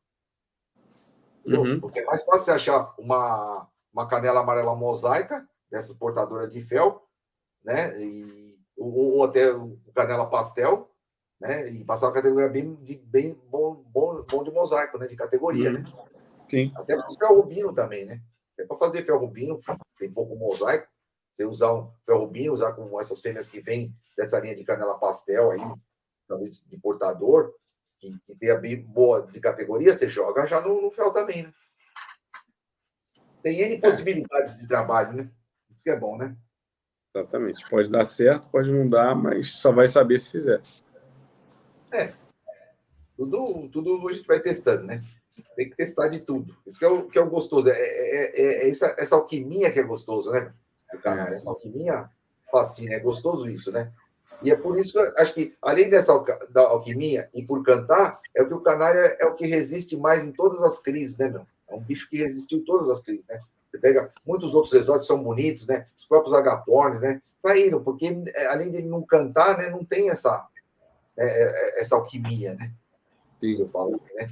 Porque é mais fácil você achar uma canela amarela mosaica, dessas portadoras de fel, né? Ou até o canela pastel, né? E passar uma categoria bem bom de mosaico, né? De categoria, né? Sim. Até para o fel rubino também, né? É para fazer fel rubino, tem pouco mosaico. Você usar um fel rubino, usar com essas fêmeas que vêm dessa linha de canela pastel aí, talvez de portador, que tenha bem boa de categoria, você joga já no fel também, né? Tem N possibilidades de trabalho, né? Isso que é bom, né? Exatamente. Pode dar certo, pode não dar, mas só vai saber se fizer. Tudo a gente vai testando, né? Tem que testar de tudo. Isso que é o gostoso. Essa alquimia que é gostoso, né? Do canal. Essa alquimia fascina. É gostoso isso, né? E é por isso que eu acho que, além da alquimia e por cantar, é o que o canário é o que resiste mais em todas as crises, né, meu? É um bicho que resistiu em todas as crises, né? Você pega muitos outros exóticos, são bonitos, né? Os próprios agapornes, né? Caíram, porque além de ele não cantar, né? Não tem essa alquimia, né? Sim. Eu falo assim, né?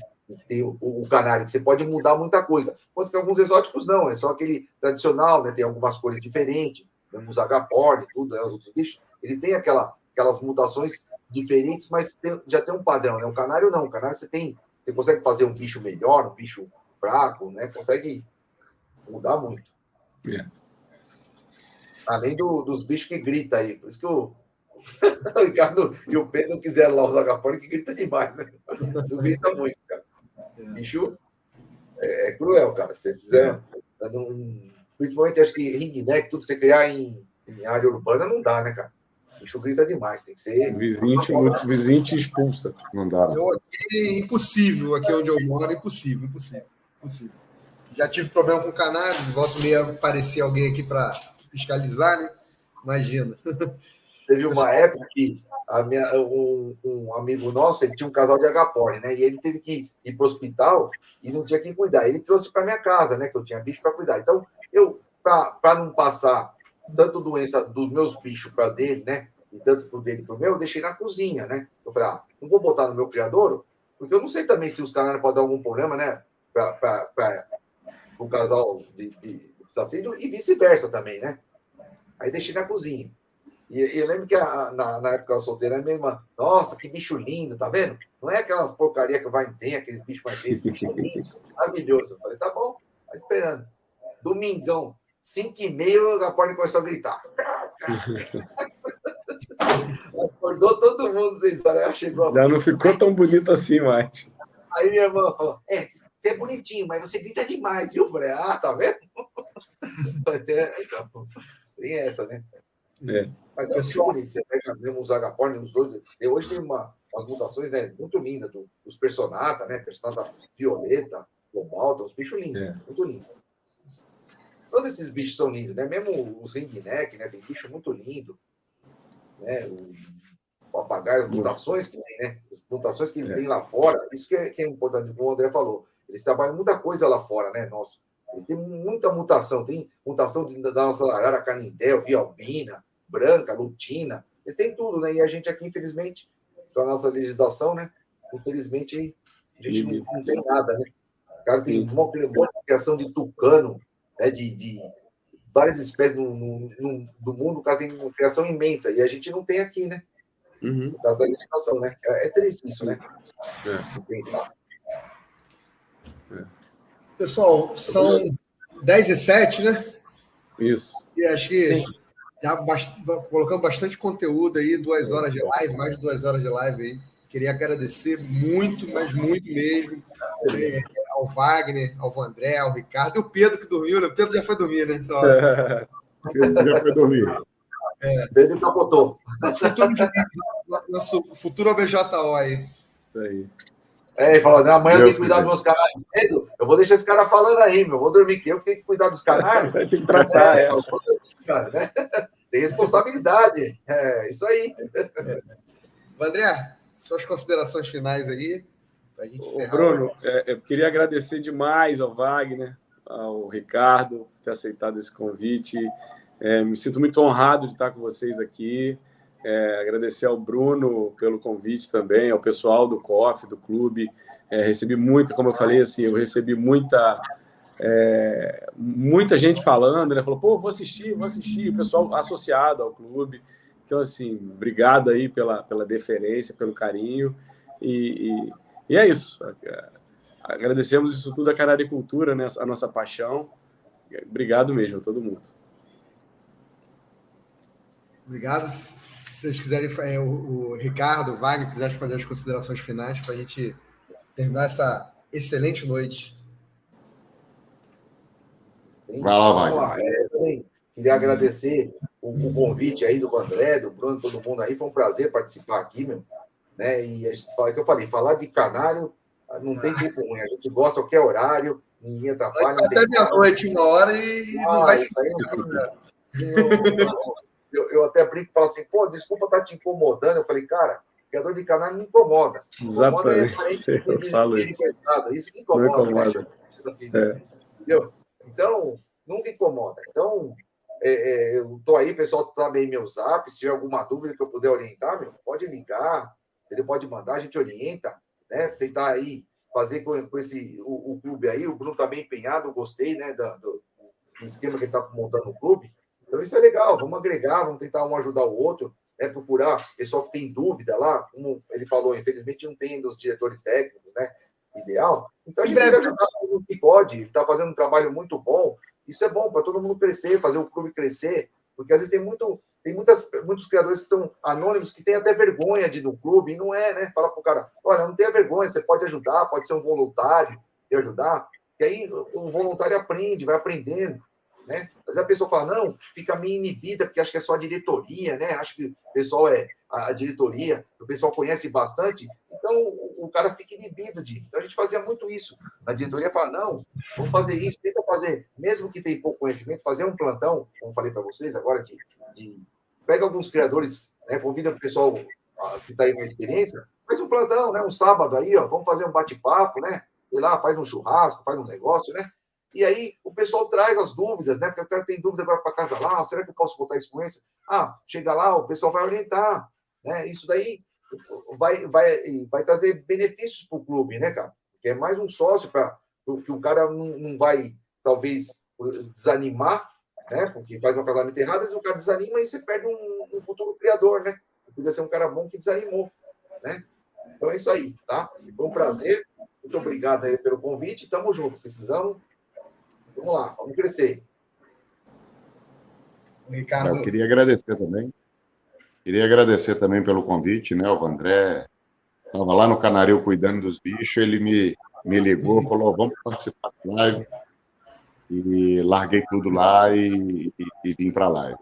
Tem o canário, que você pode mudar muita coisa. Enquanto que alguns exóticos não, é só aquele tradicional, né? Tem algumas cores diferentes, os agapornes, tudo, né? Os outros bichos, ele tem aquelas mutações diferentes, mas já tem um padrão, né? O canário não, o canário você consegue fazer um bicho melhor, um bicho fraco, né? Consegue mudar muito. Além dos bichos que gritam aí. Por isso que o Ricardo e o Pedro não quiseram lá os agapornes, que grita demais, né? Isso grita muito, cara. Bicho é cruel, cara. Se você fizer principalmente, acho que ringneck, tudo que você criar em área urbana, não dá, né, cara? O bicho grita demais, tem que ser... O vizinho te expulsa. Não dá. Eu aqui, impossível, aqui onde eu moro, impossível. Já tive problema com canário, volta e meia aparecer alguém aqui para fiscalizar, né? Imagina. Teve uma época que um amigo nosso, ele tinha um casal de agaporni, né? E ele teve que ir para o hospital e não tinha quem cuidar. Ele trouxe para minha casa, né? Que eu tinha bicho para cuidar. Então, para não passar tanto doença dos meus bichos para dele, né? E tanto para o dele para o meu, eu deixei na cozinha, né? Eu falei, não vou botar no meu criadouro, porque eu não sei também se os canários podem dar algum problema, né? Para um casal de sacídio e vice-versa também, né? Aí deixei na cozinha. E eu lembro que na época eu solteira, minha irmã, nossa, que bicho lindo, tá vendo? Não é aquelas porcaria que vai ter, aqueles bichos mais feios, bicho lindo, maravilhoso. Eu falei, tá bom, tá esperando. Domingão, 5h30, o agaporni começou a gritar. Acordou todo mundo, 6 horas, chegou. Já não ficou tão bonito assim mais. Aí minha irmã falou, você é bonitinho, mas você grita demais, viu? Eu falei, tá vendo? Tem essa, né? Mas é muito bonito. Você pega mesmo os agaporni, os dois. Hoje tem umas mutações, né, muito lindas dos personata, né? Personata violeta, cobalta, uns bichos lindos, muito lindos. Todos esses bichos são lindos, né? Mesmo os ringneck, né? Tem bicho muito lindo. Né? O papagaio, as mutações que tem, né? As mutações que eles têm lá fora, isso que é importante, como o André falou. Eles trabalham muita coisa lá fora, né? Nossa. Eles têm muita mutação. Tem mutação da nossa arara canindé, vialbina, branca, lutina. Eles têm tudo, né? E a gente aqui, infelizmente, com a nossa legislação, né? Infelizmente, a gente não tem nada, né? O cara tem uma criação de tucano, né? De várias espécies do mundo, o cara tem uma criação imensa. E a gente não tem aqui, né? Por causa da legislação, né? É triste isso, né? Pensar. Pessoal, são 10h07, né? Isso. E acho que já colocamos bastante conteúdo aí, 2 horas de live, mais de 2 horas de live aí. Queria agradecer muito, mas muito mesmo, ao Wagner, ao Vandré, ao Ricardo, e o Pedro que dormiu, né? O Pedro já foi dormir, né? Pedro já foi dormir. Pedro capotou. Nosso futuro OBJO aí. Isso aí. Ele falou, amanhã eu tenho que cuidar dos meus canários cedo, eu vou deixar esse cara falando aí, meu. Eu vou dormir aqui, eu tenho que cuidar dos canários. Tem que tratar, cara, né? Tem responsabilidade. É isso aí. André, suas considerações finais aí, para a gente encerrar. Bruno, eu queria agradecer demais ao Wagner, ao Ricardo, por ter aceitado esse convite. Me sinto muito honrado de estar com vocês aqui. Agradecer ao Bruno pelo convite também, ao pessoal do COF, do clube. Recebi muito, como eu falei, assim, eu recebi muita gente falando, né? Falou, pô, vou assistir, o pessoal associado ao clube. Então, assim, obrigado aí pela deferência, pelo carinho. E é isso. Agradecemos isso tudo à Canaricultura, né? A nossa paixão. Obrigado mesmo a todo mundo. Obrigado. Se vocês quiserem, o Ricardo, o Wagner, quiserem fazer as considerações finais para a gente terminar essa excelente noite. Vai lá, Wagner. Também queria agradecer o convite aí do André, do Bruno, todo mundo aí. Foi um prazer participar aqui, meu. Né? E a gente fala que eu falei, falar de canário não tem tempo ruim. A gente gosta a qualquer horário, ninguém atrapalha. Até meia-noite, 1h, e não vai ser. Eu até brinco e falo assim, pô, desculpa estar te incomodando. Eu falei, cara, criador de canário me incomoda. Exatamente. Eu falo isso. Isso que incomoda. Né? Assim, entendeu? Então, nunca incomoda. Então, eu estou aí, o pessoal sabe aí meu zap, se tiver alguma dúvida que eu puder orientar, pode ligar, ele pode mandar, a gente orienta, né? Tentar aí fazer com esse o clube aí, o Bruno está bem empenhado, eu gostei, né, do esquema que ele está montando no clube. Então, isso é legal, vamos agregar, vamos tentar um ajudar o outro, procurar pessoal que tem dúvida lá, como ele falou, infelizmente não tem dos diretores técnicos, né, ideal. Então, a gente deve ajudar todo mundo que pode, está fazendo um trabalho muito bom. Isso é bom para todo mundo crescer, fazer o clube crescer, porque às vezes tem muitos criadores que estão anônimos que têm até vergonha de ir no clube, e não é, né? Fala para o cara, olha, não tenha vergonha, você pode ajudar, pode ser um voluntário e ajudar, e aí o voluntário aprende, vai aprendendo, né? Às vezes a pessoa fala, não, fica meio inibida, porque acho que é só a diretoria, né? Acho que o pessoal a diretoria, o pessoal conhece bastante, então o cara fica inibido de. Então a gente fazia muito isso. A diretoria fala, não, vamos fazer isso, tenta fazer, mesmo que tenha pouco conhecimento, fazer um plantão, como falei para vocês agora, pega alguns criadores, né? Convida o pessoal que está aí com experiência, faz um plantão, né? Um sábado aí, ó, vamos fazer um bate-papo, né? Sei lá, faz um churrasco, faz um negócio, né? E aí o pessoal traz as dúvidas, né? Porque o cara tem dúvida agora para casa lá, será que eu posso botar influência? Chega lá, o pessoal vai orientar, né? Isso daí vai trazer benefícios para o clube, né, cara? Porque é mais um sócio para que o cara não vai, talvez, desanimar, né? Porque faz um casamento errado, às vezes o cara desanima e você perde um futuro criador, né? Podia ser um cara bom que desanimou, né? Então é isso aí, tá? Foi um prazer. Muito obrigado aí pelo convite. Tamo junto. Precisamos. Vamos lá, vamos crescer. Ricardo. Eu queria agradecer também. Queria agradecer também pelo convite, né? O André estava lá no Canaril cuidando dos bichos, ele me ligou, falou, vamos participar da live. E larguei tudo lá e vim para a live.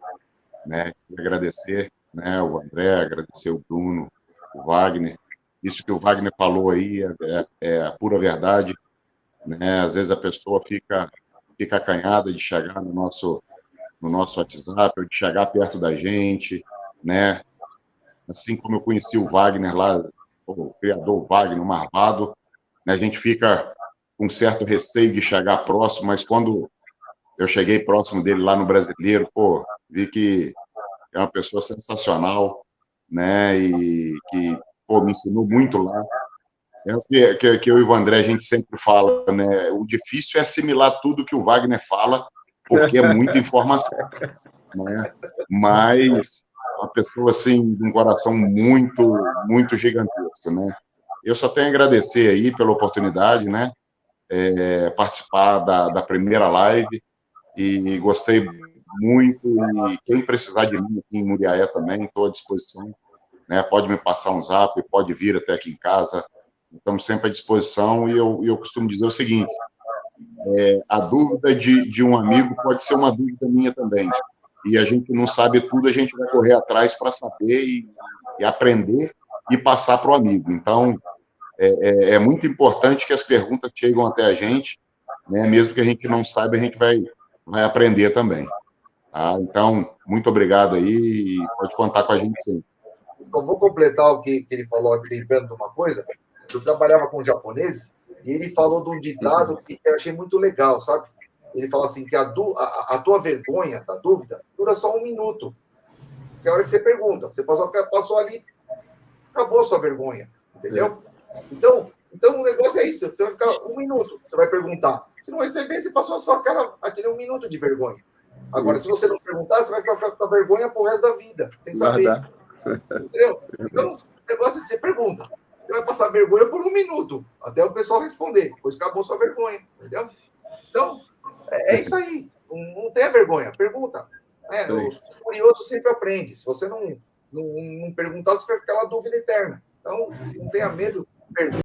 Né? Queria agradecer, né, o André, agradecer o Bruno, o Wagner. Isso que o Wagner falou aí é a pura verdade. Né? Às vezes a pessoa fica acanhada de chegar no nosso WhatsApp, ou de chegar perto da gente, né? Assim como eu conheci o Wagner lá, o criador Wagner, o Marvado, né? A gente fica com certo receio de chegar próximo, mas quando eu cheguei próximo dele lá no Brasileiro, vi que é uma pessoa sensacional, né? E que, me ensinou muito lá. É o que eu e o André, a gente sempre fala, né? O difícil é assimilar tudo que o Wagner fala, porque é muita informação, né? Mas uma pessoa, assim, de um coração muito, muito gigantesco, né? Eu só tenho a agradecer aí pela oportunidade, né? Participar da primeira live, e gostei muito, e quem precisar de mim aqui em Muriaé também, estou à disposição, né? Pode me passar um zap, pode vir até aqui em casa, estamos sempre à disposição. E eu costumo dizer o seguinte, a dúvida de um amigo pode ser uma dúvida minha também, e a gente não sabe tudo, a gente vai correr atrás para saber e aprender e passar para o amigo. Então, é muito importante que as perguntas chegam até a gente, né? Mesmo que a gente não saiba, a gente vai aprender também. Tá? Então, muito obrigado aí e pode contar com a gente sim. Só vou completar o que ele falou aqui, lembrando de uma coisa. Eu trabalhava com japoneses e ele falou de um ditado que eu achei muito legal, sabe? Ele fala assim, que a tua vergonha, da dúvida, dura só 1 minuto. Que é a hora que você pergunta. Você passou ali, acabou a sua vergonha, entendeu? Então, o negócio é isso. Você vai ficar 1 minuto, você vai perguntar. Se não receber, você passou só aquele 1 minuto de vergonha. Agora, se você não perguntar, você vai ficar com a vergonha pro resto da vida, sem saber. Entendeu? Então, o negócio é você pergunta. Você vai passar vergonha por 1 minuto, até o pessoal responder. Depois acabou sua vergonha, entendeu? Então, é isso aí. Não tenha vergonha, pergunta. O curioso sempre aprende. Se você não perguntar, você fica com aquela dúvida eterna. Então, não tenha medo, pergunta.